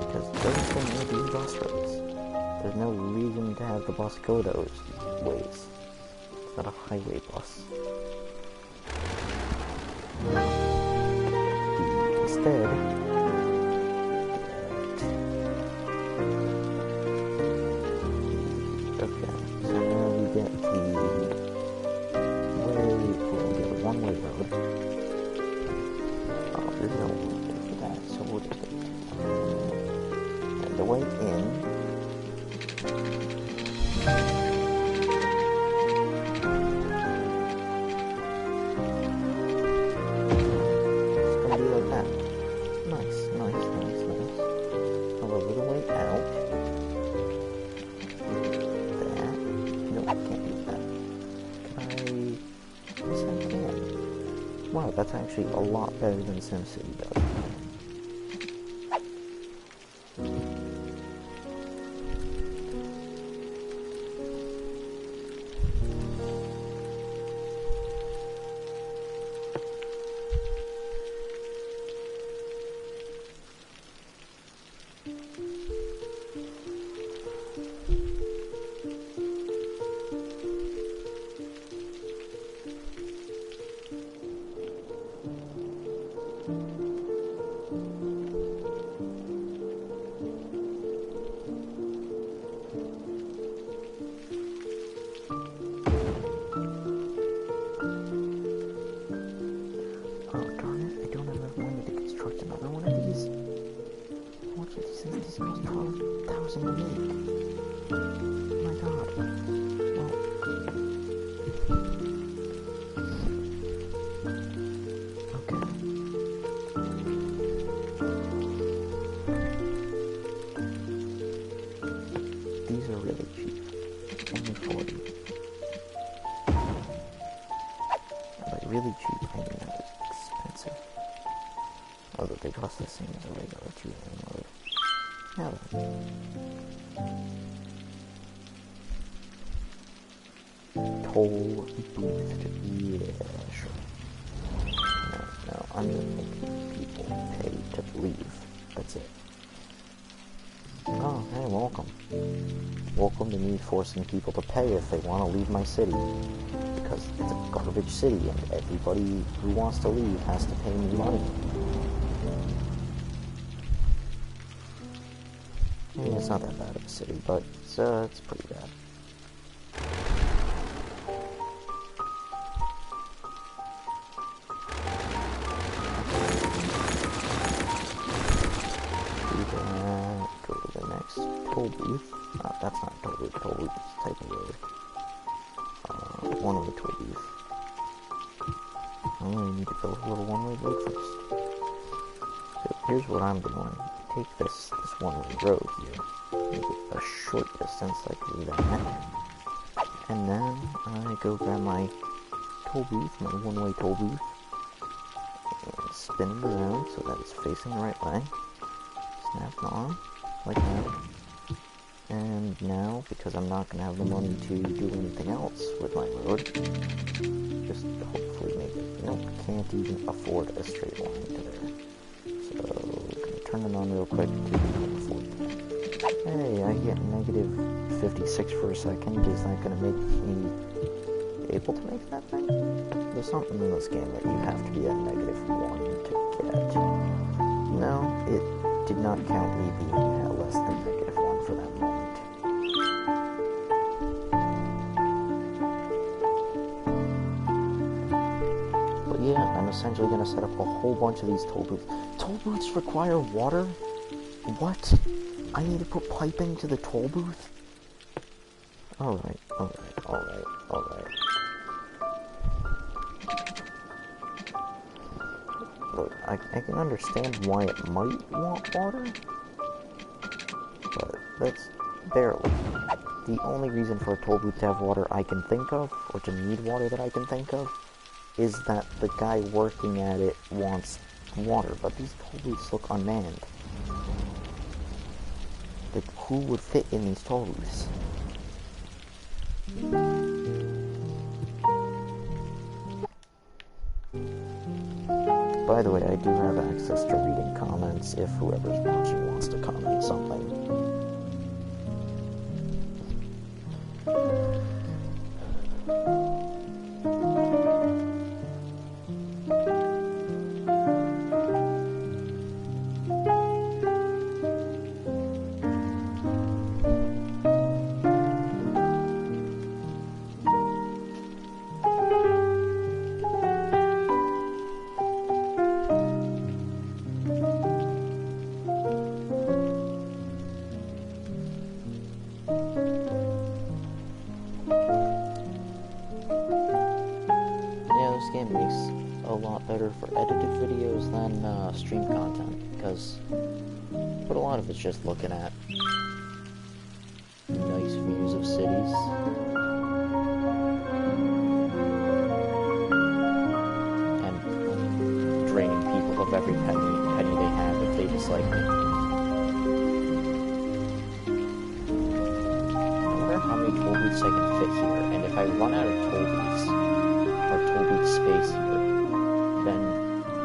Because those don't need to be bus roads. There's no reason to have the bus go those ways. It's not a highway bus. Instead, okay, so now we get the way, we'll get a one-way road. Oh, there's no one for that, so we'll just get and the way in. However, the way out, that, no, I can't do that. Can I, yes I can. Wow, that's actually a lot better than SimCity does. These cost 12,000 to make. Oh my god. Well. Okay. These are really cheap. Only 40. By really cheap, I mean that is expensive. Although they cost the same as a regular 2-lane load. Now then. Toll booth. Yeah, sure. No, I'm gonna make people pay to leave. That's it. Oh, hey, welcome. Welcome to me forcing people to pay if they want to leave my city. Because it's a garbage city and everybody who wants to leave has to pay me money. I mean, it's not that bad of a city, but it's pretty bad. Do that, go to the next toll booth. That's not toll booth, it's type of road. one-way toll booth. Oh, I need to build a little one-way road first. So here's what I'm doing. Take this one-way road here, make it a short distance like that, and then I go grab my toll booth, my one-way toll booth, and spin it around so that it's facing the right way. Snap it on, like that. And now, because I'm not going to have the money to do anything else with my road, just hopefully make it, nope, can't even afford a straight line to there. So, gonna turn it on real quick to afford that. Hey, I get negative 56 for a second. Is that gonna make me able to make that thing? There's something in this game that you have to be at negative 1 to get. No, it did not count me being at less than negative 1 for that moment. Yeah, I'm essentially going to set up a whole bunch of these toll booths. Toll booths require water? What? I need to put piping to the toll booth? Alright. Look, I can understand why it might want water, but that's barely. The only reason for a toll booth to have water I can think of, or to need water that I can think of, is that the guy working at it wants water, but these toll booths look unmanned. Like, who would fit in these toll booths? By the way, I do have access to reading comments if whoever's watching wants to comment something. For edited videos than stream content, because a lot of it's just looking at nice views of cities and draining people of every penny they have if they dislike me. I wonder how many toll booths I can fit here, and if I run out of toll booths or toll booth space here, then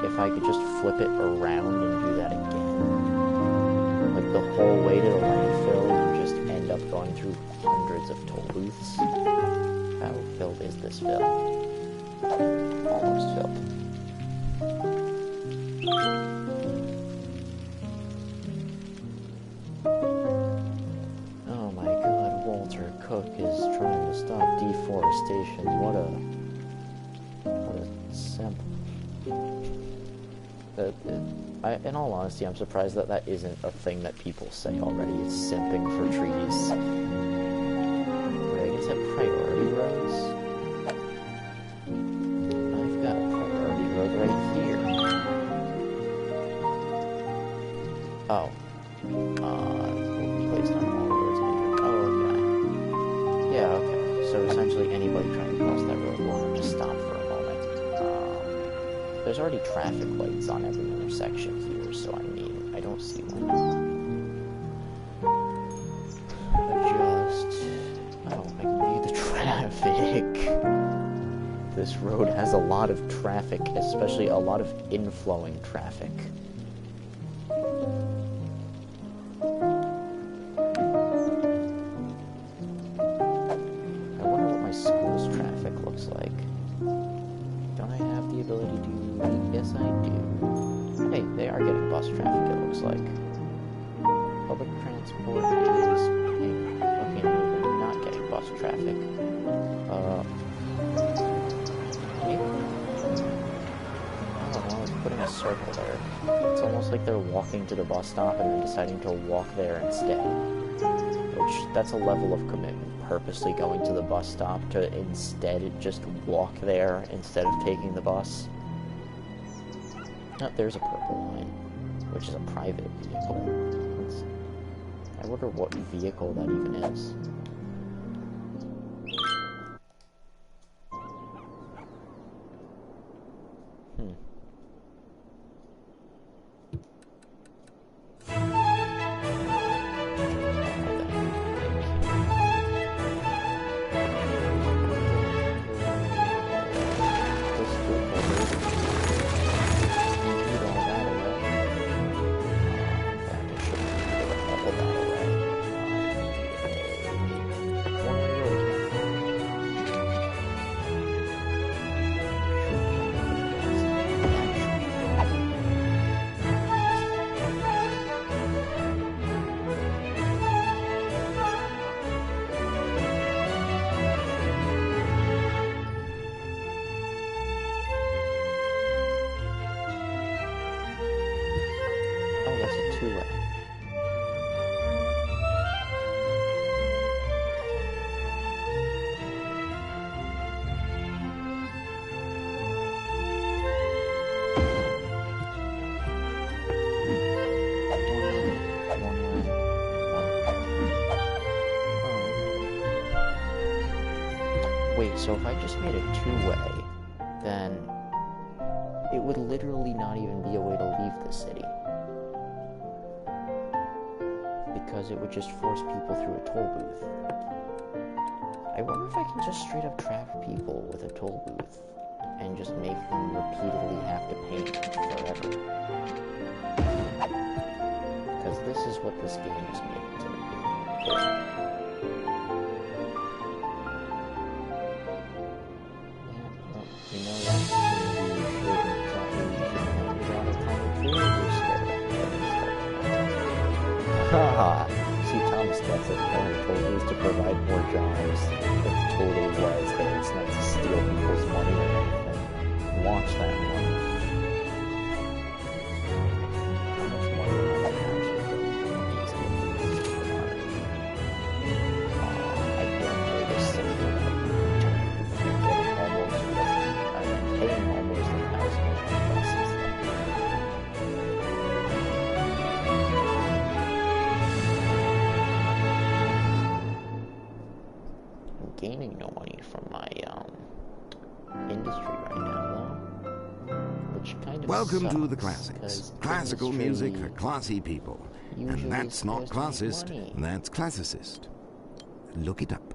if I could just flip it around and do that again, like the whole way to the landfill, you just end up going through hundreds of toll booths. How filled is this fill? Almost filled. Oh my god, Walter Cook is trying to stop deforestation. What a simp. In all honesty, I'm surprised that isn't a thing that people say already. It's simping for trees. Right, is it priority roads? I've got a priority road right here. Oh. Will be placed on all roads entered. Oh, okay. Yeah, okay. So essentially anybody trying to cross that road will have to stop for a moment. There's already traffic lights on every intersection here, so I mean, I don't see one. I can read the traffic. This road has a lot of traffic, especially a lot of inflowing traffic. I wonder what my school's traffic looks like. Don't I have the ability to read? Yes, I do. Hey, they are getting bus traffic, it looks like. Public transport is pink. Okay, no, they're not getting bus traffic. It's putting a circle there. It's almost like they're walking to the bus stop and then deciding to walk there instead. Which, that's a level of commitment purposely going to the bus stop to instead just walk there instead of taking the bus. Oh, there's a purple line, which is a private vehicle. I wonder what vehicle that even is. So if I just made it two-way, then it would literally not even be a way to leave the city. Because it would just force people through a toll booth. I wonder if I can just straight up trap people with a toll booth and just make them repeatedly have to pay forever. Because this is what this game is made to do. You know what? Haha! See, Thomas gets it. Only told you to provide more jobs. It totally was there. It's not to steal people's money or anything. Watch that money. How much money do I I guarantee this thing will paying almost 1,000 buses. I'm gaining no money from my industry right now, though, which kind of Welcome sucks, to the classics. Classical music for classy people. And that's not classist, that's classicist. Look it up.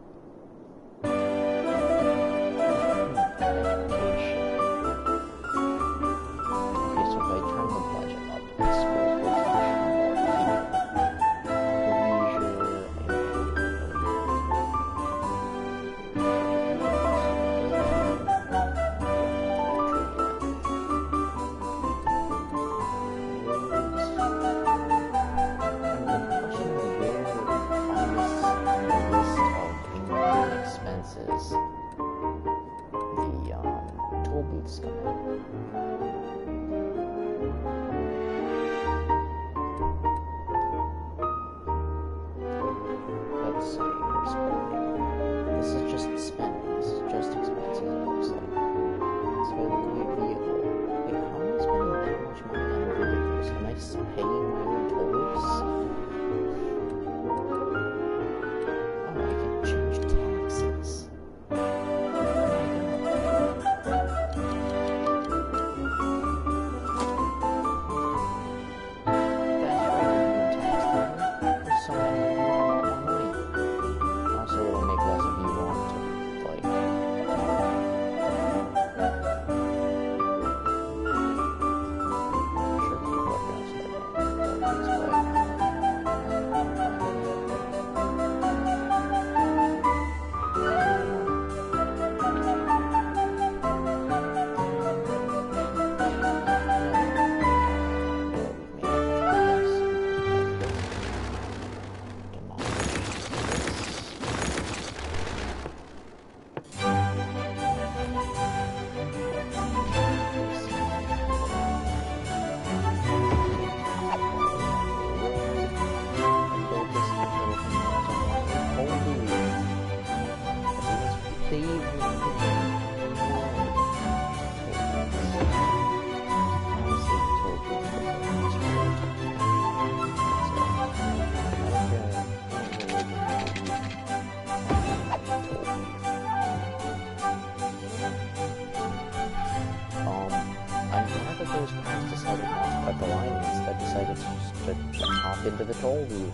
those cars decided not to cut the line and instead decided to hop into the toll booth?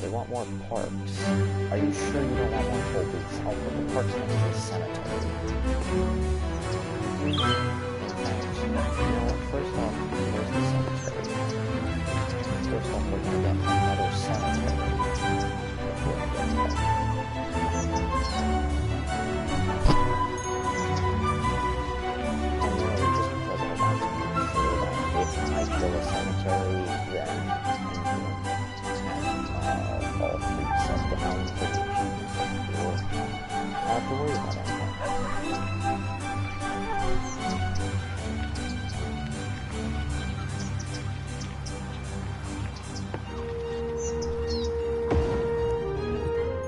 They want more parks. Are you sure you don't want more toll booths? I'll put the parks next to the cemetery. In fact, you know what? First off, where's the cemetery? First off, we're gonna get another cemetery before we get there. I kill a cemetery, then all three sent down for the achievement. I don't have to worry about anything.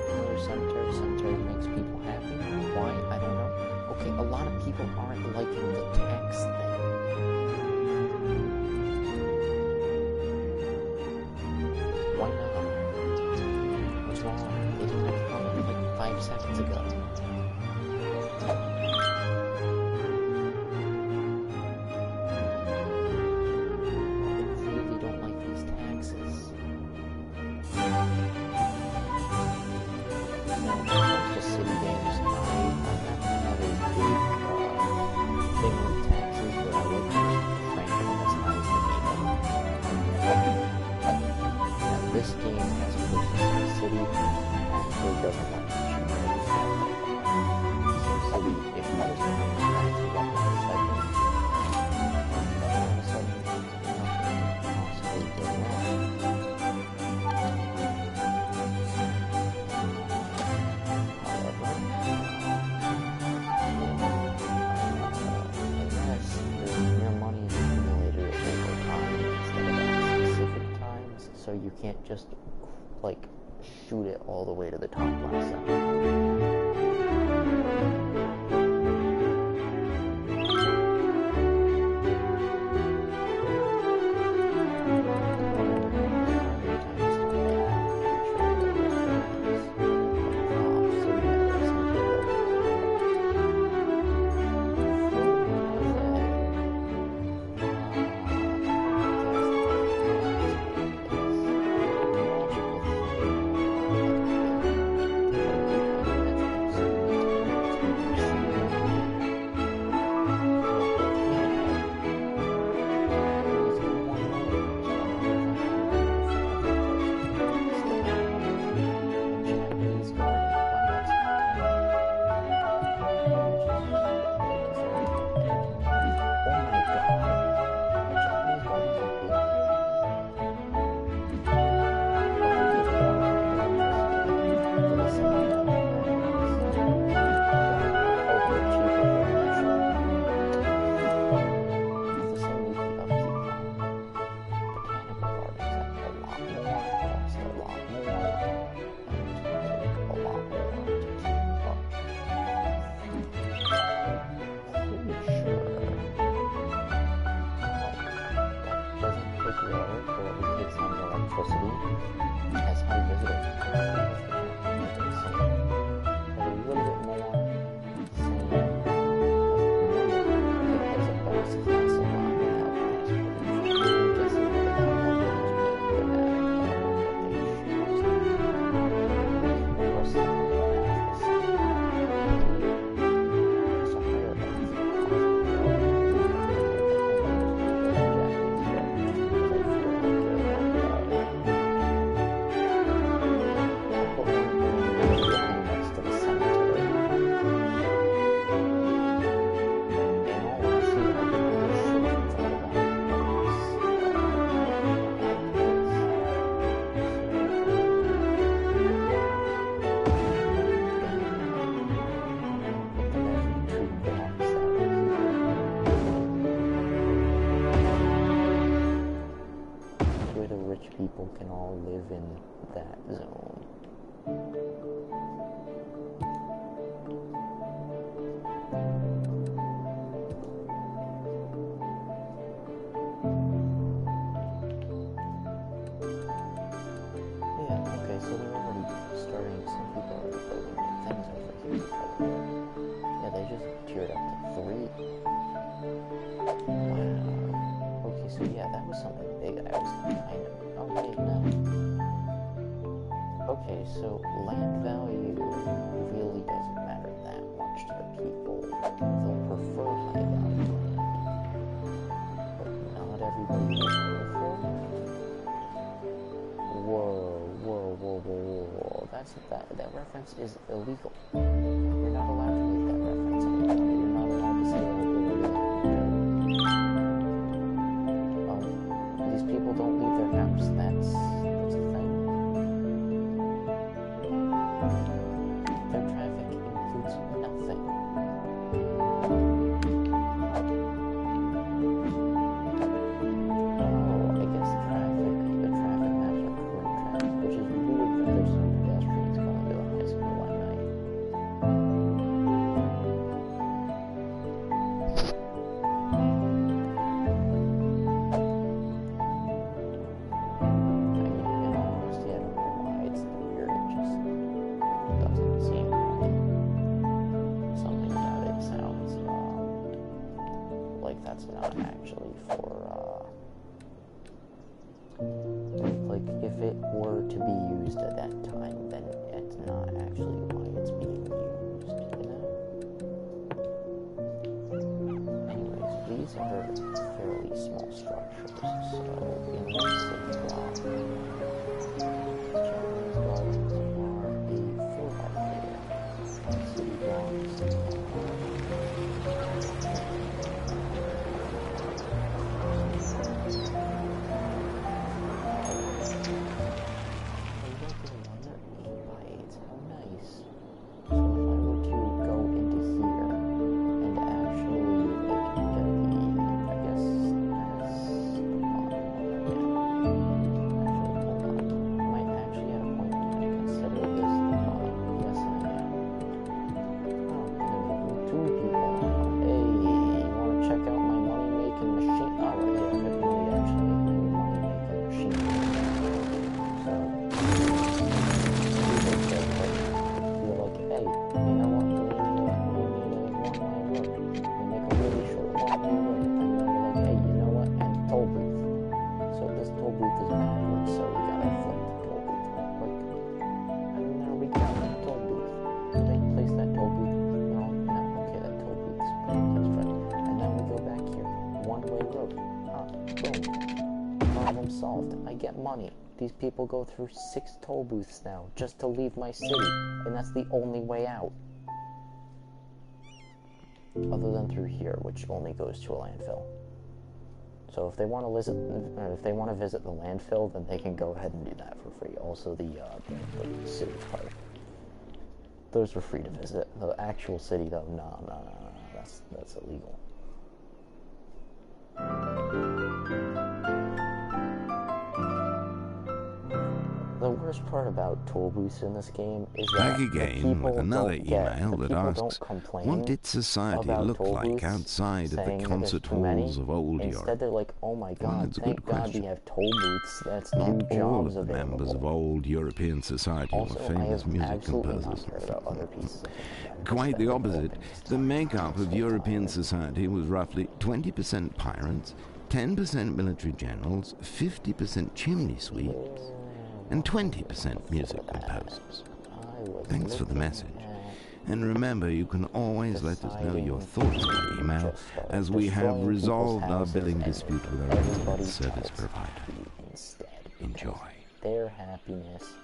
Another cemetery makes people happy. Why? I don't know. Okay, a lot of people aren't liking the tax thing. Why not? What's wrong? They didn't have to come like 5 seconds ago. They really don't like these taxes. When it comes to city games, I'm not gonna have a big thing with taxes, but I like to crank them as high as they need them. Now, this game has a person in the city actually doesn't want to shoot every Saturday. So city, if I was to bring it back to the other segment, then all of a sudden, nothing could possibly go wrong. However, unless your money is accumulated over time instead of at specific times, so you can't just like shoot it all the way to the top last second. Oh wait, no. Okay, so land value really doesn't matter that much to the people. They'll prefer high value land. But not everybody will prefer. Whoa. That reference is illegal. You're not allowed to make that reference anymore. You're not allowed to say, these people don't leave their house. That's a thing. Their traffic includes nothing. Oh, I guess the traffic maps are current traffic, which is weird that there's some pedestrians going to the high school at night. That's not actually for, like, if it were to be used at that time, then it's not actually why it's being used, you know? Anyways, these are fairly small structures, so in this city block, Japanese gardens are a 4x4. City blocks solved. I get money. These people go through 6 toll booths now just to leave my city, and that's the only way out. Other than through here, which only goes to a landfill. So if they want to visit the landfill, then they can go ahead and do that for free. Also the city part. Those were free to visit. The actual city though, no. That's illegal. The worst part about toll booths in this game is that Back again with another email that asks, what did society look like outside of the concert halls of old Europe? Instead they're like, oh my god, thank God we have toll booths, that's new Not all jobs of the available. members of old European society were famous music composers. Quite the opposite. The makeup of European society was roughly 20% pirates, 10% military generals, 50% chimney sweeps, and 20% music composers. Thanks for the message. And remember, you can always let us know your thoughts by email, as we have resolved our billing dispute with our internet service provider. Enjoy. Their happiness.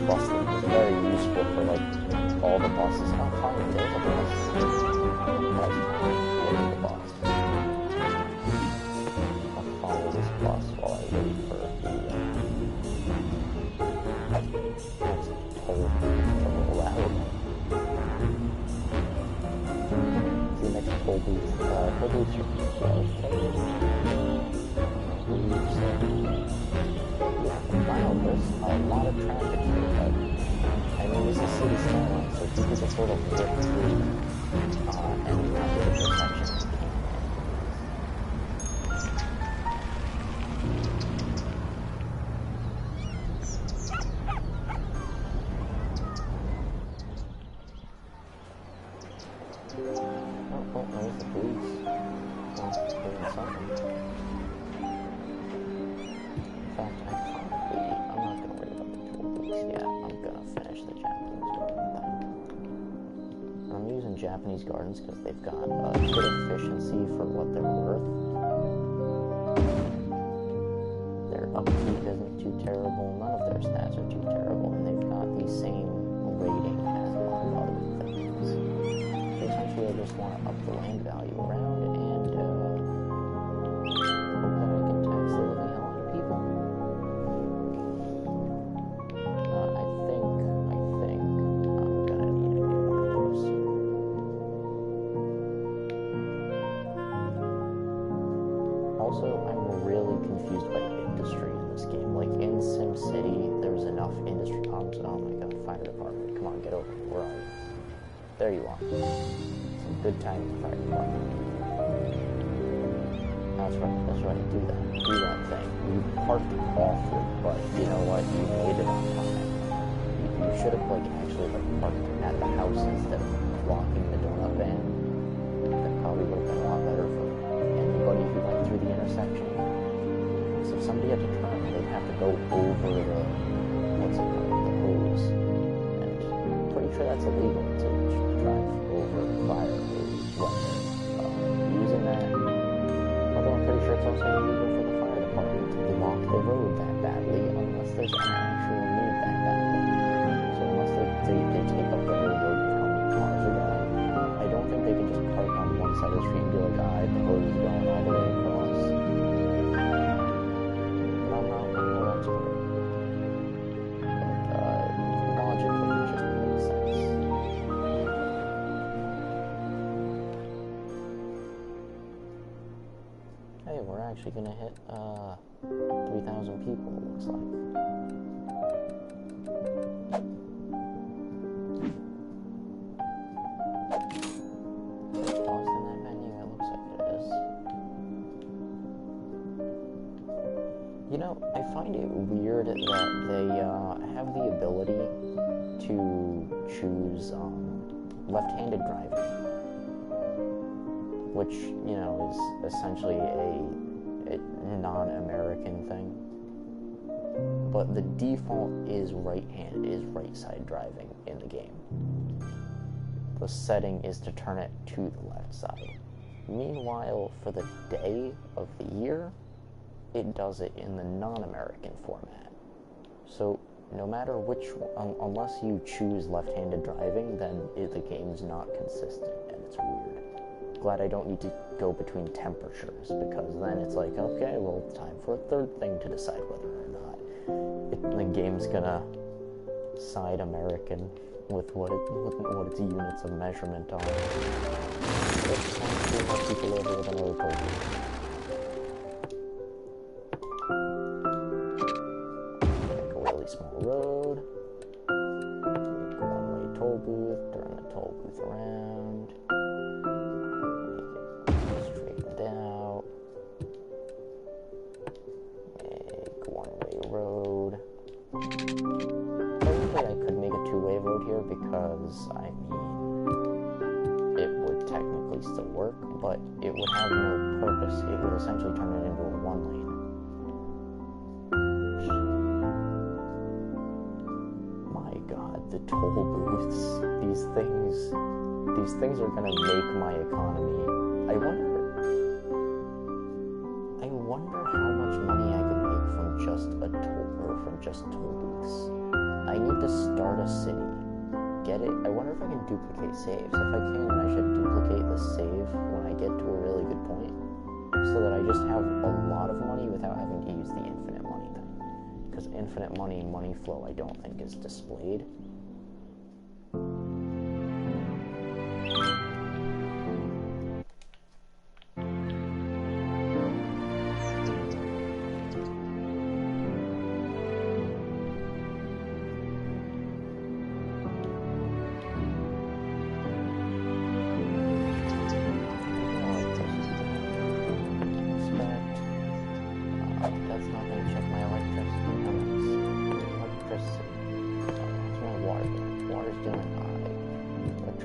bus lane is very useful for like all the buses. Oh, finally, there's a bus. That's look at the bus. I'll follow this bus while I wait for the next toll to roll out. The next toll booth. Toll booths are closed. Wow, there's a lot of traffic here, but I mean, this is city Skylines, so it's easy to sort of flip through any kind of intersection. Oh, there's the police. Oh, doing something. In fact, I'm not going to worry about the toll booths yet. I'm going to finish the Japanese garden then. I'm using Japanese gardens because they've got a good efficiency for what they're worth. Their upkeep isn't too terrible. None of their stats are too terrible. And they've got the same rating as a lot of other things. Essentially, I just want to up the land value around and hope that I can tax the living hell out of people. I think I'm gonna need a new one of those. Also, I'm really confused by industry in this game. Like in SimCity, there's enough industry. Oh my god, fire department! Come on, get over here. Where are you? There you are. Some good time in the fire department. That's right, do that thing. You parked awfully, but you know what, you made it on time. You should have actually parked at the house instead of blocking the donut van. That probably would have been a lot better for anybody who went through the intersection. So if somebody had to turn, they'd have to go over the hose. And I'm pretty sure that's illegal to drive over fire using that. Although I'm pretty sure it's also illegal for the fire department to block the road that badly unless there's an actual need that badly. So unless they take up the whole road with how many cars are going, I don't think they can just park on one side of the street and be like, the hose is going all the way across. But I'm no expert. But logically it just makes sense. Hey, we're actually gonna hit 3,000 people, it looks like. Paused in that menu? It looks like it is. You know, I find it weird that they have the ability to choose left-handed driving, which, you know, is essentially a non-American thing. But the default is right-side driving in the game. The setting is to turn it to the left side. Meanwhile, for the day of the year, it does it in the non-American format. So no matter which, unless you choose left-handed driving, then the game's not consistent, and it's weird. Glad I don't need to go between temperatures, because then it's like, okay, well, it's time for a third thing to decide whether or not the game's gonna side American with what its units of measurement are. It's time to have people over than other toll booths. Like a really small road. One-way toll booth, turn the toll booth around. Straightened out. Make one-way road. Technically, I could make a two-way road here because, I mean, it would technically still work, but it would have no purpose. It would essentially turn it into a one-lane. My God, the toll booths, these things are gonna make my economy. I wonder how much money I could make from just toll booths. I need to start a city. Get it? I wonder if I can duplicate saves. If I can, then I should duplicate the save when I get to a really good point, so that I just have a lot of money without having to use the infinite money thing. Because infinite money flow, I don't think is displayed.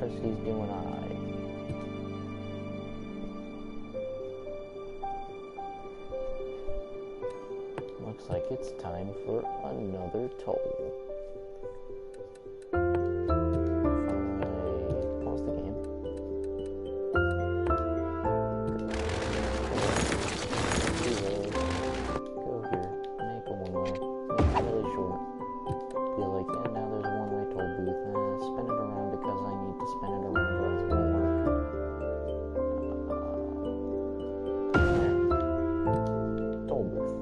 He's doing alright. Looks like it's time for another toll. Pause the game. Go here. Make a one-way. Make it really short. Be like, yeah, now there's a one-way toll booth. Spin it around because I need to spin it around or else it won't work. Toll booth.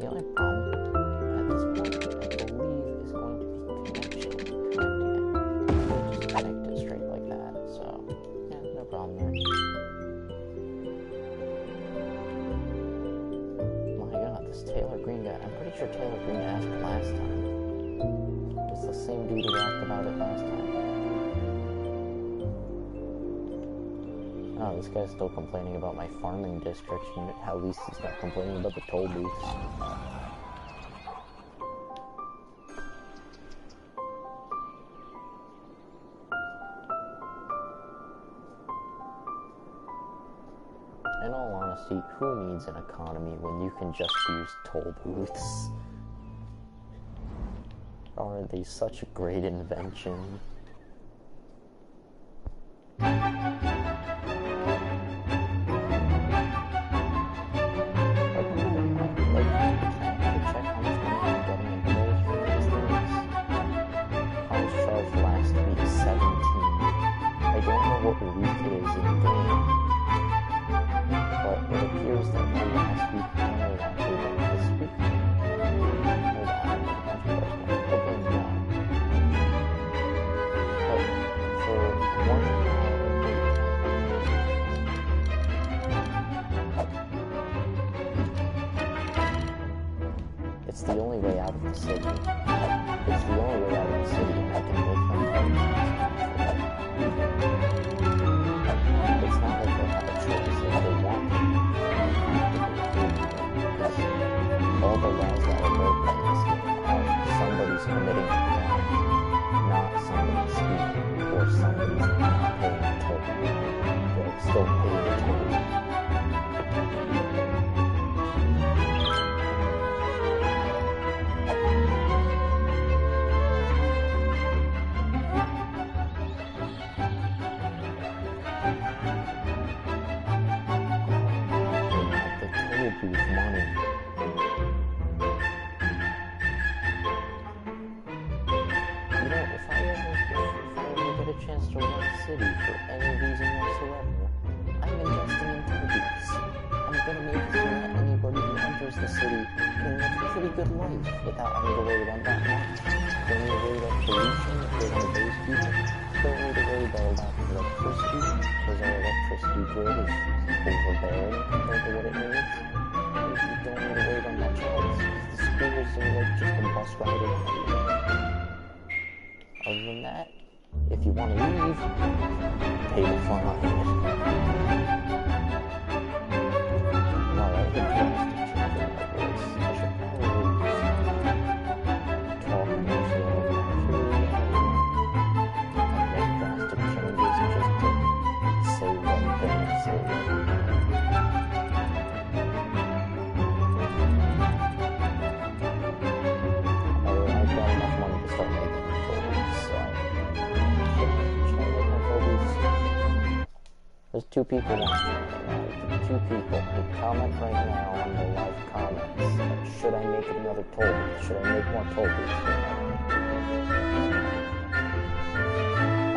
The only problem at this point, I believe, is going to be connecting it. Just connect it straight like that. So, yeah, no problem there. My god, this Taylor Green guy. I'm pretty sure Taylor Green asked last time. It's the same dude who asked about it last time. Oh, this guy's still complaining about my farming district, and at least he's not complaining about the toll booths. In all honesty, who needs an economy when you can just use toll booths? Aren't they such a great invention? It's the only way out of the city. It's the only way out of the city, and I can make them pay. It's not like they have a choice if they want to. All the laws that are broken in this game are somebody's committing a crime, not somebody's speaking, or somebody's not paying a toll. They're still paying a toll. Booth money. You know, if I ever get a chance to run a city for any reason whatsoever, I'm investing in toll booths. I'm gonna make it so that anybody who enters the city can live a pretty good life without having to worry about that much. Don't need to worry about pollution if they're one of those people. Don't need to worry about lack of electricity, because our electricity grid is overbearing compared to what it needs. You don't need to worry about much else. The schools are like just a bus ride away. Other than that, if you want to leave, pay the fine. Wow, that was a drastic change in my voice. I should probably talk more slowly. Make drastic changes just to say one thing and say the other. There's two people watching right now. Two people. Comment right now on the live comments. Should I make it another toll booth. Should I make more toll booths?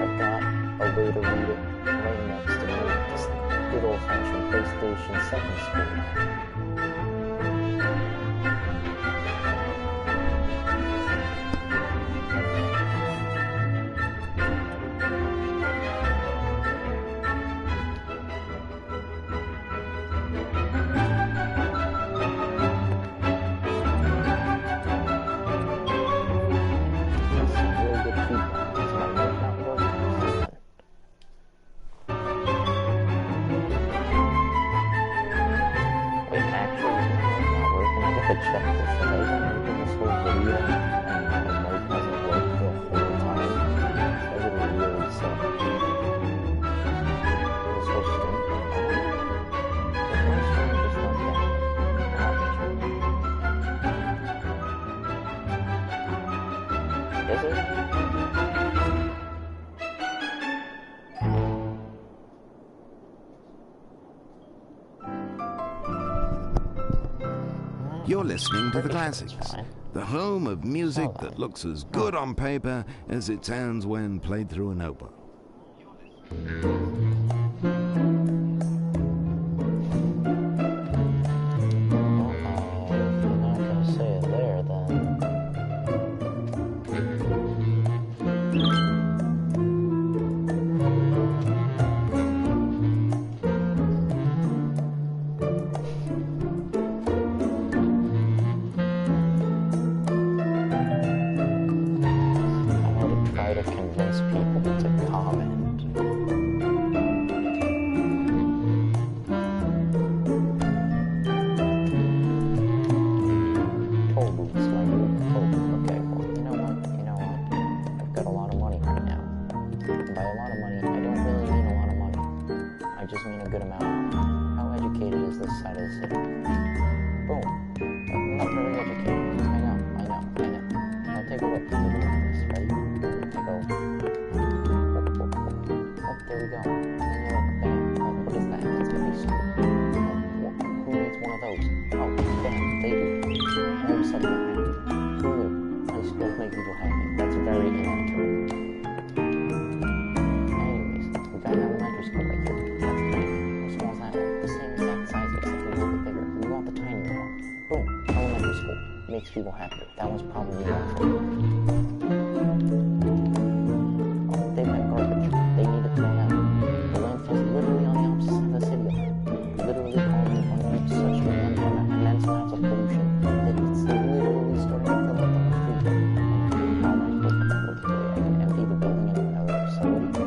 I've got a way to read it right next to me. This good old-fashioned PlayStation 7 screen. You're listening to the classics, the home of music that looks as good on paper as it sounds when played through a notebook. Makes people happier. That was probably not true. Oh, they've got garbage. They need it thrown out. The landfill's literally on the opposite side of the city. Literally causing such immense amounts of pollution that it's literally starting to fill up the street. How am I supposed to look at it? I can empty the building and another facility.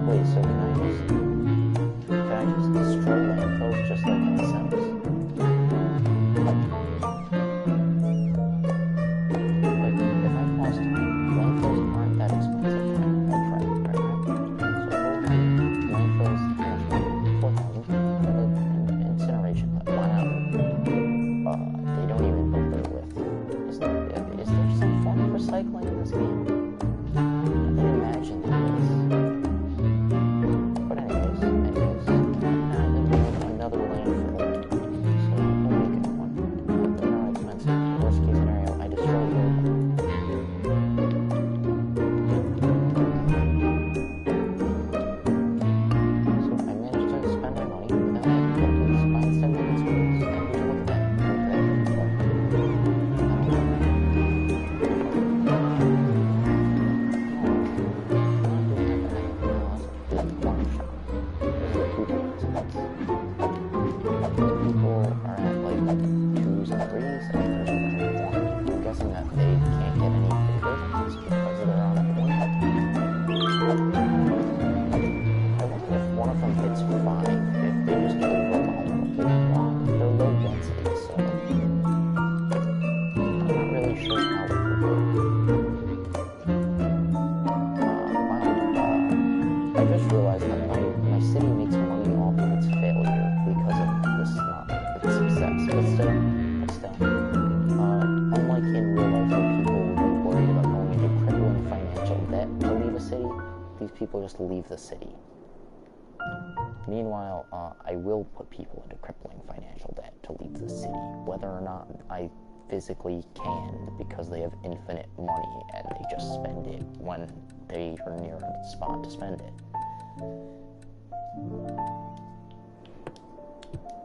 Wait, so can I just destroy landfills just like in The Sims? Just leave the city. Meanwhile, I will put people into crippling financial debt to leave the city, whether or not I physically can because they have infinite money and they just spend it when they are near a spot to spend it.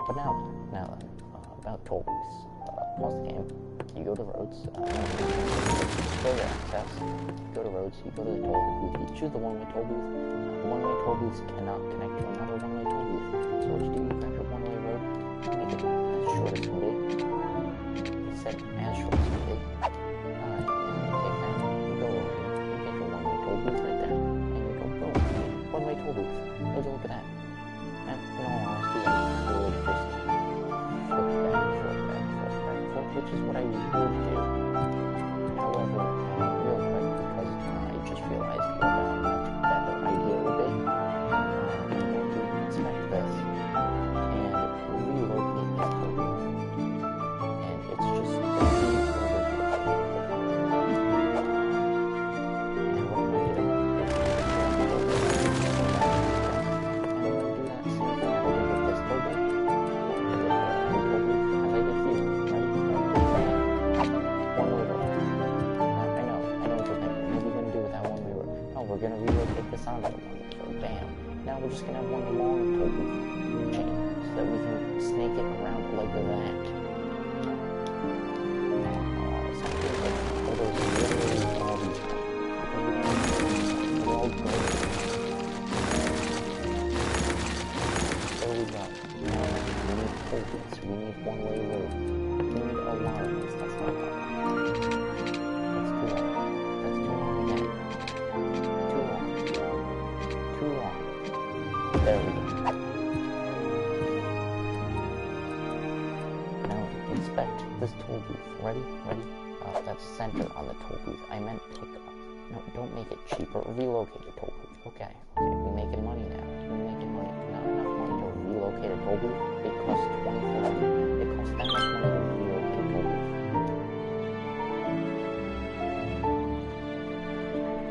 But now then, about toll booths. Pause the game, you go to roads, go to access, go to roads, you go to the toll booth, you choose the one-way toll booth. One-way toll booths cannot connect to another one-way toll booth. So what you do, you grab your one-way road, make it as short as can be. Set it as short as can be. Alright, and you take that, you go over here, you get your one-way toll booth right there, and you go, boom, one-way toll booth. Would you look at that? And in all honesty, I would just flip back and forth, which is what I would do. However, real quick, because I just realized what a much better idea would be, I'm going to inspect this and relocate this toll booth. And it's just going to be over here. And what I'm going to do is I'm going to do that same thing I did with this toll booth. We're going to relocate this onto the one, so bam. Now we're just going to have one long toll booth chain so that we can snake it around like that. Essentially, like, all those literally all these they're all good. There we go. Now we need toll booths, we need one-way road, we need alarms, that's not hard. Let's do that. Let's do it again. Too long. There we go. Now inspect this toll booth. Ready? Ready? That's center on the toll booth. I meant pick up. No, don't make it cheaper. Relocate the toll booth. Okay. We're making money now. We're making money. Not enough money to relocate a toll booth. It costs $24. It costs that much money to relocate a toll booth.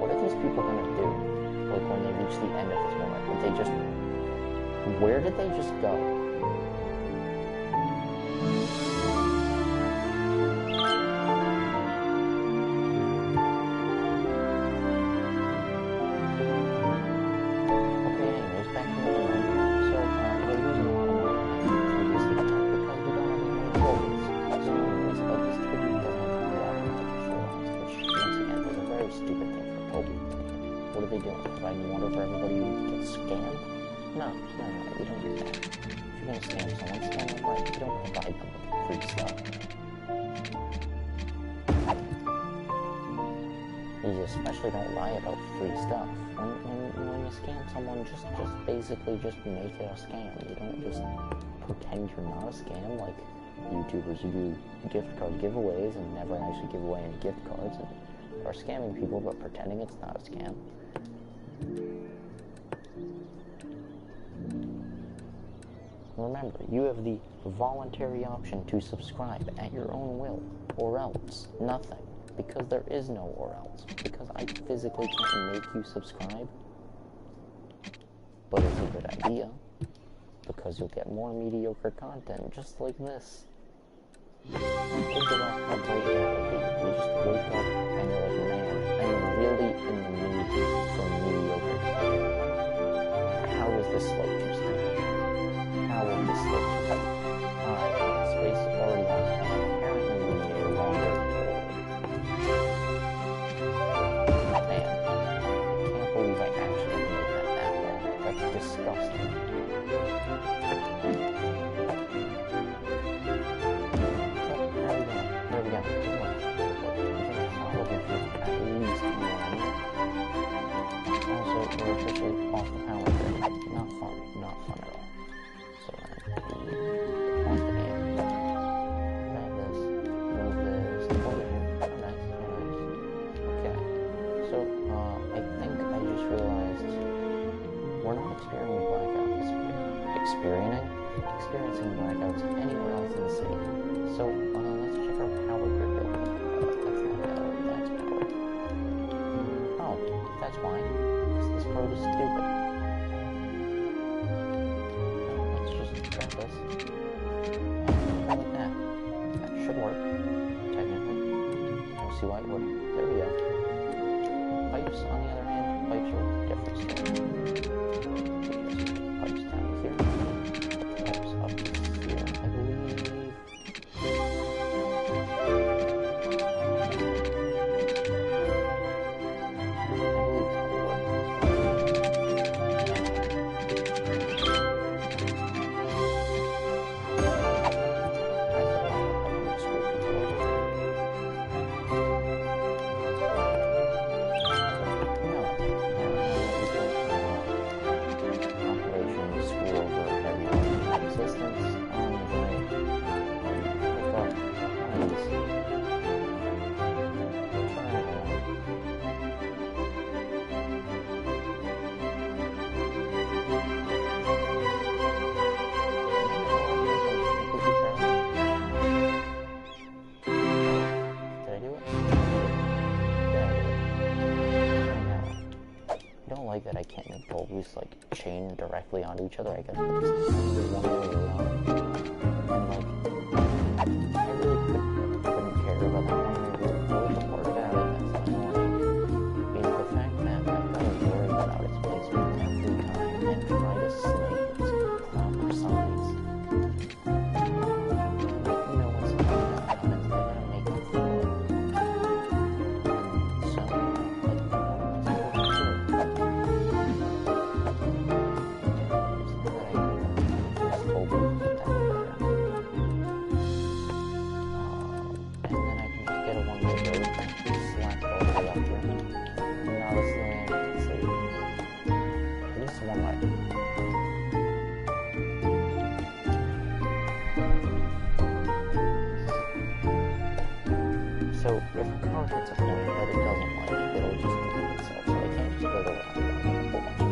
What are these people gonna do? Like when they reach the end of this moment, would they just... Where did they just go? Okay, anyways, back to the money. So, we're losing a lot of money because we don't have any toll booths. So, anyways, this toll booth doesn't have water, which, once again, is a very stupid thing for a toll booth. What are they doing? Providing water for everybody who gets scammed? No, you don't do that. If you're going to scam someone, scam them right. You don't provide them with free stuff. You especially don't lie about free stuff. When you scam someone, just basically just make it a scam. You don't just pretend you're not a scam like YouTubers who do gift card giveaways and never actually give away any gift cards and are scamming people but pretending it's not a scam. Remember, you have the voluntary option to subscribe at your own will, or else nothing, because there is no or else, because I physically can't make you subscribe, but it's a good idea, because you'll get more mediocre content just like this. Think about how great that would be. You just wake up and you're like, man, I'm really in the mood for mediocre content. How is this slope just How will this look? Alright, space is already on. Apparently we need a longer toll. Man, I can't believe I actually made that long. That's disgusting. There we go. At least one. Also, we're officially off the power grid. Not fun at all. So pause the game. Grab this, move this, over here. Oh, nice. Okay. So, I think I just realized we're not experiencing blackouts anywhere else in the city. So, let's check our power grid real quick. That's not power, that's power. Oh, that's why. Because this code is stupid. Let's just grab this. And like that. That should work. see why it wouldn't. There we go. Pipes, on the other hand, pipes are a different story. Pipes down here. Pipes up here, I believe. That I can't make bulbs like chain directly onto each other. I guess one way around. And like I really couldn't care about that one way around. The part about it that's annoying is the fact that I've got to worry about its placement every time and try to snake its proper size. Like, you know, when something like that happens, they're gonna make it feel it. So So if a car hits a point that it doesn't like, it'll just delete itself. So they can't just go around a whole bunch of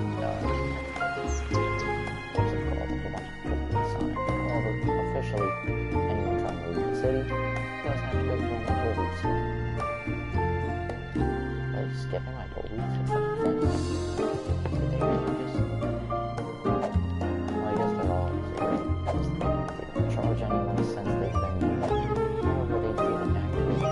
police on it. However, officially, anyone trying to leave the city does have to go through a police sign. I was skipping my police or something. They really just, well, I guess they're all they don't charge anyone since they've been however they do the activity.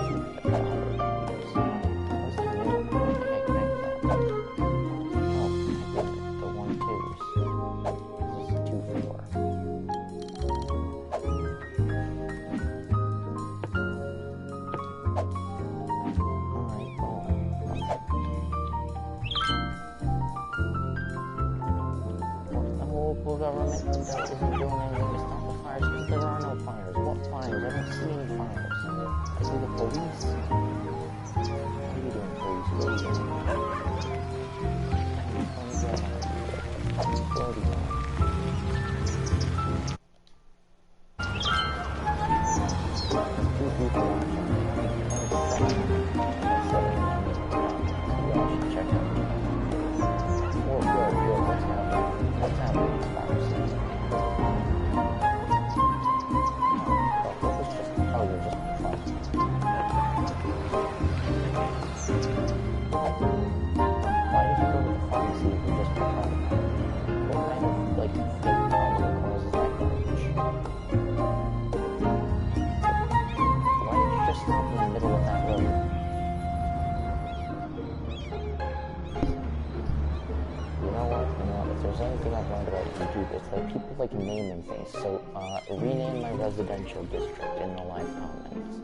Government isn't doing anything to stop the fires because there are no fires. What fires? I don't see any fires. I see the police. What are you doing, police? What are you doing? Two people watching. Check out. Whoa, what's happening? What's happening? Like people like naming things, so rename my residential district in the live comments.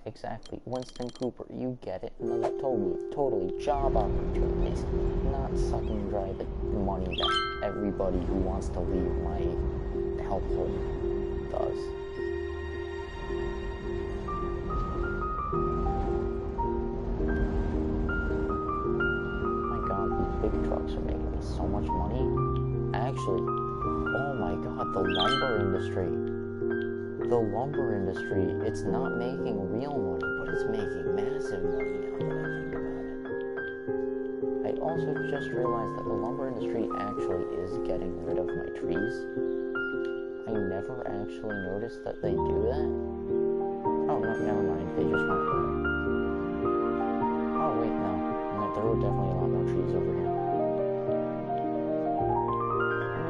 Exactly. Winston Cooper, you get it. Another totally job opportunities, not sucking dry the money that everybody who wants to leave my household does. actually... Oh my god, the lumber industry. The lumber industry, it's not making real money, but it's making massive money now that I think about it. I also just realized that the lumber industry actually is getting rid of my trees. I never actually noticed that they do that. Oh, no, never mind. They just weren't there. Oh, wait, no. There were definitely a lot more trees over here.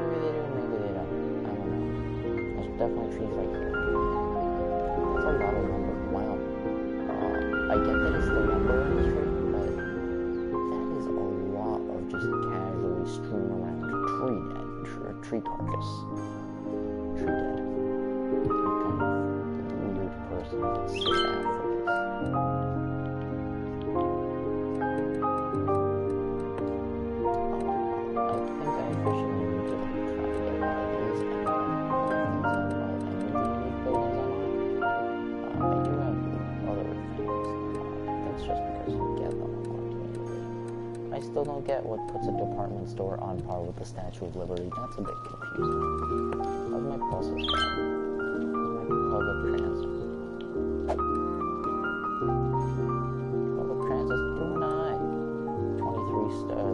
Maybe they do, maybe they don't. I don't know. There's definitely trees right here. That's a lot of lumber. Wow. I get that it's the lumber industry, but that is a lot of just casually strewn around tree dead, tree carcass. Tree dead. What kind of weird person would say that phrase? I think I officially need to try to get one of these and energy buildings unlocked. I do have other things unlocked. That's just because you get them unlocked immediately. I still don't get what puts a department store on par with the Statue of Liberty. That's a bit confusing. How's my buses going? How's my public transit? Public transit's doing alright.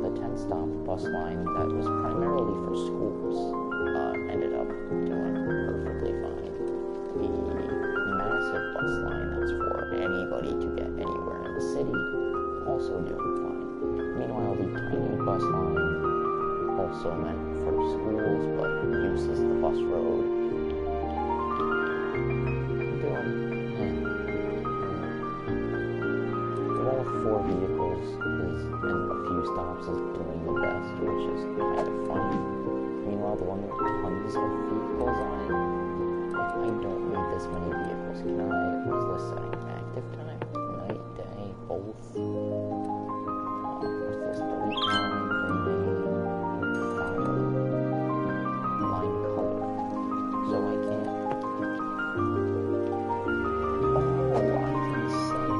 the 10-stop bus line that was primarily for schools ended up doing perfectly fine. The massive bus line that's for anybody to get anywhere in the city also doing fine. Meanwhile, the tiny bus line also meant for schools, but uses the bus road. The one with 4 vehicles is in a few stops is doing the best, which is kind of funny. Meanwhile, the one with tons of vehicles on it, I don't need this many vehicles. Can I, what is this setting? Active time? Night, day, both? What's this? Delete line, rename, file, line color. So I can't... Oh, I can set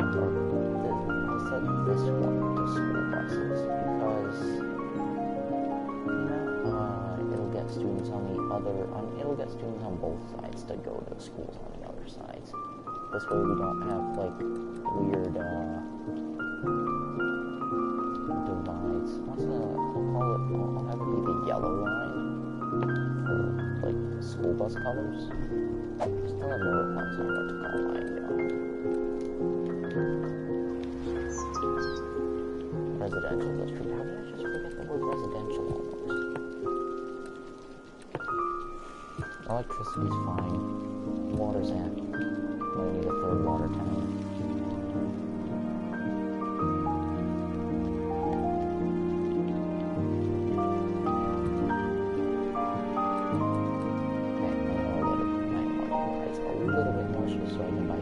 yellow, or I set this one to school buses because, it'll get students on the other, it'll get students on both sides to go to the schools on the other sides. This way we don't have, like, weird, divides. I'll call it, I'll have it be the yellow line for, like, the school bus colors. Still have no replies on what to call mine, residential district. How did I just forget the word residential almost? Electricity's fine. Water's at. We need a third water tower. Okay, I know that my money price a little bit more, so I can buy 3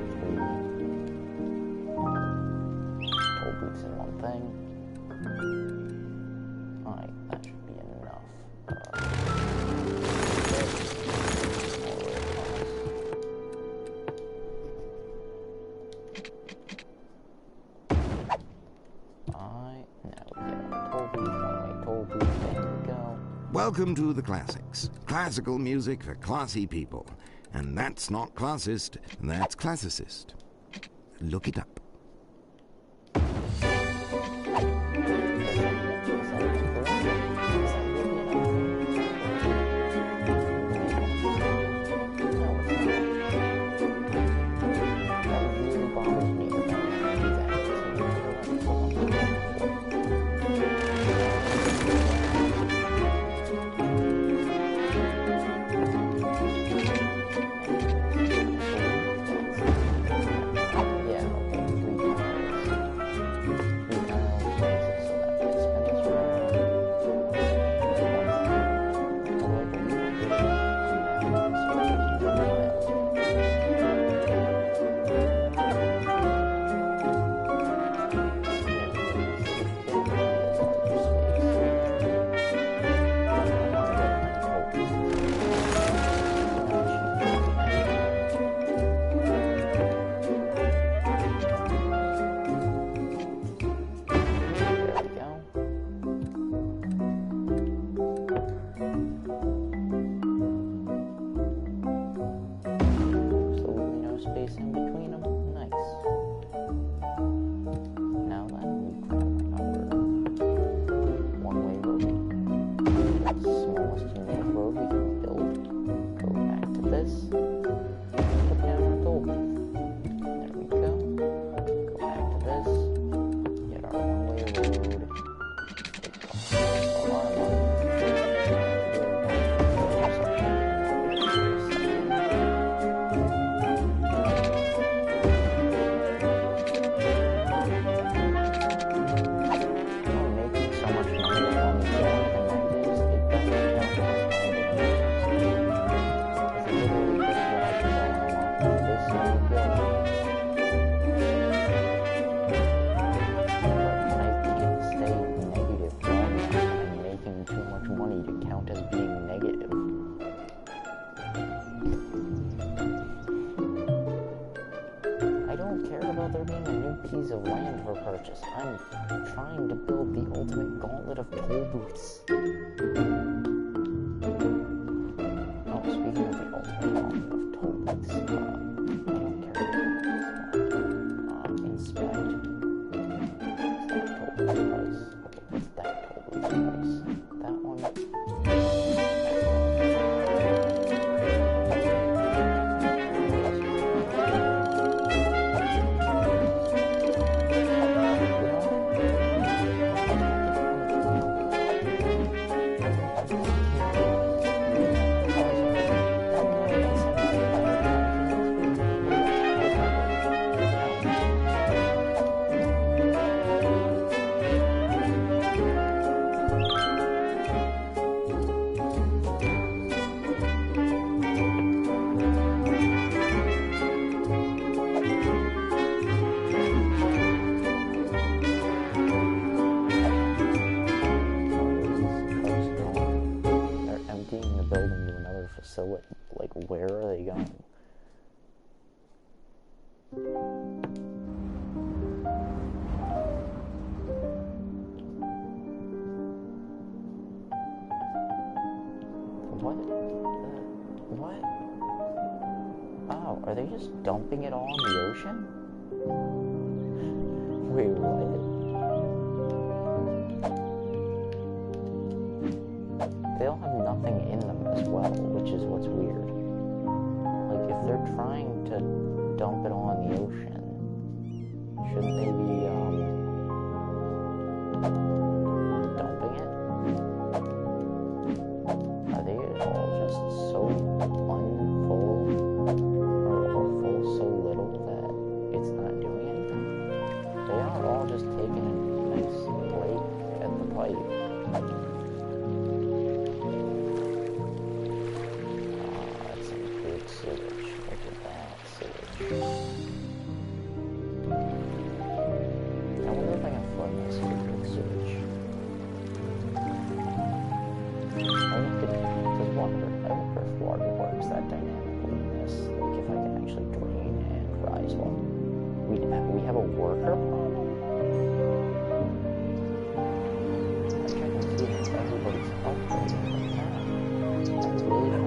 toll booths in one thing. Alright, that should be enough. Welcome to the classics. Classical music for classy people. And that's not classist, that's classicist. Look it up. this. Put down our toll booth. There we go. Go back to this. Get our one-way road. Take a lot of money. I'm trying to build the ultimate gauntlet of toll booths. Oh, speaking of the ultimate gauntlet of toll booths, I don't care about inspect. What's that toll booth price? Okay, what's that toll booth price? That one. So what, like, where are they going? What? What? Oh, are they just dumping it all in the ocean? Wait, what? They all have nothing in them as well, which is what's weird. Like, if they're trying to dump it all in the ocean, shouldn't they be, dumping it? Are they all just so unfull, or full so little that it's not doing anything? They are all just taking a nice break at the pipe. Sewage. Look at that sewage. I wonder if I can flood my sewage with sewage. I wonder if water works that dynamically in this. Like if I can actually drain and rise water. We have a worker problem? I'm checking to see if everybody's operating right now. I really don't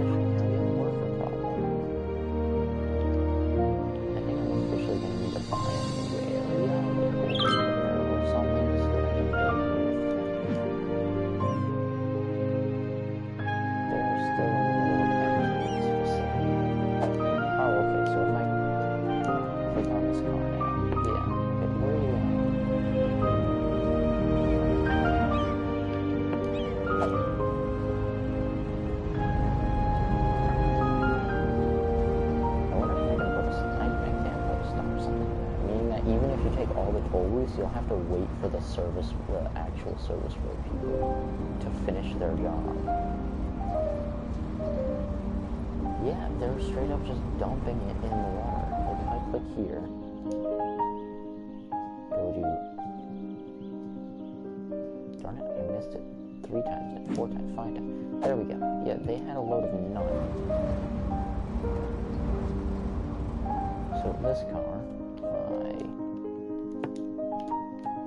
you'll have to wait for the actual service road people to finish their job. Yeah, they're straight up just dumping it in the water. Like if I click here, go to, darn it, I missed it 3 times, 4 times, 5 times. There we go. Yeah, they had a load of none. So this car,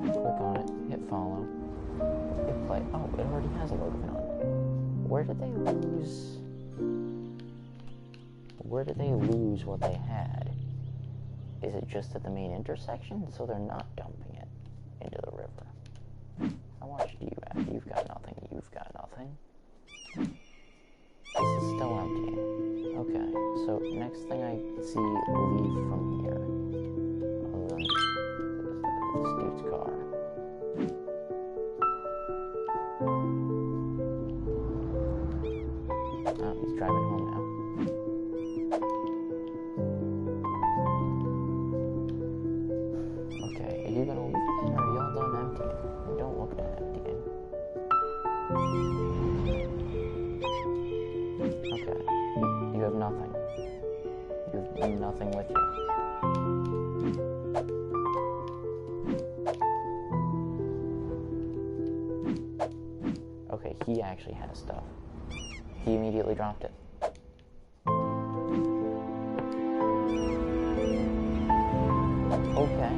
click on it, hit follow, hit play. Oh, it already has a load of none. Where did they lose? Where did they lose what they had? Is it just at the main intersection? So they're not dumping it into the river. How much do you have? You've got nothing. You've got nothing. This is still empty. Okay. So, next thing I see leave from here, other than this dude's car. Oh, he's driving home now. Okay, are you gonna leave again, or are y'all done emptying? You don't look that emptying. Okay, you have nothing. You have nothing with you. Okay, he actually has stuff. He immediately dropped it. Okay.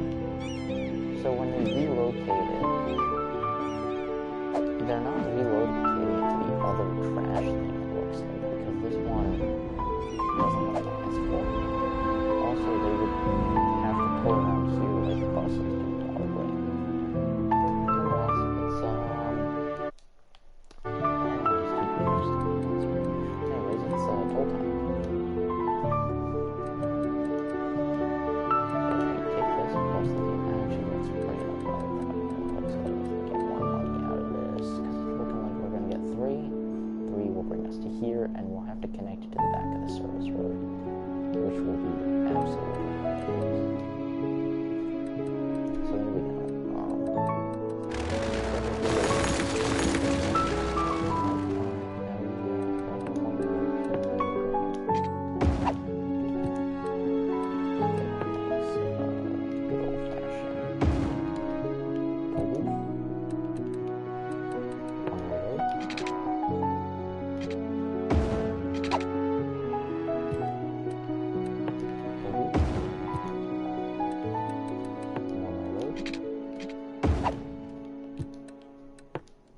So when they relocated, they're not relocating to the other trash thing, it looks like, because this one doesn't have a transport. Also, they would have to pull around here like buses do, probably. Unless it's, anyways, it's toll time. Take this across the game. Actually, let's bring it up by let's get more money out of this, because it's looking like we're going to get 3. 3 will bring us to here, and we'll have to connect it to the back of the service road, which will be absolutely ridiculous. So there we go.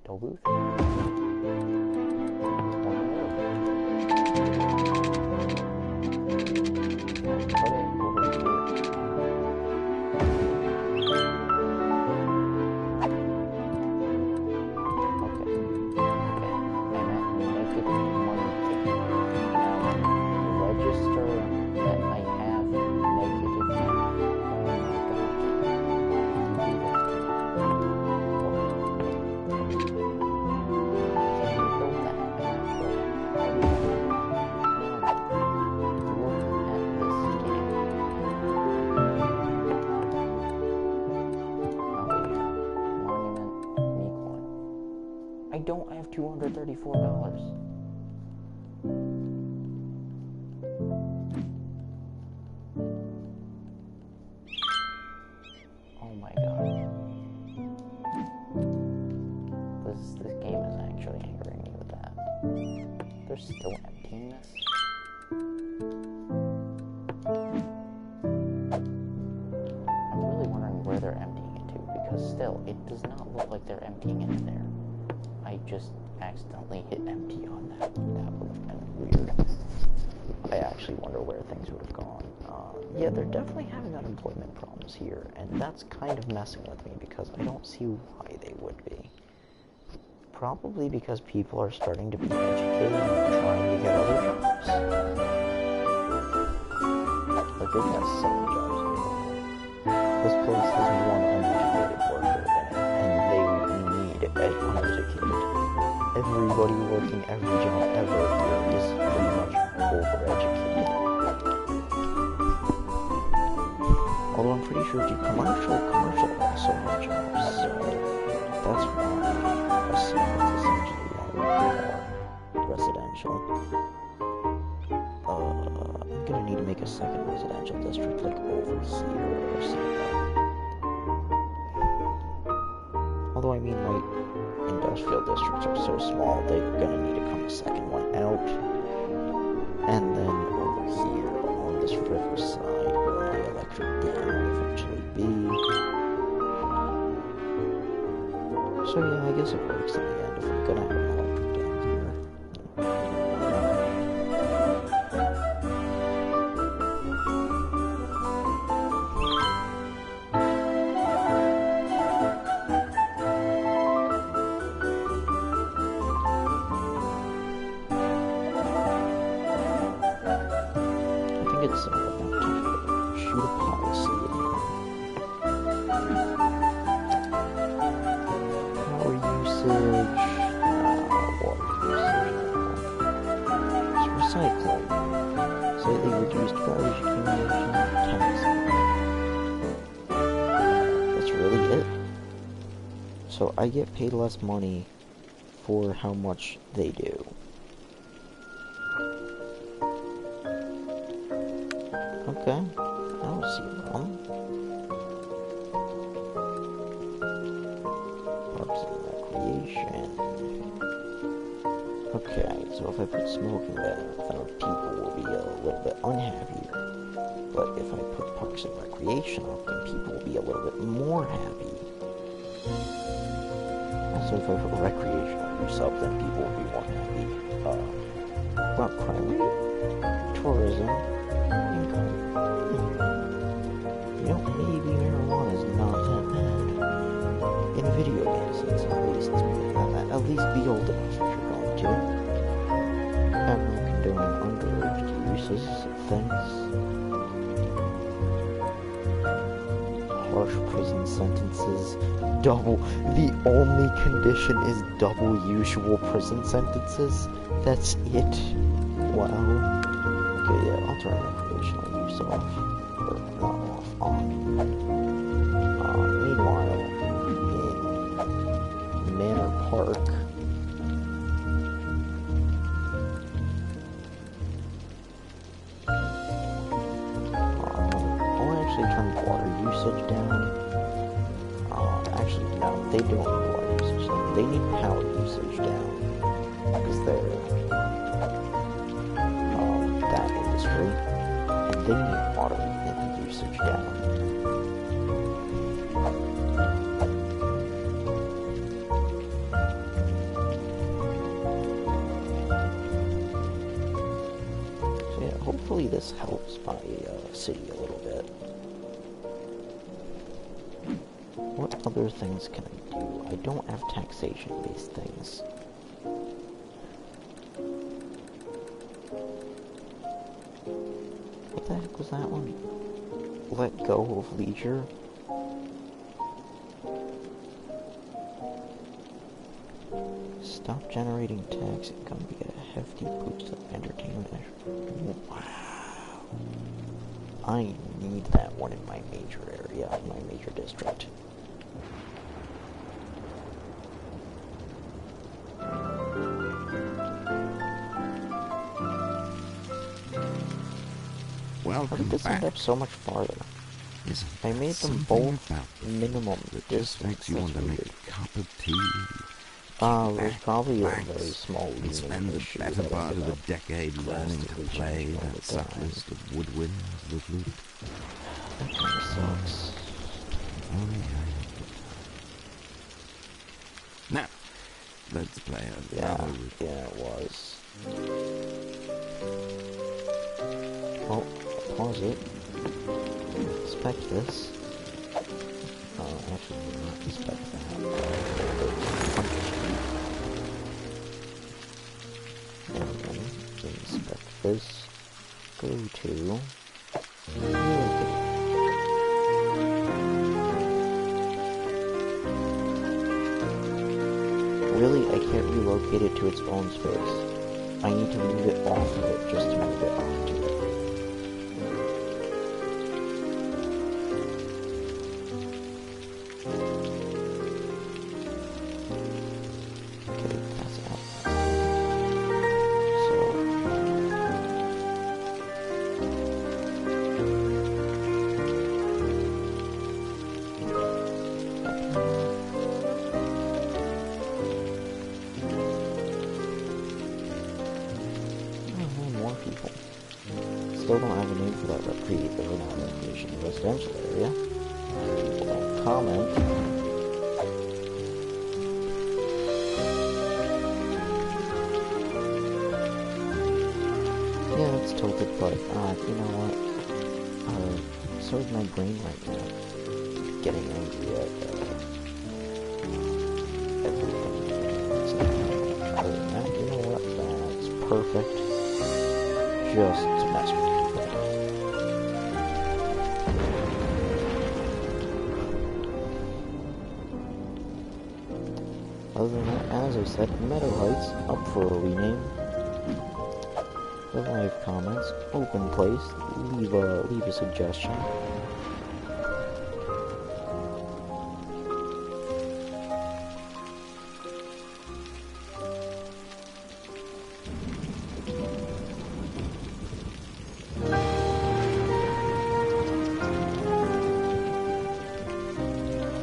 Toll booth. I don't have $234. Oh my gosh. This game is actually angering me with that. They're still emptying this? I'm really wondering where they're emptying it to, because still, it does not look like they're emptying it in there. I just accidentally hit empty on that. That would have been weird. I actually wonder where things would have gone. Yeah, they're definitely having unemployment problems here, and that's kind of messing with me because I don't see why they would be. Probably because people are starting to be educated and trying to get other jobs. Like, they've got 7 jobs available. This place has one uneducated worker in it, and they need uneducated. Everybody working every job ever here is pretty much overeducated. Although I'm pretty sure the commercial also have jobs, so that's why I assume it's essentially more residential. I'm gonna need to make a second residential district like over here or something. Although I mean, my industrial districts are so small, they're gonna need to come a second one out. And then over here on this riverside where my electric dam will eventually be. So yeah, I guess it works in the end if I'm gonna have an electric dam here. it's simple enough to shoot a policy in here. Power usage, water usage, it's recycling. Slightly reduced garbage accumulation, taxing. That's really it. So I get paid less money for how much they do. Okay, I don't see a problem. Parks and recreation. Okay, so if I put smoking bans, then people will be a little bit unhappy. But if I put parks and recreation up, then people will be a little bit more happy. Also, if I put recreational use up, then people will be more happy. About crime rate, tourism, income. You know, maybe marijuana is not that bad. In video games, at least be old enough if you're going to. I'm not condoning underage uses of things. Harsh prison sentences. The only condition is double usual prison sentences. That's it. Wow. Okay, yeah, I'll turn recreational use off. Or not off, on. Meanwhile, in Manor Park, I'll actually turn water usage down. Actually, no, they don't need water usage down. They need power usage down. Because they're that industry. And they need water usage down. So yeah, hopefully this helps my city a little bit. What other things can I do? I don't have taxation-based things. What the heck was that one? Let go of leisure? Stop generating tax income to get a hefty boost of entertainment. Wow. I need that one in my major area, in my major district. How did this end up so much farther? I made them both minimum just makes you want to make a cup of tea. There's probably a very small and spend the better part of a decade learning to play that subtlest of woodwinds, the flute. That kind of sucks. Oh, yeah. Now, let's play a Yeah, it was. Oh, pause it. Inspect this. Actually, not inspect that. And then inspect this. Go to really, I can't relocate it to its own space. I need to move it off of it just to move it onto it. Okay, that's out. So more people. Still don't have a name for that recreation residential area. People don't comment. Yeah, it's tilted, but you know what? So is my brain right now. Getting angry at everything. So, other than that, you know what? That's perfect. Just to mess with people. as I said, Meadow Heights, up for a rename. Live comments, open place, leave a suggestion.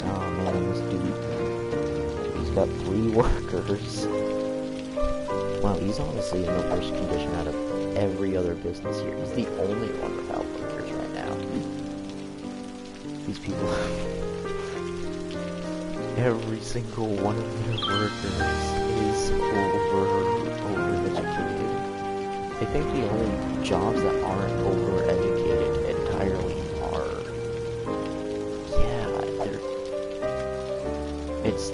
Oh man, this dude, he's got 3 workers. Wow, he's honestly in the worst condition out of every other business here. He's the only one without workers right now. These people, every single one of their workers is overeducated. I think the only jobs that aren't overeducated entirely are, it's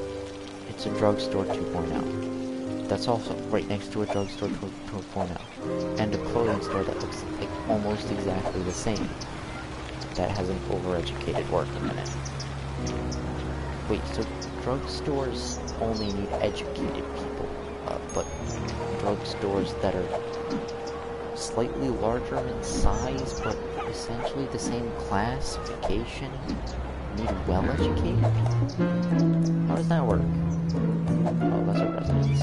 a drugstore 2.0. That's also right next to a drugstore 2.0. And a clothing store that looks like almost exactly the same. That has an overeducated worker in it. Wait, so drugstores only need educated people, but drugstores that are slightly larger in size, but essentially the same classification, need well-educated people? How does that work? Oh, that's a residence.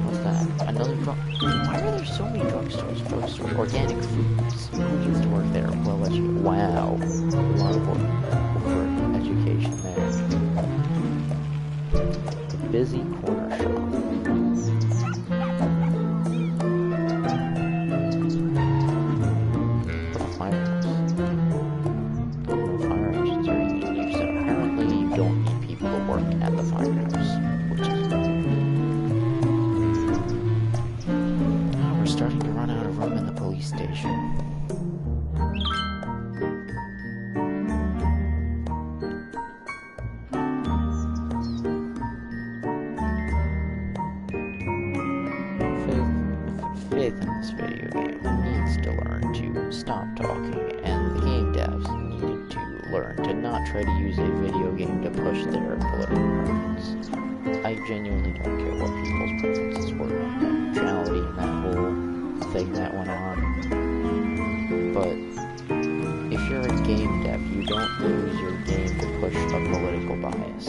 What's that? Another drug... Why are there so many drugstores? Drugstores, organic foods. Who used to work there? Well-educated. Wow. A lot of over-education there. The busy corner shop. Try to use a video game to push their political preference. I genuinely don't care what people's preferences were on that neutrality and that whole thing that went on. But if you're a game dev, you don't use your game to push a political bias.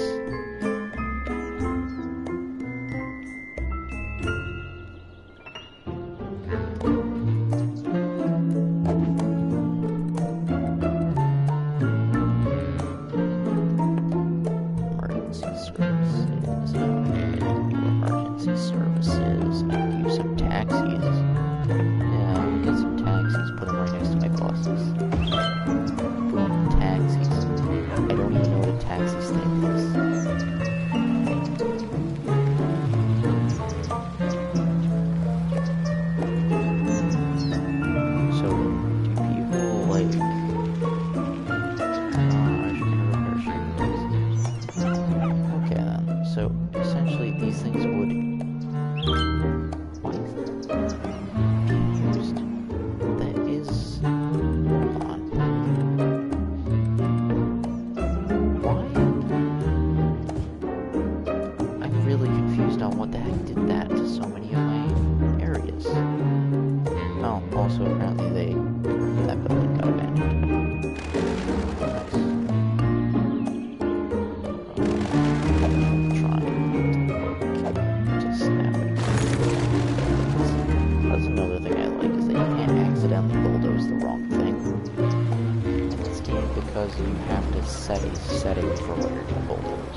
Setting for what you're going to bulldoze.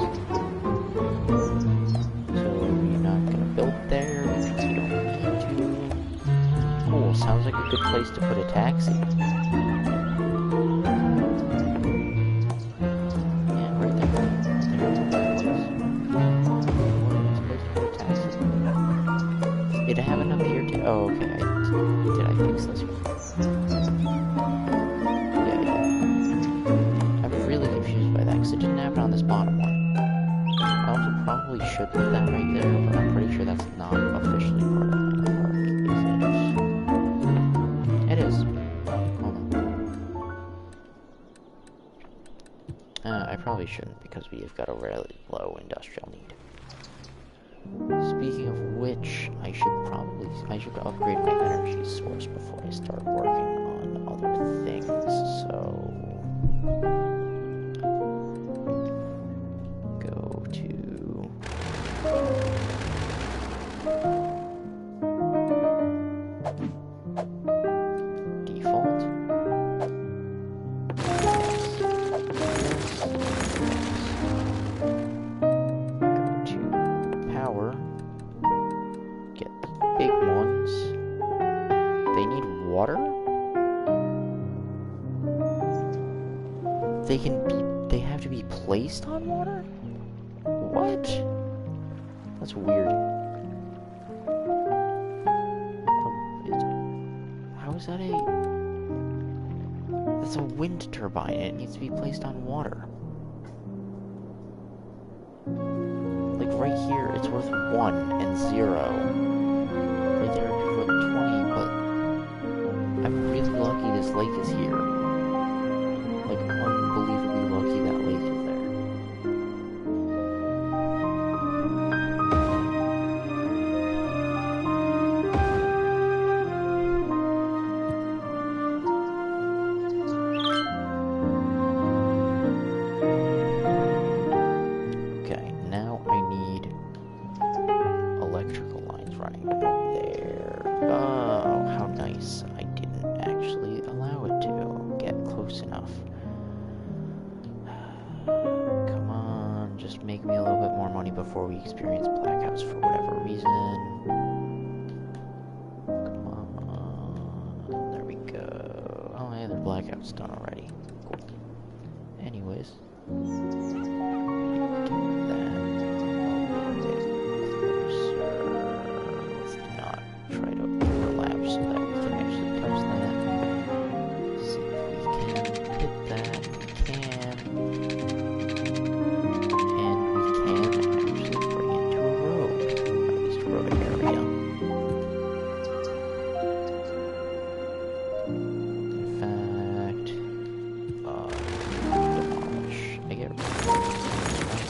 So you're not going to build there because you don't need to. Cool, sounds like a good place to put a taxi. Yeah, right there. Did I have enough here to... Oh, okay. Did I fix this one? Because it didn't happen on this bottom one. I also probably should put that right there, but I'm pretty sure that's not officially part of the park, is it? It is. Hold on. I probably shouldn't because we've got a really low industrial need. Speaking of which, I should upgrade my energy source before I start working on other things, so... Go to... Default. Go to power. Get the big ones. They need water? They have to be placed on water? What? That's weird. How is that that's a wind turbine and it needs to be placed on water. Like right here, it's worth 1 and 0. Right there, it's worth 20, but I'm really lucky this lake is here. Like, unbelievably lucky that lake is there. Okay, now I need electrical lines running there. Oh, how nice. I didn't actually allow it to get close enough. Come on, just make me a little bit more money before we experience blackouts for whatever reason. Come on, there we go. Oh yeah, the blackout's done already. Cool. Anyways. Let's not try to overlap so that we can actually touch that. See if we can hit that. We can. And we can actually bring it to a road. Or at least a road area. In fact, demolish. I get rid of this, right?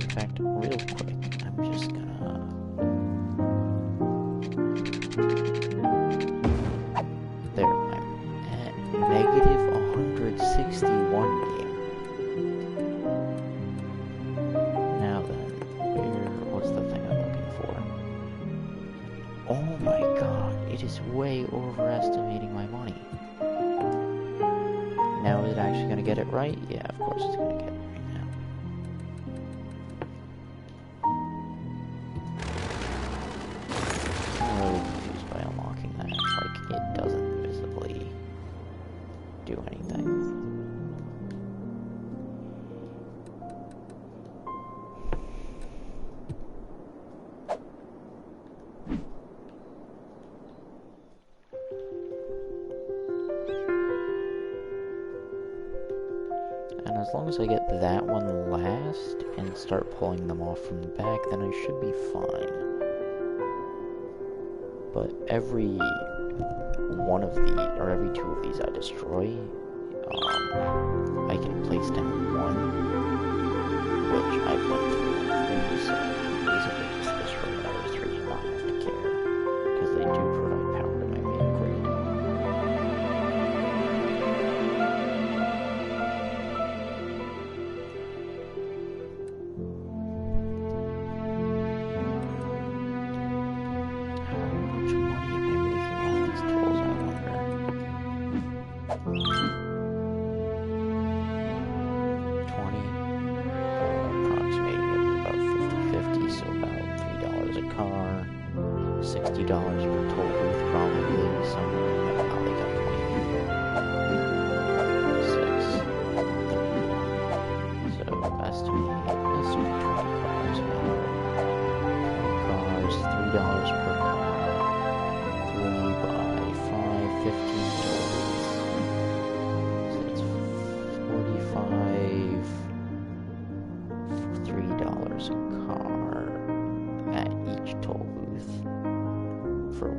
In fact, real quick, I'm just gonna... There, I'm at negative 161 here. Now then, what's the thing I'm looking for? Oh my god, it is way overestimating my money. Now is it actually gonna get it right? Yeah, of course it's gonna get it right now. I'm really confused by unlocking that. Like, it doesn't visibly do anything. And as long as I get that one last and start pulling them off from the back, then I should be fine. But every one of or every two of these I destroy, I can place down one, which I've went through three, so basically just destroy the other three and not have to care, because they do provide power to my main grid. $60 per toll booth, probably somewhere in that. They got 26. So estimate 20 cars. 20 cars, $3 per car. 3 by 5, 15 toll booths. each toll booth, for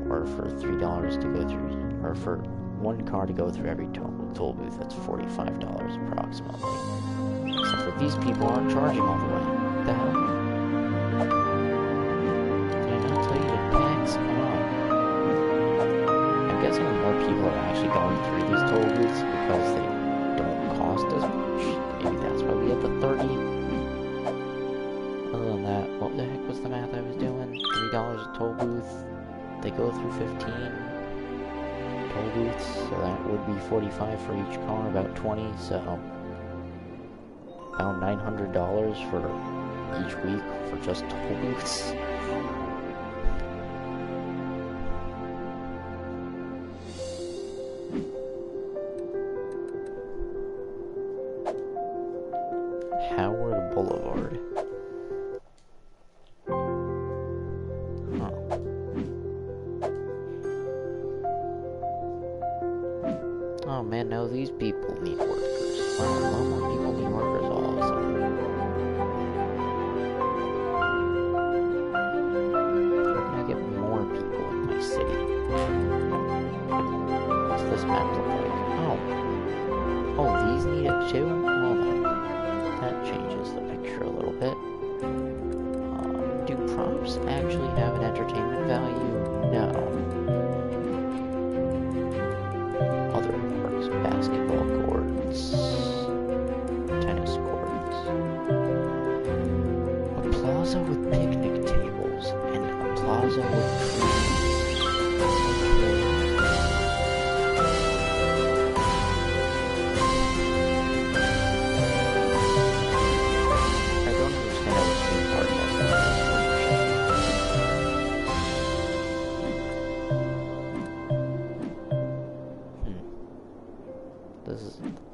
$3 to go through, or for one car to go through every toll booth. That's $45 approximately. Except for these people aren't charging all the way. What the hell? Did I not tell you to tax? Come on. I'm guessing more people are actually going through these toll booths because they don't cost as much. Maybe that's why we had the 30. Other than that, what the heck was the math I was doing? $3 a toll booth. They go through 15 toll booths, so that would be 45 for each car, about 20, so about $900 for each week for just toll booths. Howard Boulevard. Oh man, no, these people need workers. Wow, a lot more people need workers all of a sudden. How can I get more people in my city? What's this map look like? Oh, these need it too? Well, that changes the picture a little bit. Do props actually have an entertainment value? No. Basketball courts, tennis courts, a plaza with picnic tables, and a plaza with trees. I don't understand how this theme park has.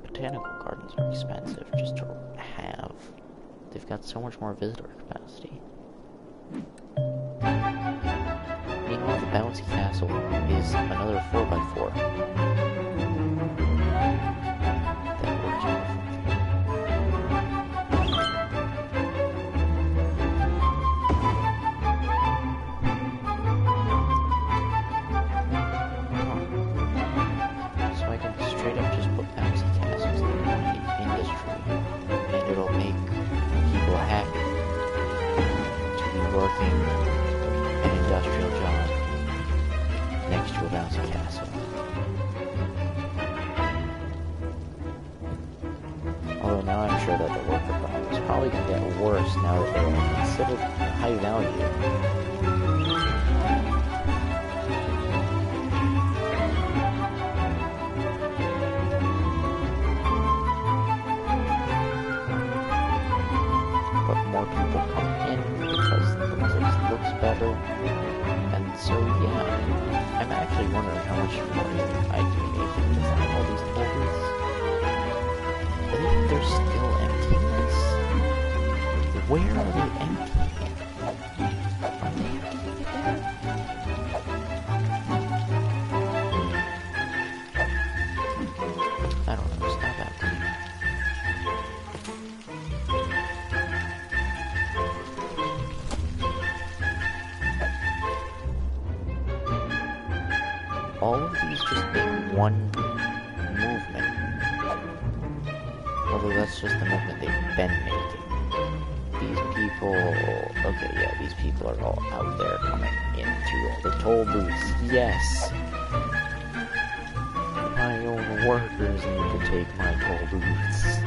Botanical gardens are expensive just to have. They've got so much more visitor capacity. Meanwhile, the bouncy castle is another 4x4. That works perfect. So I can straight up just put bouncy castles in my industry, and it'll make people happy to be working an industrial job next to a bouncy castle. Although now I'm sure that the worker problem is probably going to get worse now that they're considered high value. More people come in because the place looks better, and so yeah, I'm actually wondering how much money I'd be making without all these toll booths. I think they're still empty. Where are they empty? Are they empty there? I don't know, it's not that clear. All of these just make one movement. Although that's just the movement they've been making. These people... Okay, yeah, these people are all out there coming into all the toll booths. Yes! My own workers need to take my toll booths.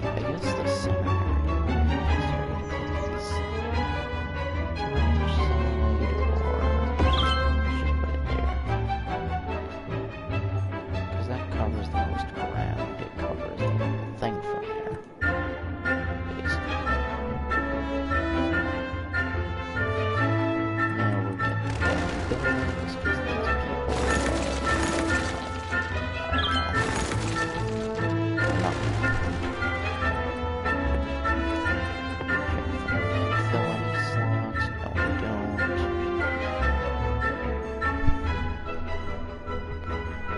I guess the center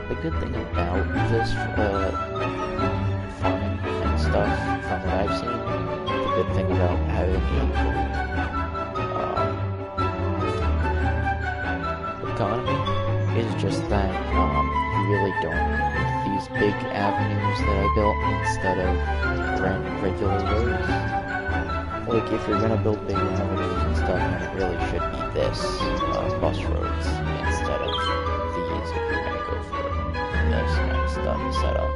the good thing about this farming and stuff, from what I've seen, the good thing about having a economy is just that you really don't need these big avenues that I built instead of regular roads. Like, if you're gonna build big avenues and stuff, then it really should be this, bus roads, instead of these if you're gonna go for this kind of stuff set up.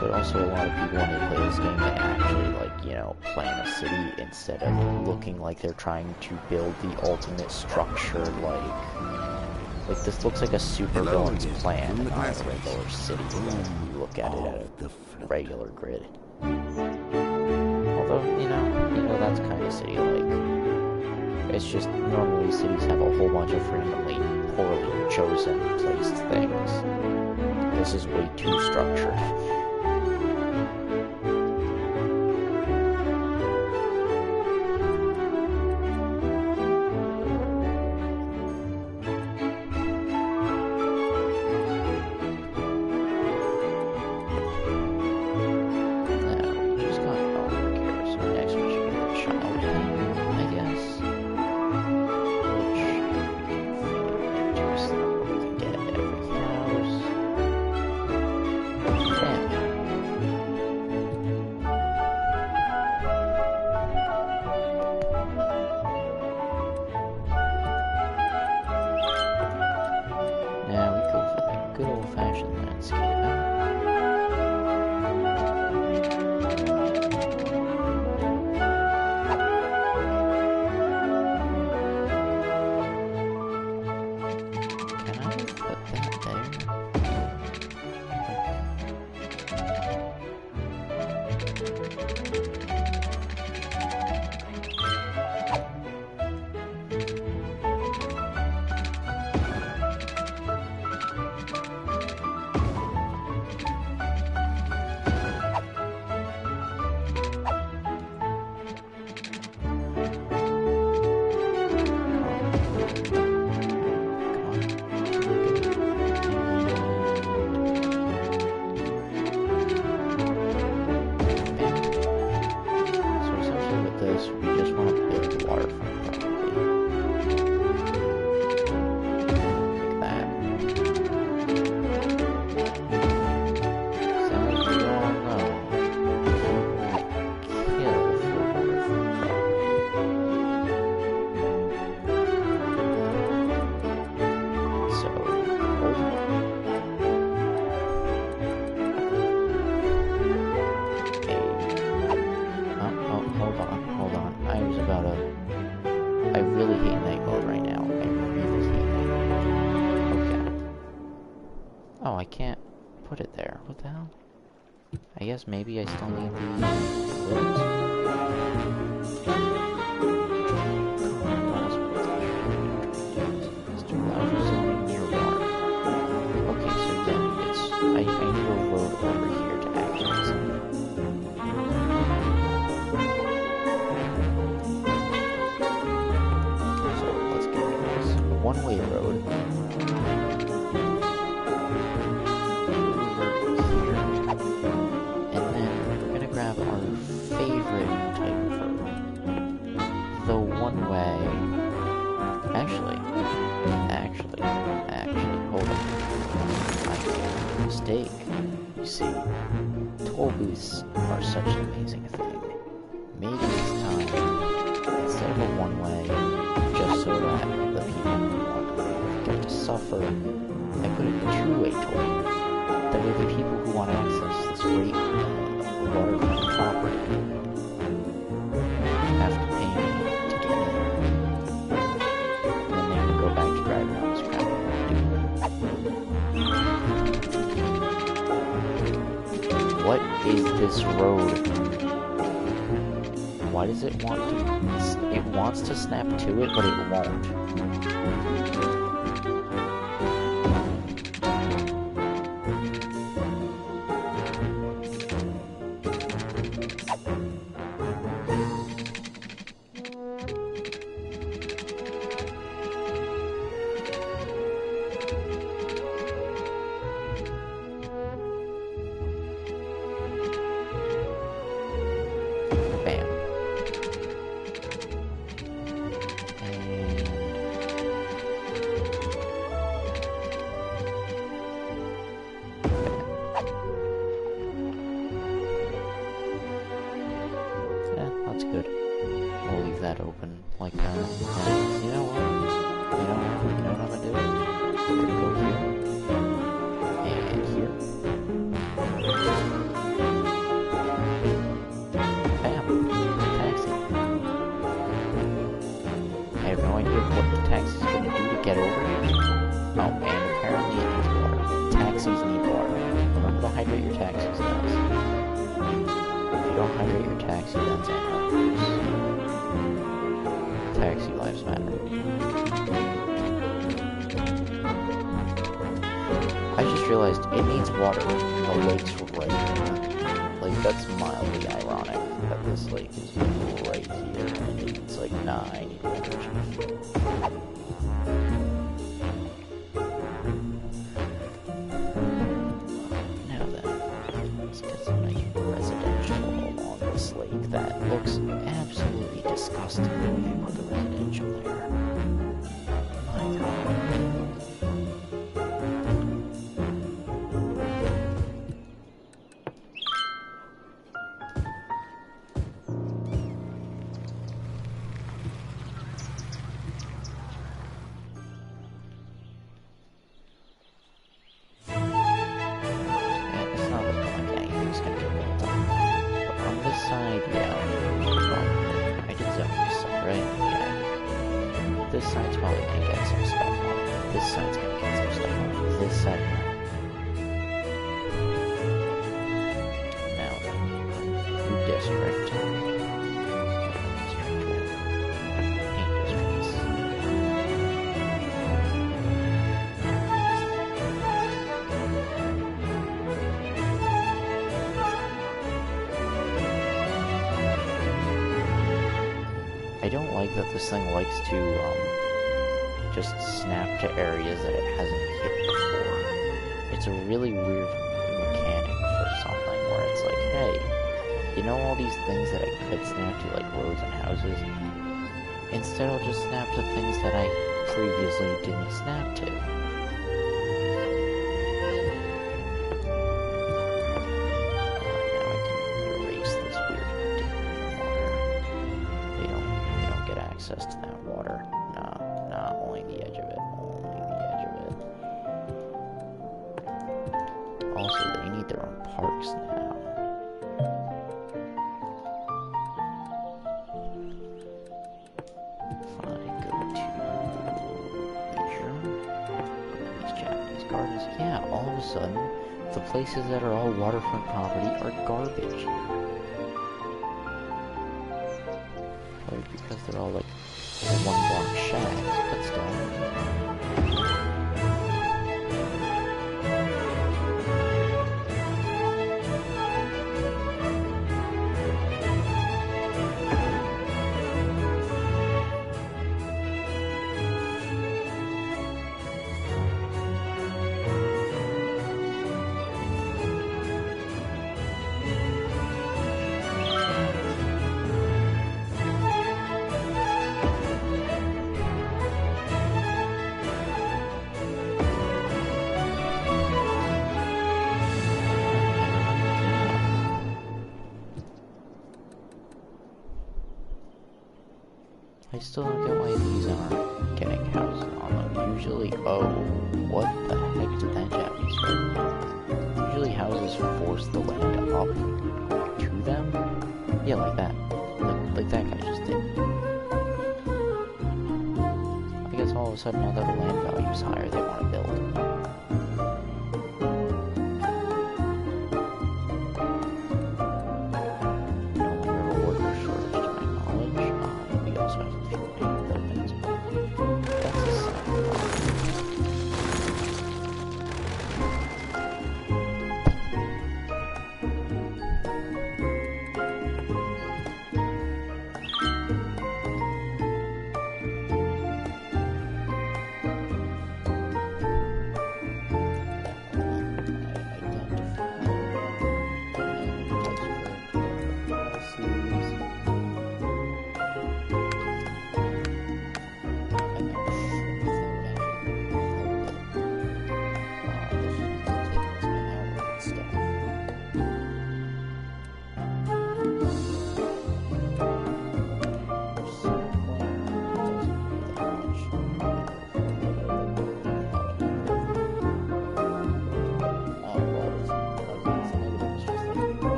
But also a lot of people when they play this game, they actually, like, you know, plan a city instead of looking like they're trying to build the ultimate structure, like this looks like a super villain's plan, not a regular city when you look at it at a regular grid. Although, you know, that's kind of city-like. It's just, normally cities have a whole bunch of randomly, poorly chosen placed things. This is way too structured. I can't put it there. What the hell? I guess maybe I still need the roads. Okay, so then it's I need a road over here to actually send it. So let's get this one-way road. Mistake. You see, toll booths are such an amazing thing. Maybe it's time, instead of a one-way, just so that the people who want to get to suffer, I put in a two-way toll. That way the people who want to access this great waterfront property have to pay me to get in. And then they can go back to driving on this crap. What is this road? Why does it want to... It wants to snap to it, but it won't. that open like that. And you know what? You know what I'm gonna do? I'm gonna go here. And here. Bam! Taxi. I have no idea what the taxi's gonna do to get over here. Oh, and apparently it needs water. Taxis need water. Remember to hydrate your taxis, guys. If you don't hydrate your taxi, that's anarchy. Taxi lives matter. I just realized it needs water, and the lake's right here. Like, that's mildly ironic that this lake is right here, and it's like, nah, I need water. Now then, let's get some nice residential along this lake that looks absolutely disgusting when they put the residential there. My god. This side's probably gonna get some stuff on it. This side's gonna get some stuff on it. This side. Now, food district. Paint districts. I don't like that this thing likes to, just snap to areas that it hasn't hit before. It's a really weird mechanic for something where it's like, hey, you know all these things that I could snap to, like roads and houses? Instead I'll just snap to things that I previously didn't snap to. Now I can erase this weird water. They don't get access to that water. Nah, only the edge of it. Only the edge of it. Also, they need their own parks now. If I go to leisure, these Japanese gardens, yeah, all of a sudden, the places that are all waterfront property are garbage. Probably because they're all like one-block shacks, but still. I still don't get why these aren't getting houses on them. Usually, oh, what the heck did that Japanese do? Usually houses force the land up to them? Yeah, like that. Like that guy just did. I guess all of a sudden, now that the land value is higher, they want to build.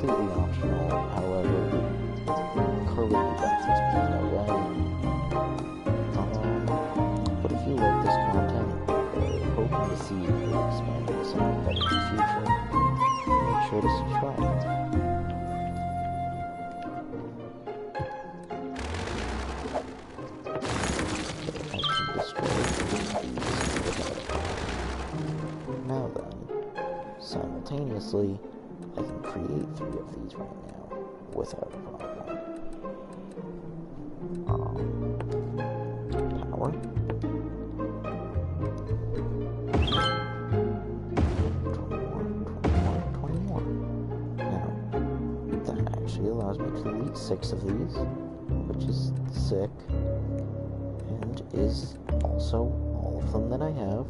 completely optional, however, current benefits being that way. But if you like this content, hoping to see it expanded something better in the future, make sure to subscribe. Now then, simultaneously, I can create 3 of these right now without a problem. Power. 21. Now, that actually allows me to delete 6 of these, which is sick, and is also all of them that I have.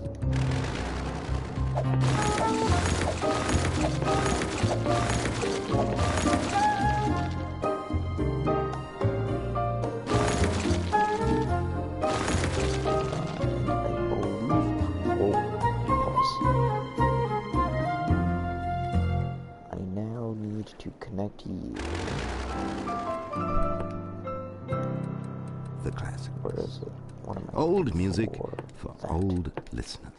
I now need to connect you. The classic. Where is it? What am I Old music for for old listeners.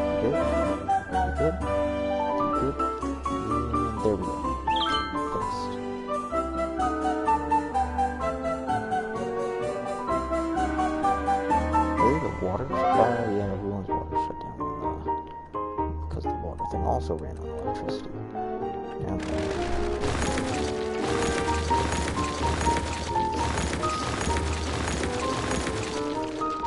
Good. And there we go. Fixed. Really, the water? Yeah, everyone's water shut down because the water thing also ran on electricity. Now,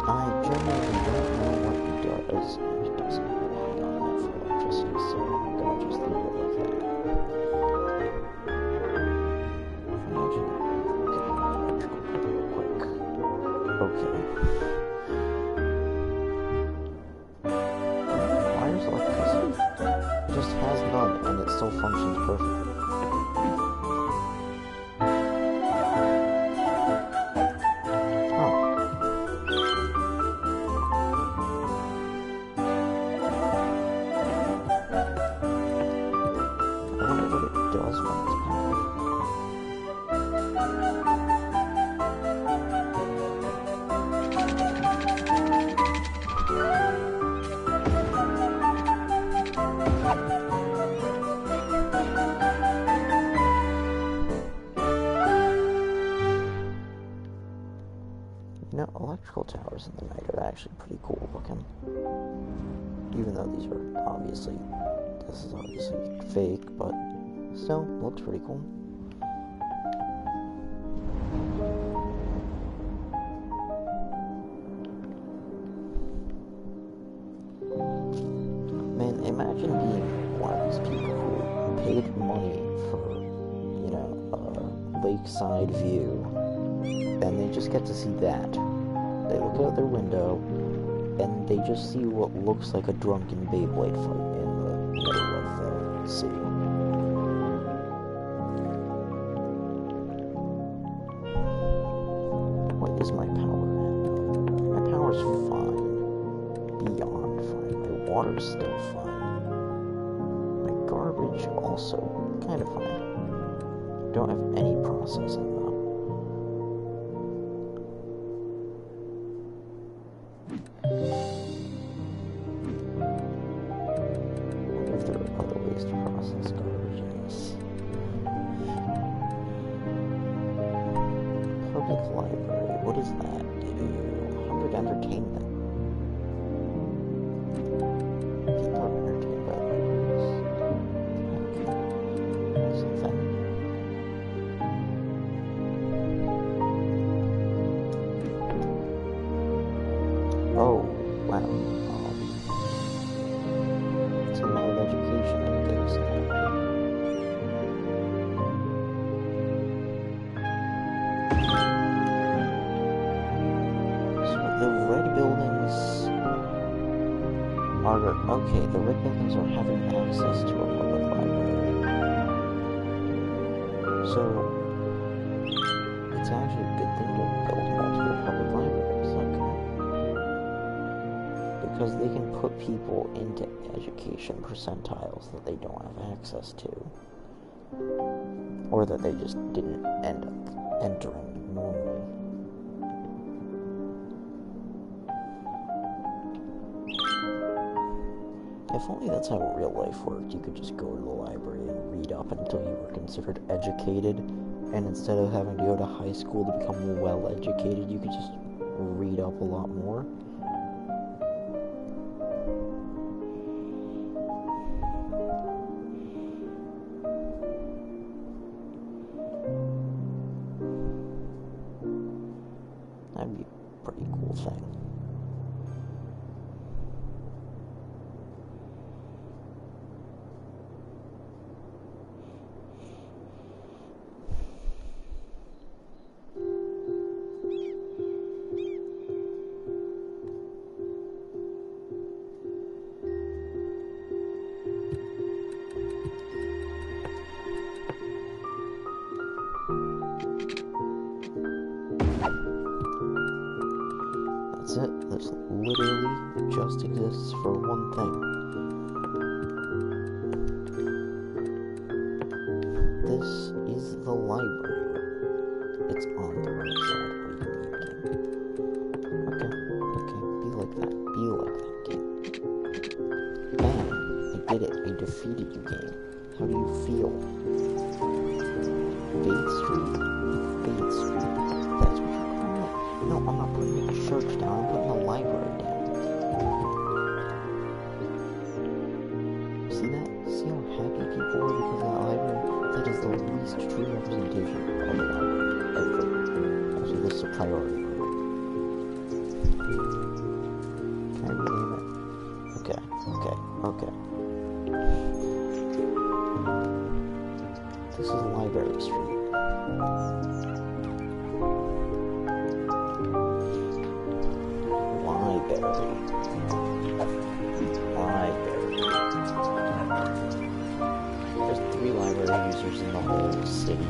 I generally don't know what it does. It doesn't rely on that for electricity, so I'm gonna just leave it like that. Imagine getting an electrical cord real quick. Okay. Wires electricity. It just has none, and it still functions perfectly. You know, electrical towers in the night are actually pretty cool looking. Even though this is obviously fake, but still, looks pretty cool. Man, imagine being one of these people who paid money for, you know, a lakeside view, and they just get to see that. They look out their window, and they just see what looks like a drunken Beyblade fight in the middle of the city. What is my power at? My power's fine. Beyond fine. My water's still fine. My garbage also kind of fine. Don't have any processing though. Library. What does that do? 100 entertainment. People are entertained by libraries. Something. Oh, wow. It's a matter of education and things like that. Okay, the red buildings are having access to a public library. So, it's actually a good thing to build multiple public libraries, okay? Because they can put people into education percentiles that they don't have access to. Or that they just didn't end up entering normally. If only that's how real life worked. You could just go to the library and read up until you were considered educated, and instead of having to go to high school to become well educated, you could just read up a lot more. That'd be a pretty cool thing. That's it. This literally just exists for one thing. This is the library. It's on the right side where you need game. Okay, be like that. Be like that, game. Bam! I did it. I defeated you, game. How do you feel? Fade Street? Fade Street. That's what you're calling it. No, I'm not putting a church down, I'm putting a library down. See that? See how happy people are because of that library? That is the least true representation of a library ever. Actually, this is a priority group. Can I rename it? Okay. This is Library Street. There's 3 library users in the whole city.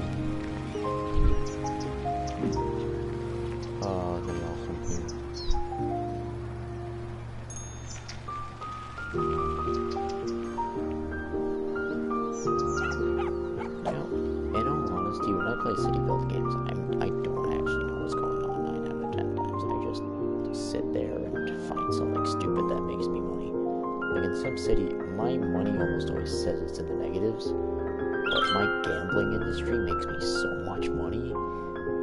Then I'll from here. You know, in all honesty, when I play city build games, I don't actually know what's going on 9 out of 10 times. I just sit there and find something stupid that makes me money. Like in SimCity, my money almost always says it's in the negatives, but my gambling industry makes me so much money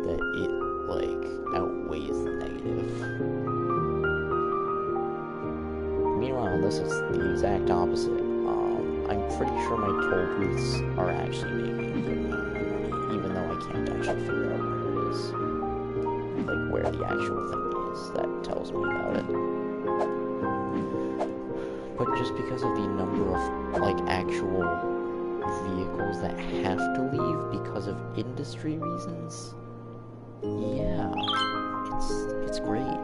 that it, like, outweighs the negative. Meanwhile, this is the exact opposite. I'm pretty sure my toll booths are actually making a good amount of money, even though I can't actually figure out where it is. Like, where the actual thing is that tells me about it. But just because of the number of, like, actual vehicles that have to leave because of industry reasons, yeah, it's great.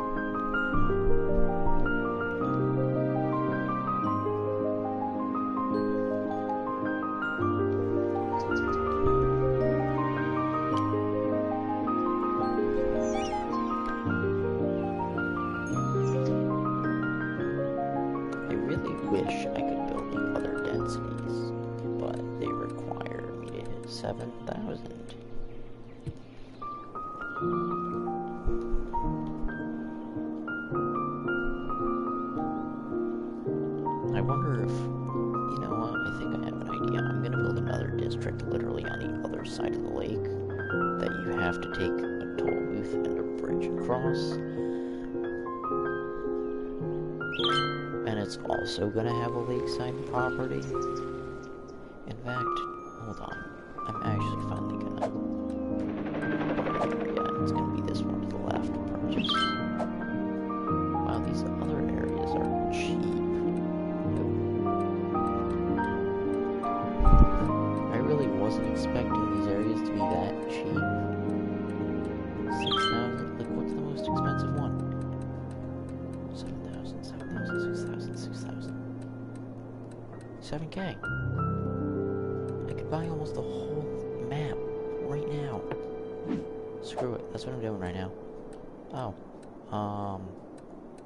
Wish I could build the other densities, but they require me to hit 7,000. I wonder if, you know what, I think I have an idea. I'm gonna build another district literally on the other side of the lake that you have to take a toll booth and a bridge across. And it's also gonna have a lakeside property. In fact, hold on. I'm actually finally gonna... Yeah, it's gonna be this one to the left, purchase. Wow, these other areas are cheap. I really wasn't expecting these areas to be that cheap. 6,000? Like, what's the most expensive one? 7,000, 6,000, 6,000. 7K. I could buy almost the whole map now. Screw it. That's what I'm doing right now. Oh.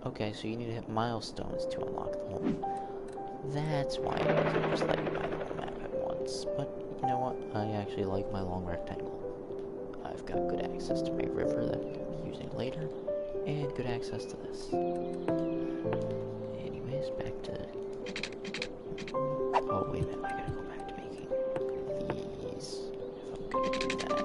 Okay, so you need to hit milestones to unlock the hole. That's why it doesn't just let you buy the whole map at once. But, you know what? I actually like my long rectangle. I've got good access to my river that I'll be using later, and good access to this. Anyways, back to... Oh, wait a minute, I gotta go back to making these, if I'm gonna do that.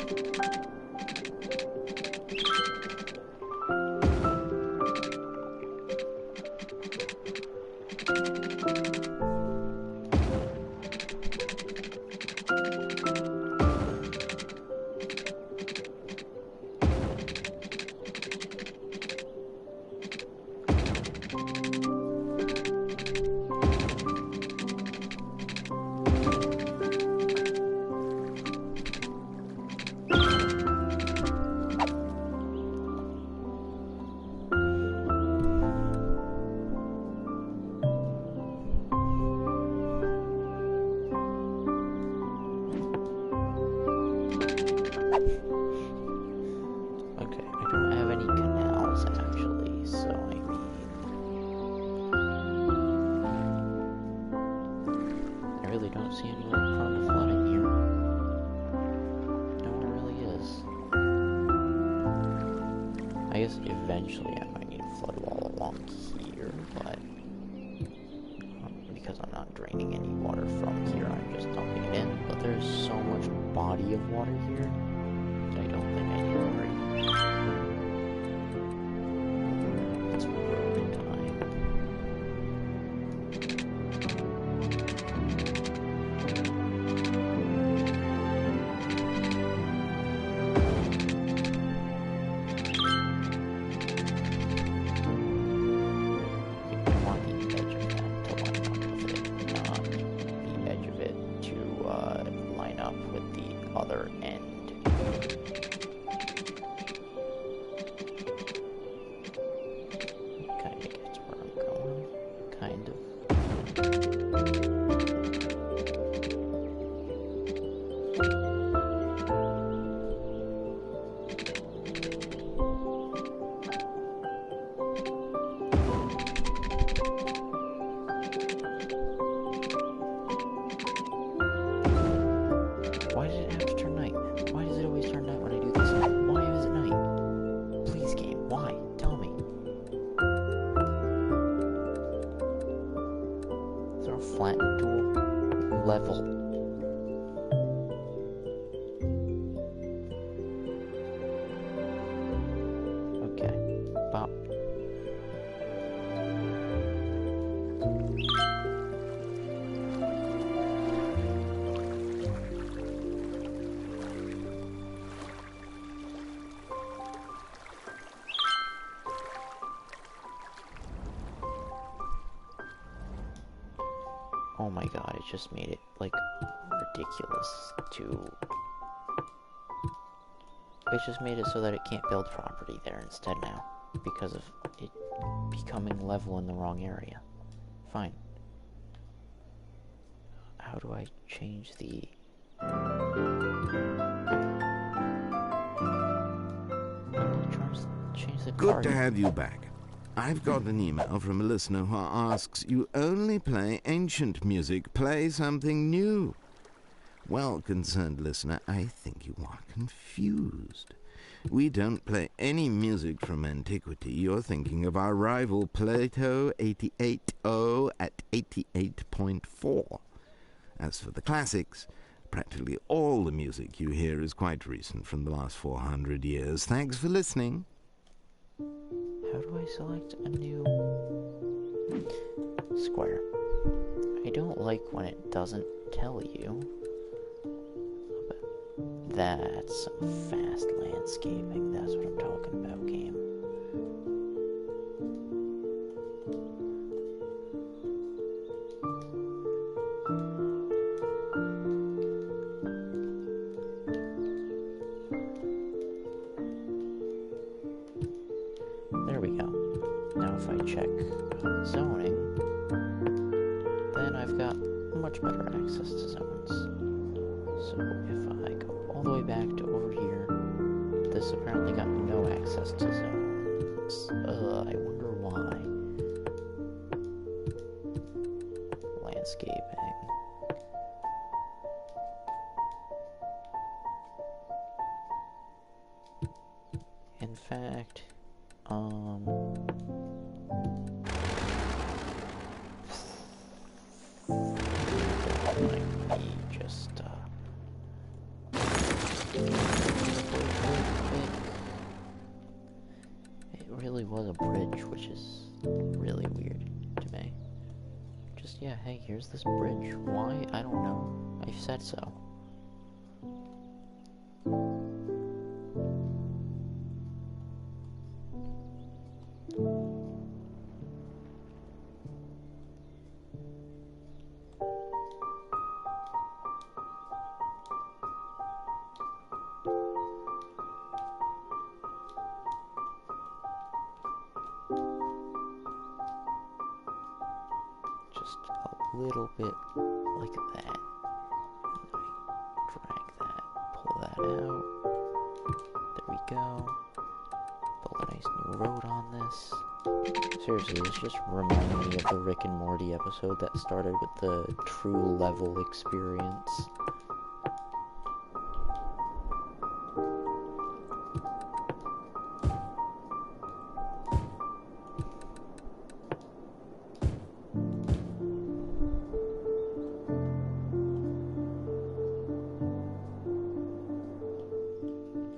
Eventually I might need a flood wall along here, but because I'm not draining any water from here, I'm just dumping it in. But there's so much body of water here that I don't think I need to worry. It's road time. Level. Okay, Bob. Oh my god, it just made it, like, ridiculous to... It just made it so that it can't build property there instead now, because of it becoming level in the wrong area. Fine. How do I change the... Change the Good card. to have you back. I've got an email from a listener who asks, you only play ancient music, play something new. Well, concerned listener, I think you are confused. We don't play any music from antiquity. You're thinking of our rival Plato 88.0 at 88.4. As for the classics, practically all the music you hear is quite recent, from the last 400 years. Thanks for listening. How do I select a new square? I don't like when it doesn't tell you. But that's some fast landscaping. That's what I'm talking about, game. There we go. Now if I check zoning, then I've got much better access to zones. So if I go all the way back to over this apparently got no access to zones. I wonder why. Landscaping. In fact, might be just, it really was a bridge, which is really weird to me. Just, yeah, hey, here's this bridge. Why? I don't know. I said so. Just a little bit like that. And I drag that, pull that out. There we go. Build a nice new road on this. Seriously, this just reminded me of the Rick and Morty episode that started with the true level experience.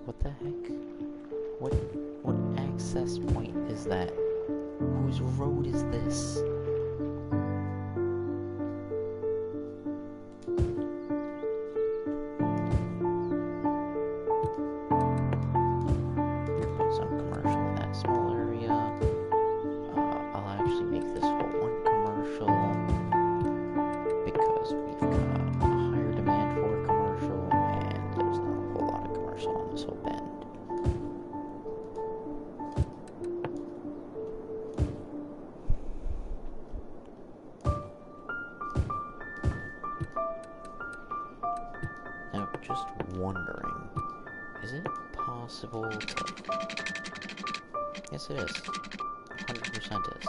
What the heck? What access point is that? Whose road is this? Put some commercial in that small area. I'll actually make this whole one commercial because we've got a higher demand for commercial and there's not a whole lot of commercial on this whole bend. Now, just wondering, is it possible to... Yes, it is. 100% is.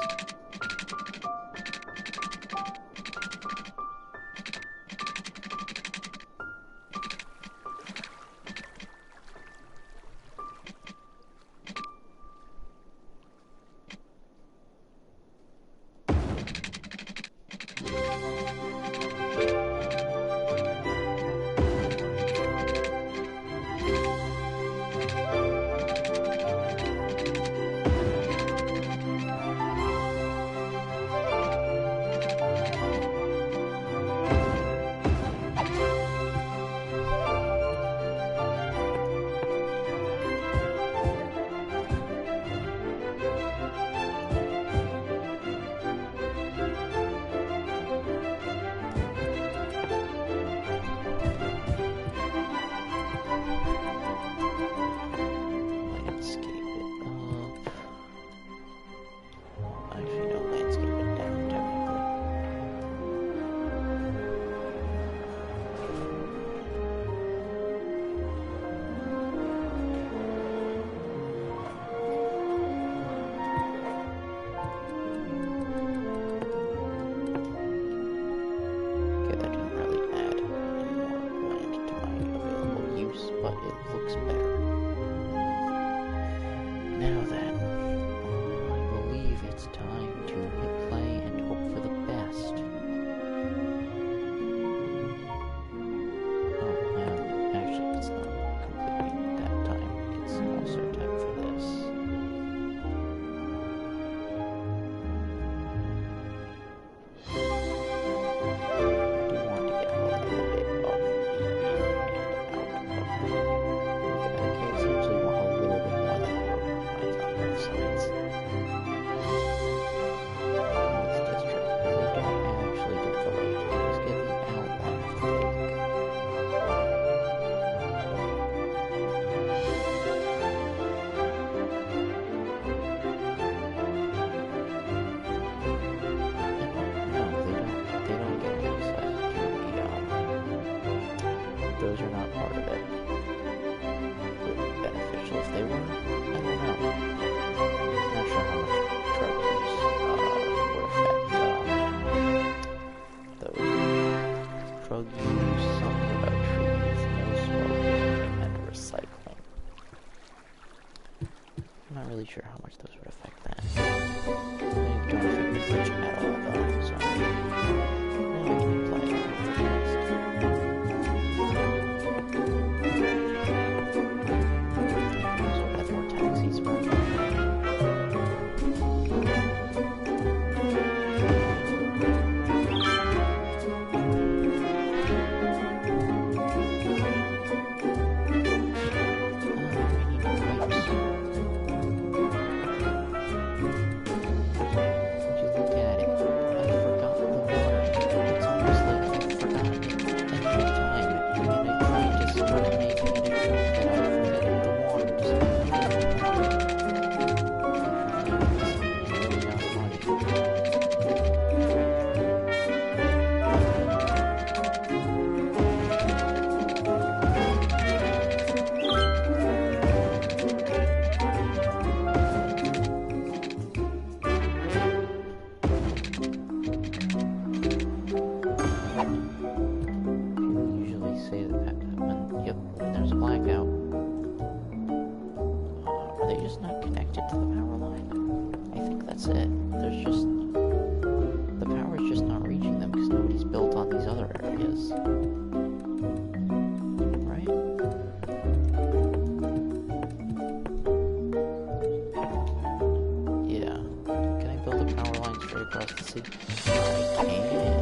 that's it. There's just... the power is just not reaching them because nobody's built on these other areas. Right? Yeah. Can I build a power line straight across the sea? I can.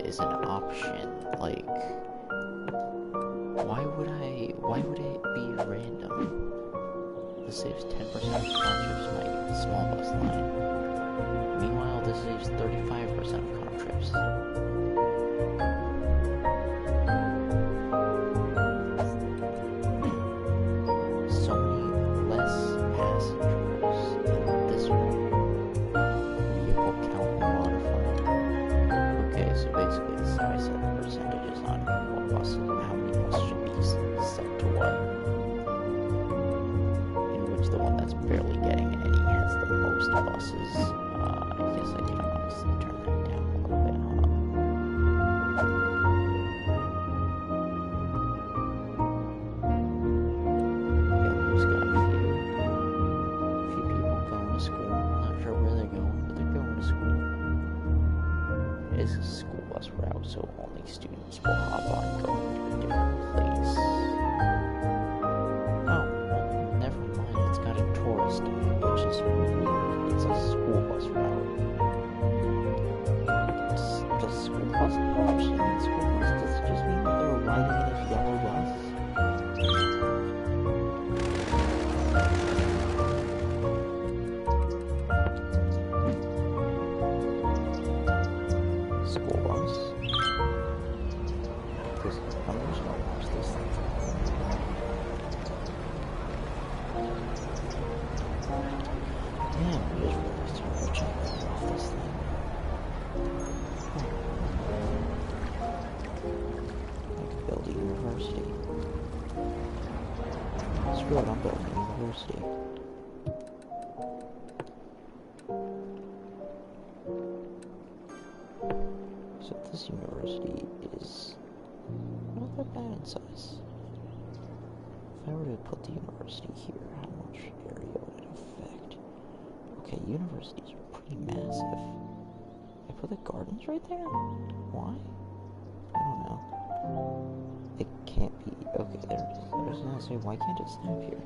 Is an option. Like, why would it be random? This saves 10% of car trips by small bus line. Meanwhile, this saves 35% of car trips. So many less passengers in this one. Vehicle count modifier. Okay, so basically the size of the percentages on what buses, how many buses should be set to what. In which the one that's barely getting any has the most buses. I guess I can honestly turn that down a little bit, huh? Yeah, who's got a few people going to school. I'm not sure where they're going, but they're going to school. It is a school bus route, so only students will hop on and go to a different place. Oh, well, never mind. It's got a tourist, which is weird. It's a school bus route. Does school bus actually mean school bus? Does it just mean that they're riding in a yellow bus? School bus. Because I'm just gonna watch this thing. Damn, we just realized how much I love this thing. I could build a university. Screw it, I'm building a university. So this university is not that bad in size. If I were to put the university here, how much area would it affect? Okay, universities are pretty massive. I put the gardens right there? Why? I don't know. It can't be. Okay, there it is. I was gonna say, why can't it snap here?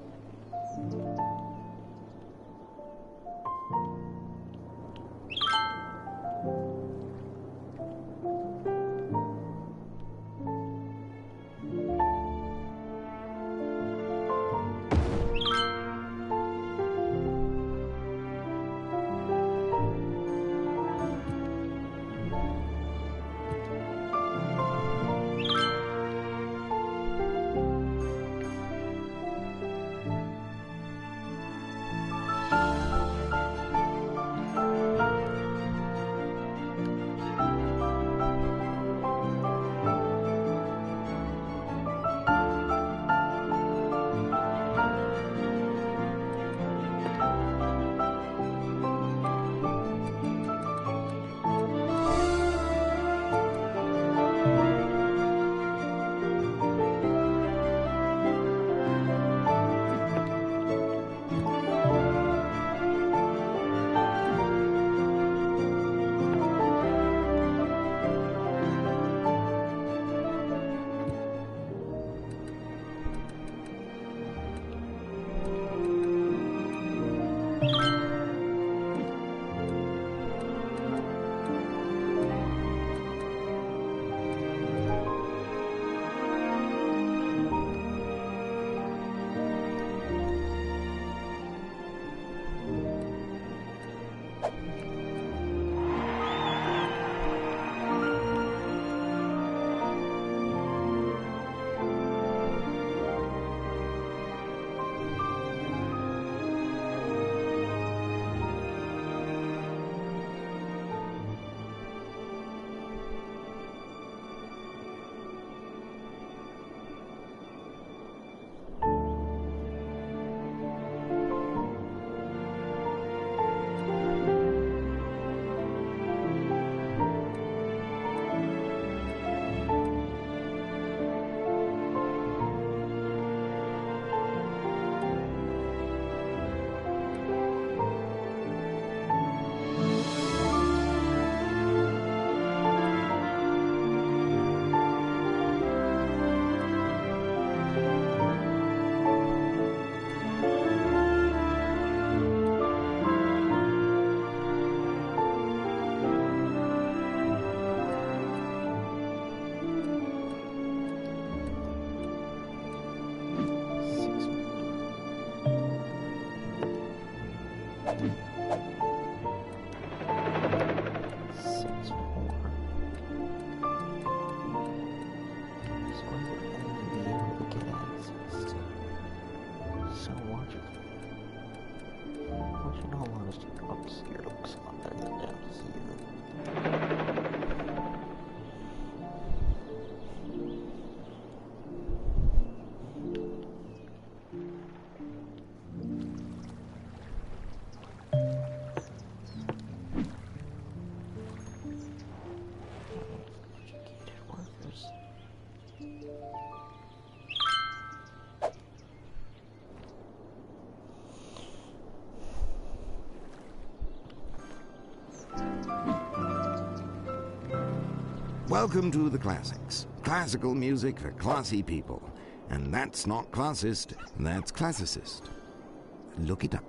only be able to get access to so much of it. Which in all honesty, up here looks a lot better than down here. Welcome to the classics. Classical music for classy people. And that's not classist, that's classicist. Look it up.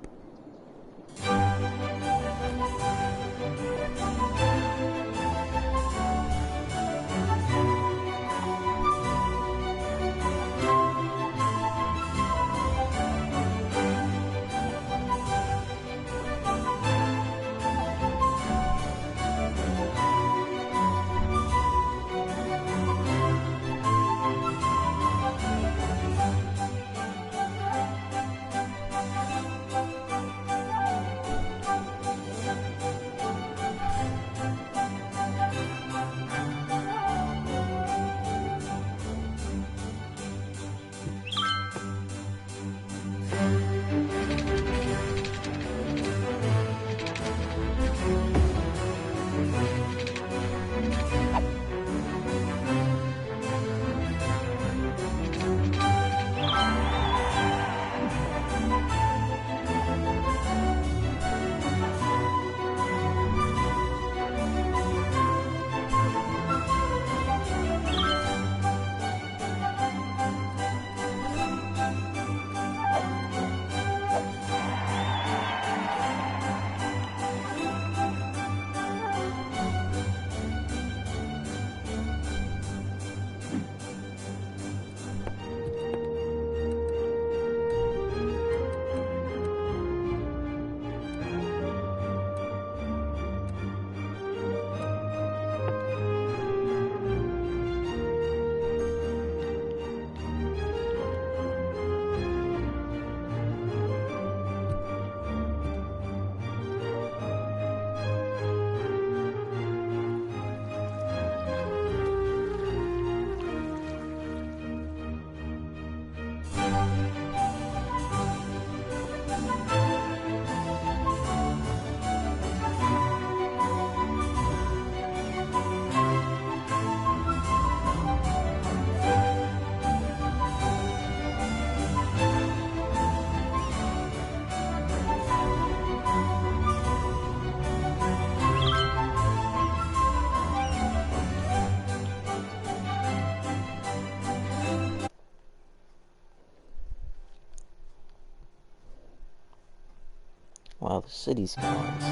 Wow, the city skylines.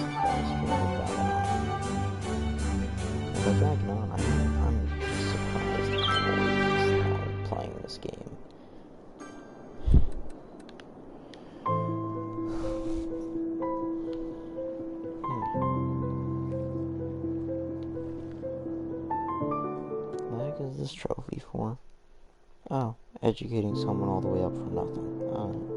The Dragon, I'm surprised how many are playing this game. What the heck is this trophy for? Oh, educating someone all the way up for nothing. Oh.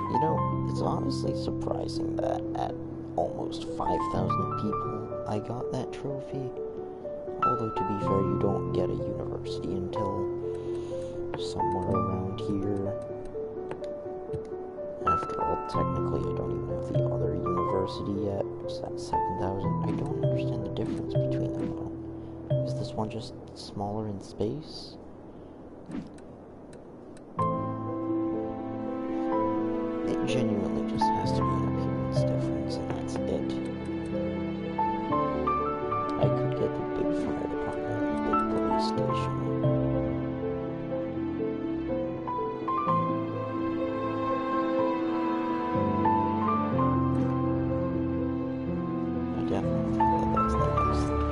You know, it's honestly surprising that at almost 5,000 people, I got that trophy. Although, to be fair, you don't get a university until somewhere around here. After all, technically, I don't even have the other university yet, which is at 7,000. I don't understand the difference between them, though. Is this one just smaller in space? It genuinely just has to be an appearance difference, and that's it. I could get the big fire department and the big police station. I definitely think that that's the next thing.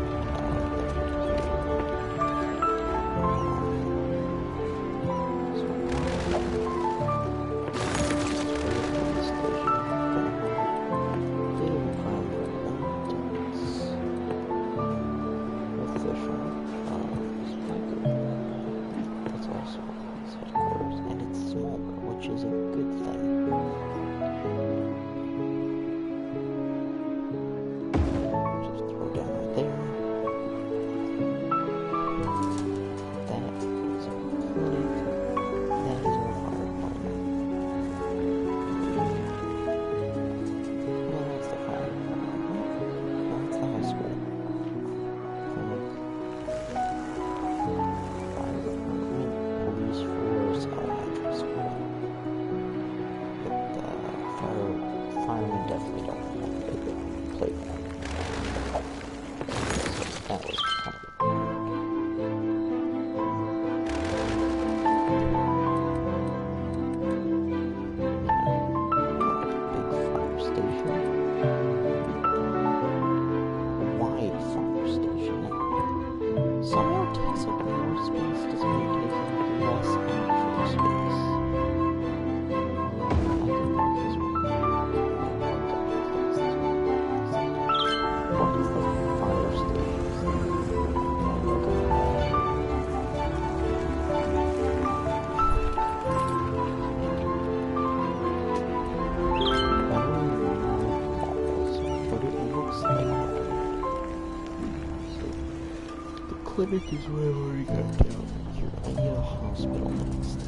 clinic is where I already got down here. I need a hospital next.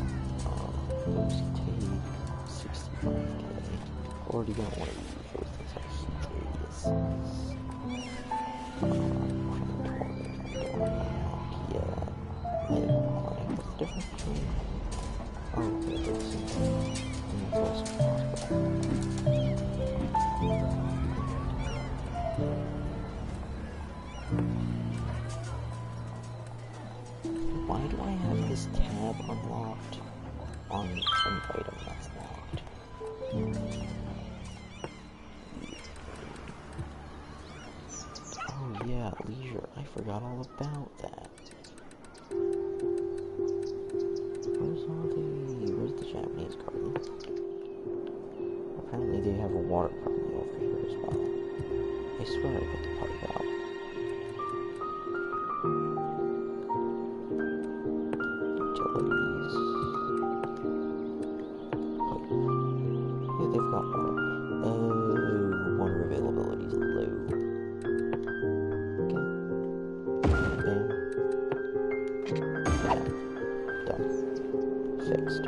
Those take 65k. Already got one of these because that's how huge this is. Yeah. What's the difference between... Oh, okay, there's something. Why do I have this tab unlocked on an item that's locked? Oh yeah, leisure. I forgot all about that. Where's the Japanese garden? Apparently they have a water problem over here as well. I swear I put the pipe out. Utilities. Pipe. Yeah, they've got water. Oh, water availability is low. Okay. Bam. Bam. Done. Fixed.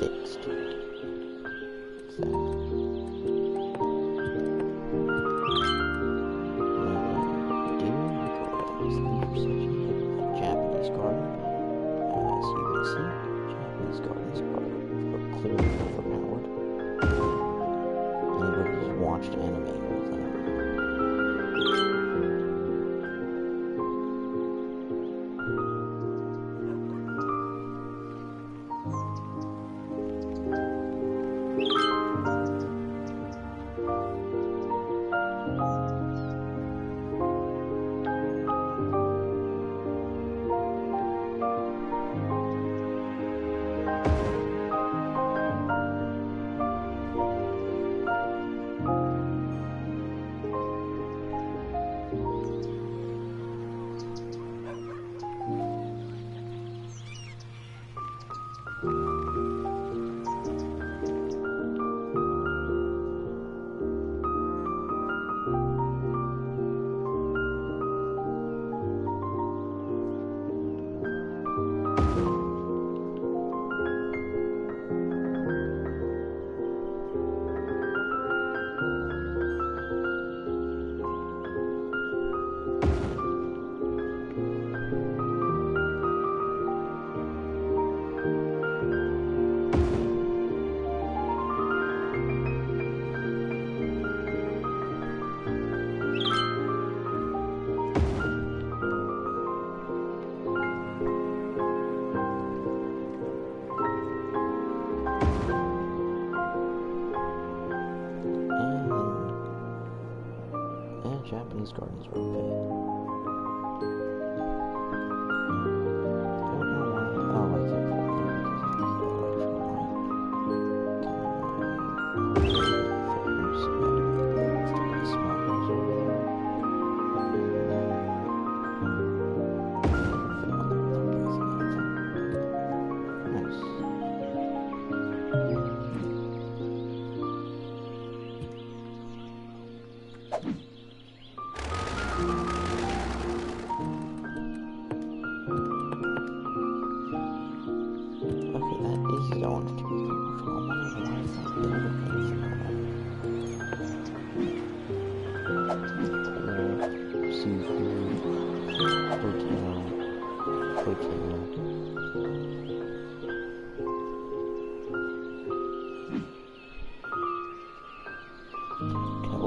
Fixed. Japanese garden. As you can see, Japanese gardens are clearly overpowered. Anybody who's watched anime knows that. Japanese gardens are okay. Don't know why. Oh, I can't pull them because of the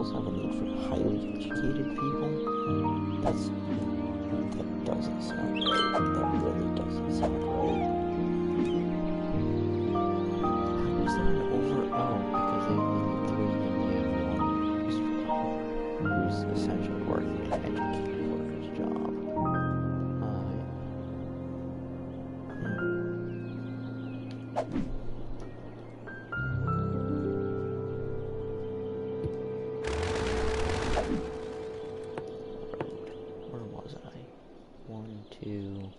Have a need for highly educated people? That doesn't sound right. That really doesn't sound right. How is there an over? Oh, because they only need 3 and you have 1 who's essentially working an educated worker's job. Where was I? 1, 2.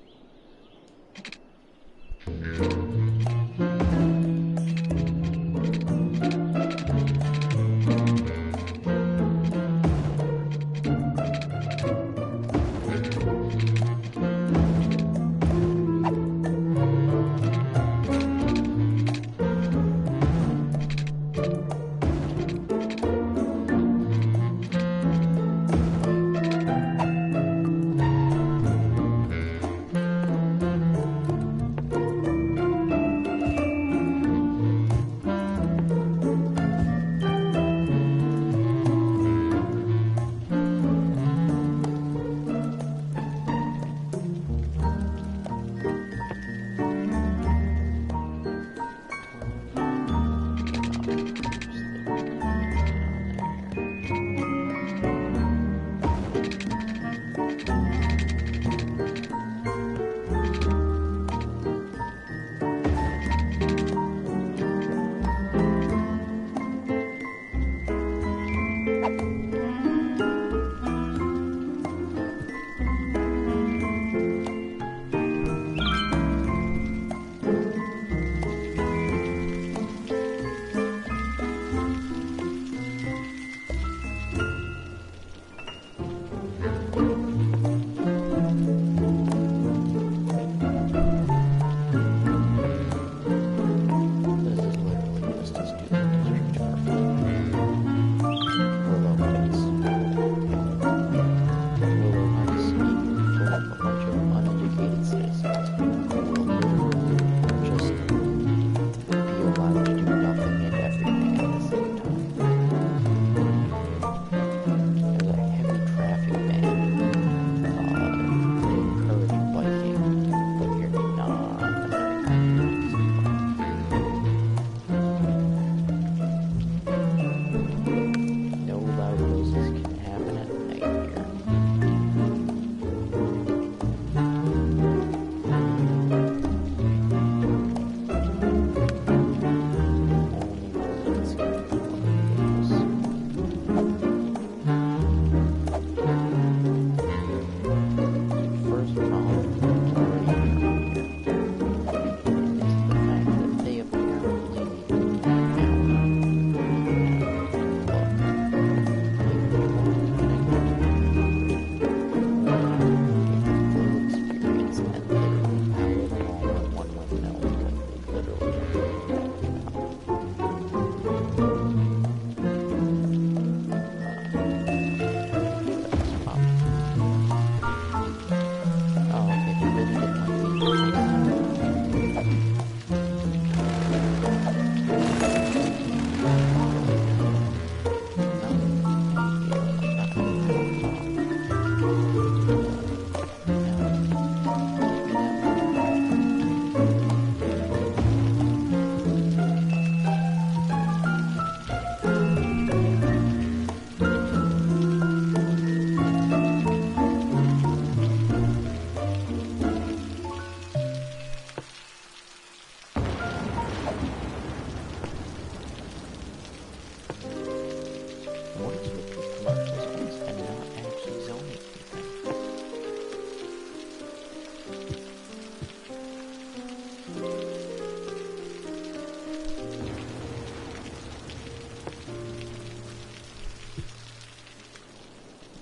What is with these commercial zones and not actually zoning anything?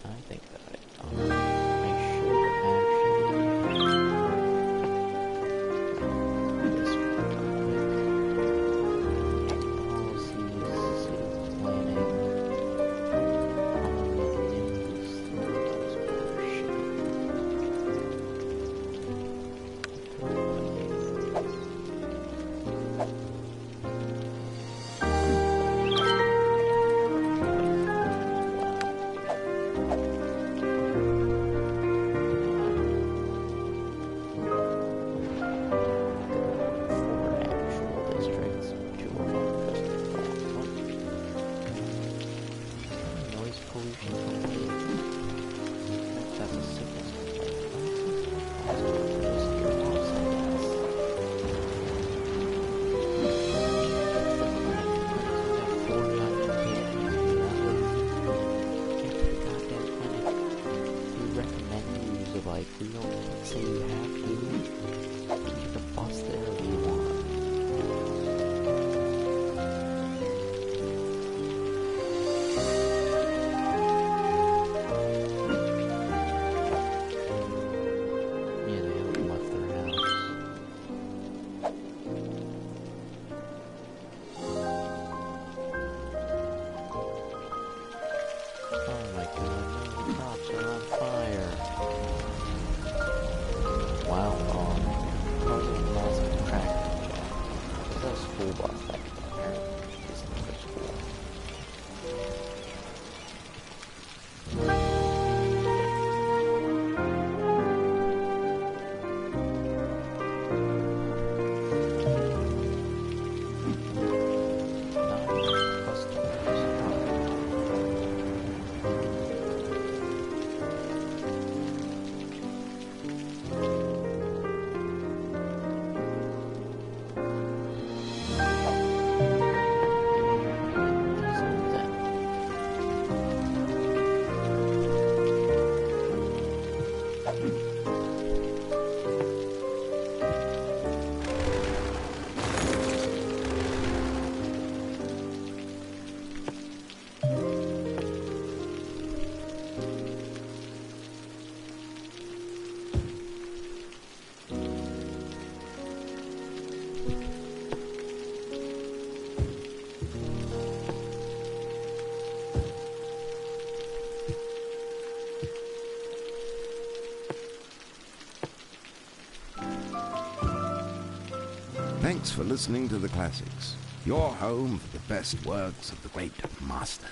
I think that I should actually this one policies, city planning, like, we don't say you have to. You can bus there if you want. Yeah, they haven't left their house. Oh my god, no, the crops are on fire. Wow, causing lots of traffic jam. There's a school bus that apparently isn't for school. Not enough customers. Thanks for listening to The Classics, your home for the best works of the great master.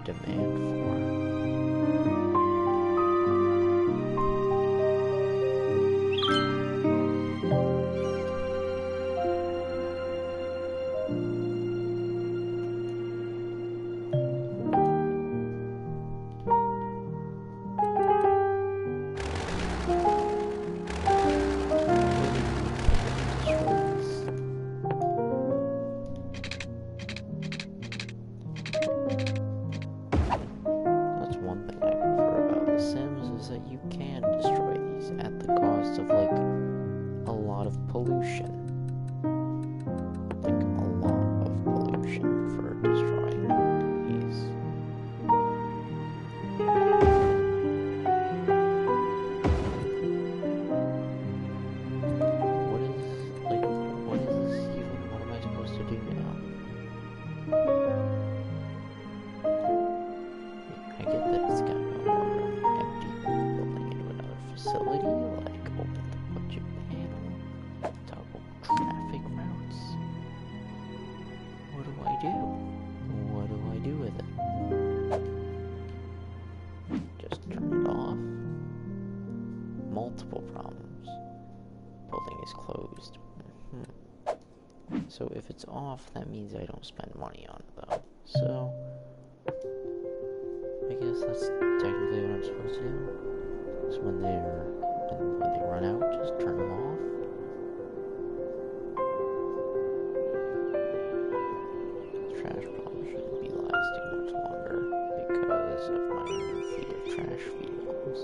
demand for. So if it's off, that means I don't spend money on it though. So I guess that's technically what I'm supposed to do. So when they run out, just turn them off. Trash problem shouldn't be lasting much longer because of my new fleet of trash vehicles.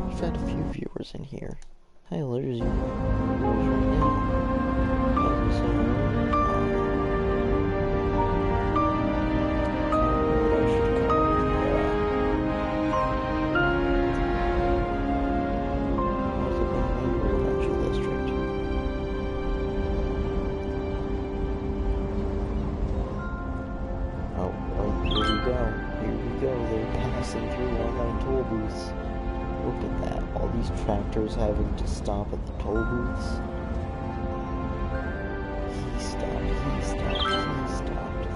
We've had a few viewers in here. Hey, there's you. Right now. Look at that, all these tractors having to stop at the toll booths. He stopped.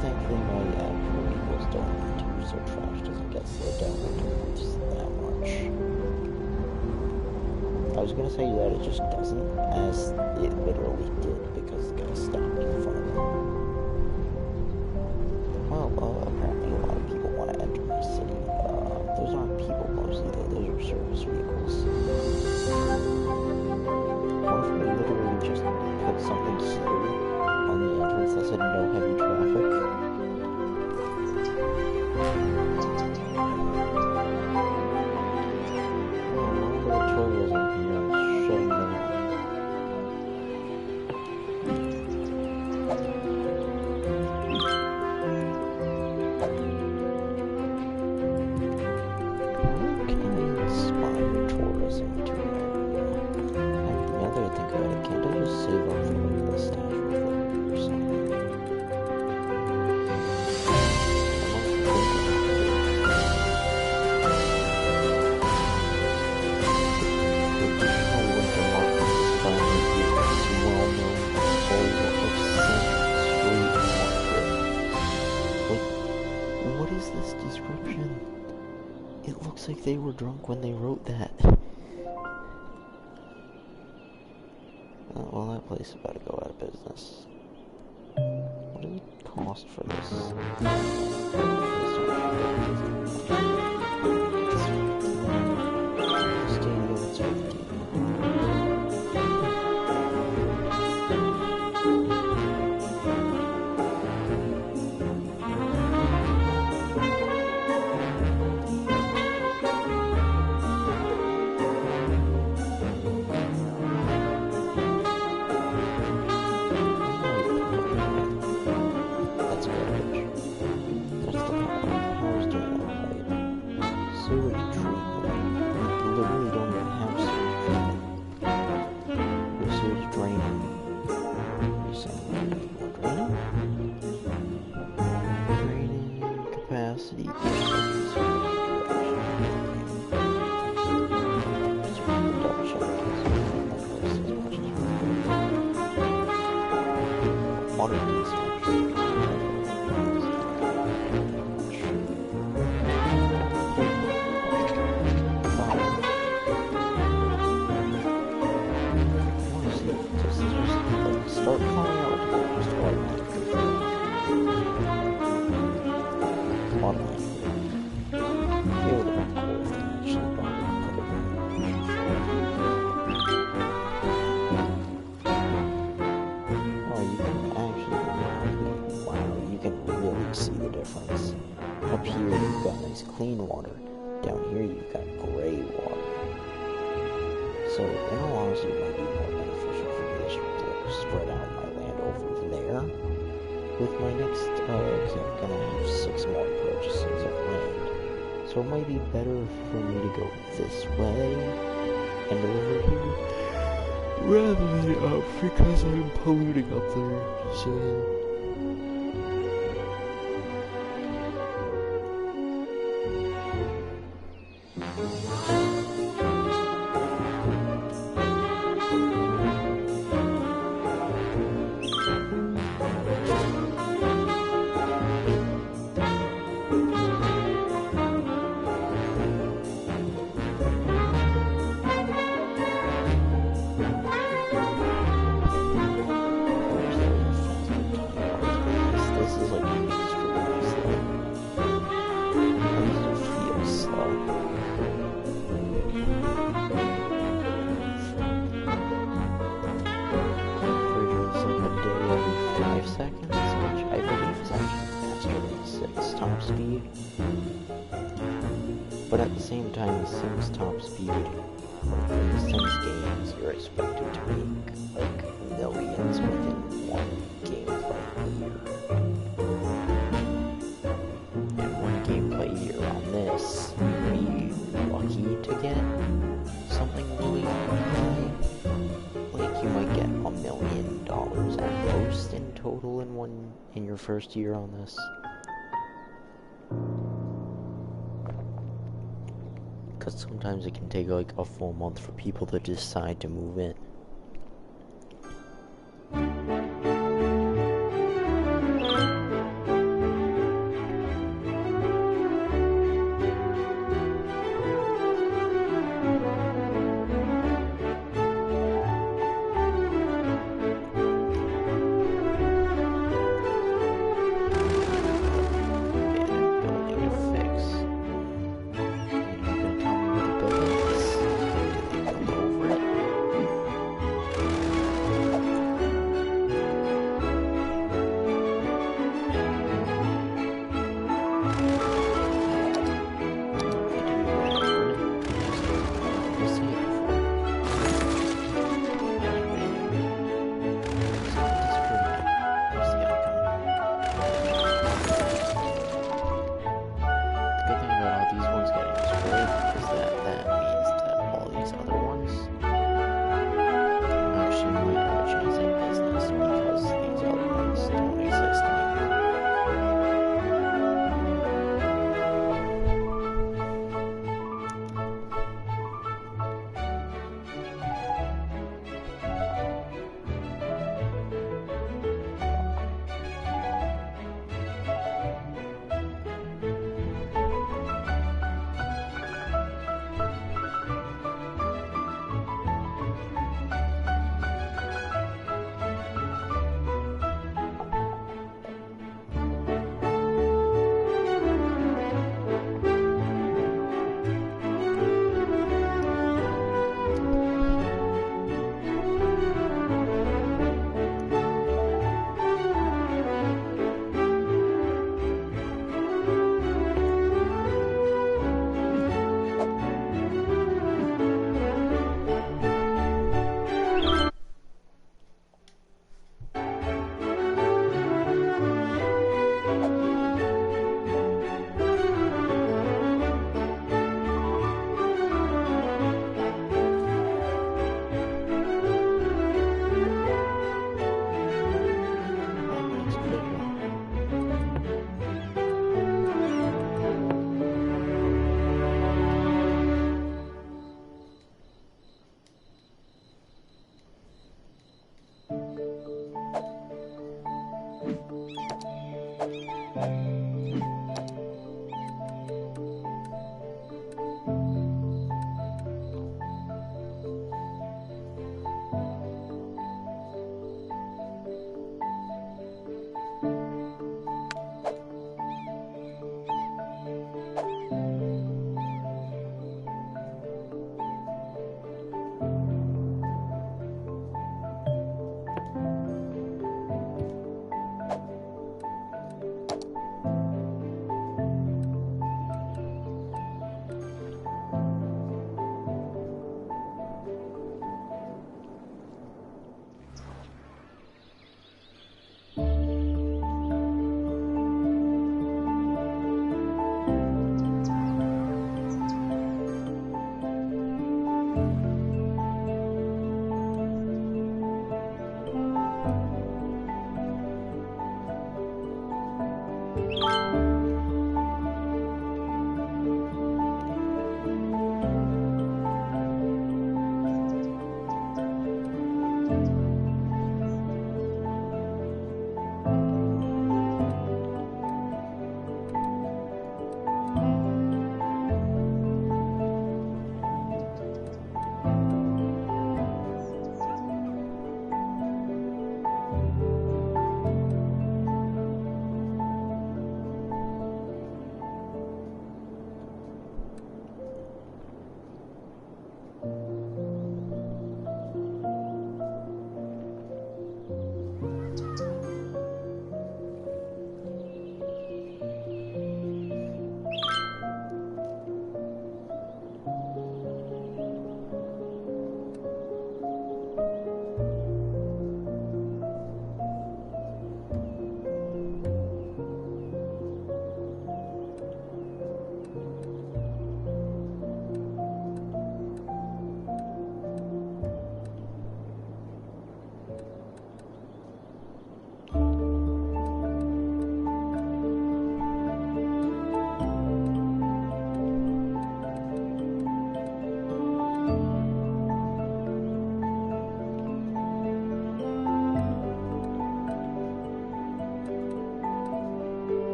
Thankfully my actual vehicles don't need to, so trash doesn't get slowed down the toll booths that much. I was gonna say that it just doesn't, as it literally did, because the guy stopped in front of him. Well, apparently a lot of people want to enter my city. Those aren't people mostly though, those are service vehicles. What if we literally just put something here on the entrance that said no heavy traffic? Oh, one of the tourism here is shutting down. they were drunk when they wrote that. Well, that place is about to go out of business. What does it cost for this? Stadium, it's 15. Up here you've got nice clean water. Down here you've got gray water. So in all honesty, it might be more beneficial for me to spread out my land over there. With my next, because I'm gonna have 6 more purchases of land. So it might be better for me to go this way and over here, rather than up, because I'm polluting up there. So but at the same time, the Sims top speed, like in the Sims games, you're expected to make like millions within one gameplay year. And one gameplay year on this, you'd be lucky to get something really high. Like you might get $1 million at most in total in your first year on this. Because sometimes it can take like a full month for people to decide to move in.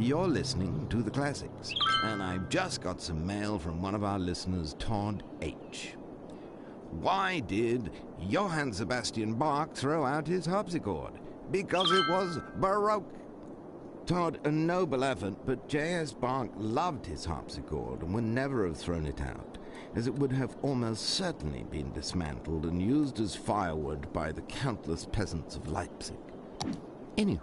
You're listening to the classics, and I've just got some mail from one of our listeners, Todd H. Why did Johann Sebastian Bach throw out his harpsichord? Because it was Baroque. Todd, a noble effort, but J.S. Bach loved his harpsichord and would never have thrown it out, as it would have almost certainly been dismantled and used as firewood by the countless peasants of Leipzig. Anywho.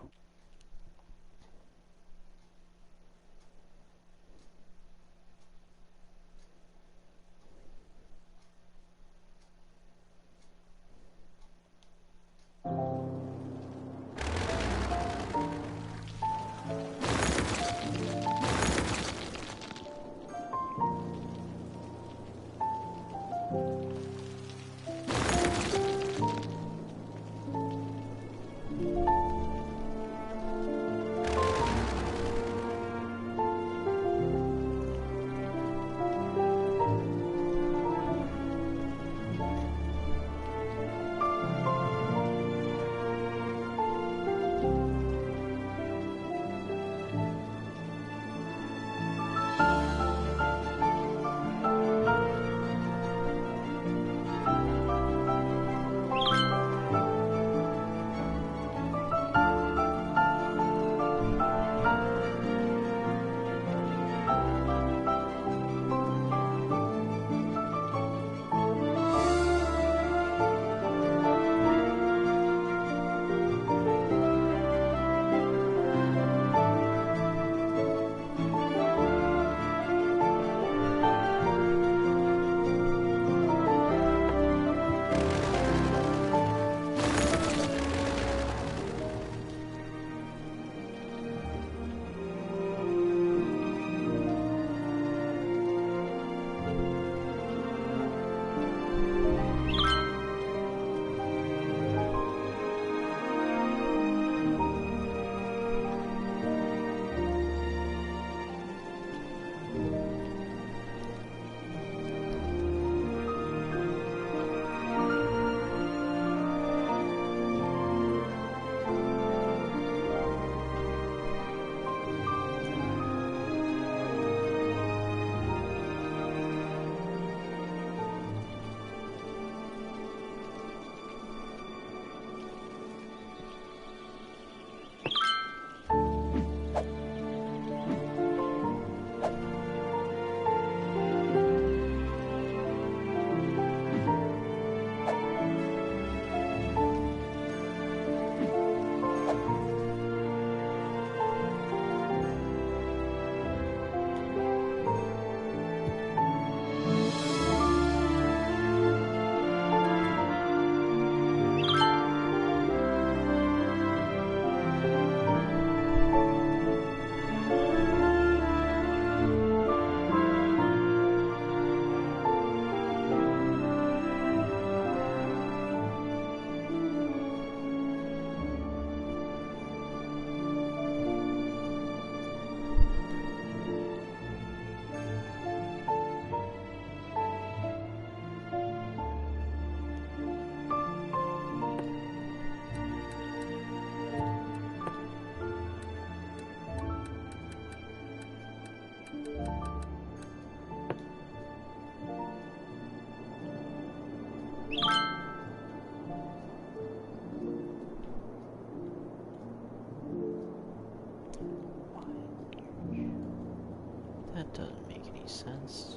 That doesn't make any sense.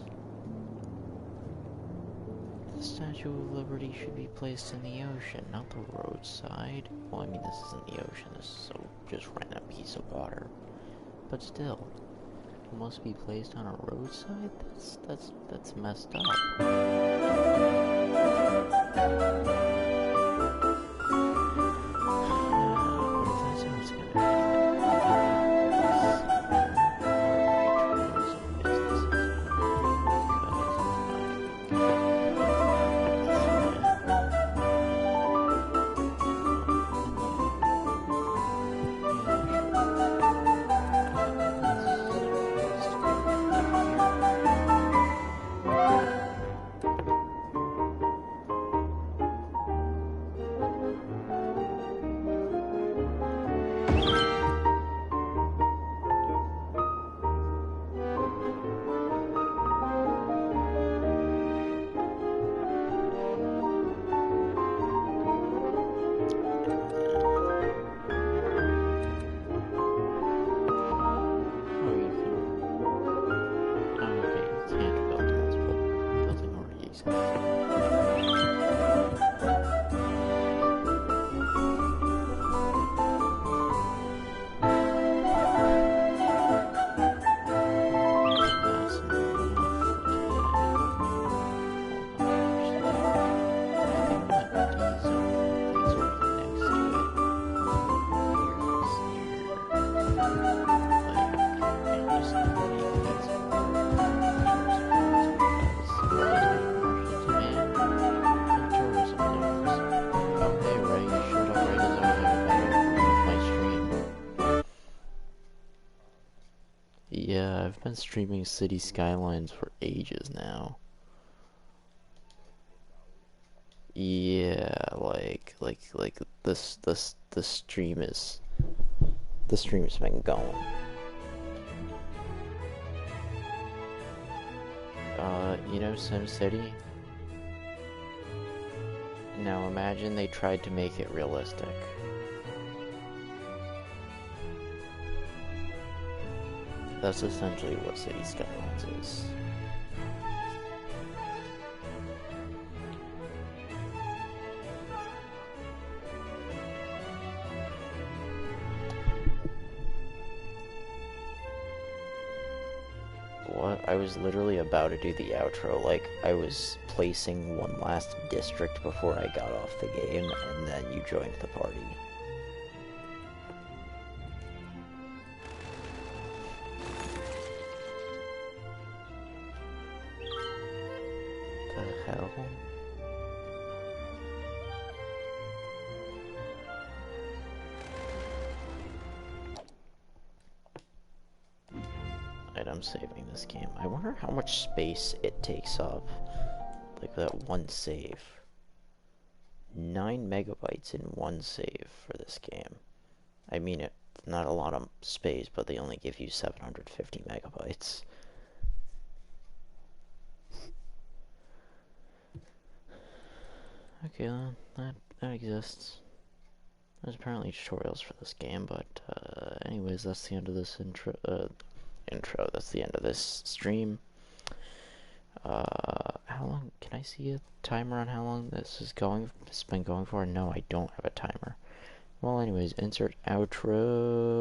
The Statue of Liberty should be placed in the ocean, not the roadside. Well, I mean, this isn't the ocean, this is a just random piece of water. But still, it must be placed on a roadside? That's messed up. Yeah, I've been streaming City Skylines for ages now. Yeah, like the stream is the stream's been going. You know SimCity? Now imagine they tried to make it realistic. That's essentially what City Skylines is. What? I was literally about to do the outro, like I was placing one last district before I got off the game, and then you joined the party. The hell? I'm saving this game. I wonder how much space it takes up. Like that one save. 9 megabytes in one save for this game. I mean, it's not a lot of space, but they only give you 750 megabytes. Okay, that exists. There's apparently tutorials for this game, but anyways, that's the end of this intro. That's the end of this stream. How long can I see a timer on how long this is going? It's been going for? No, I don't have a timer. Well, anyways, insert outro.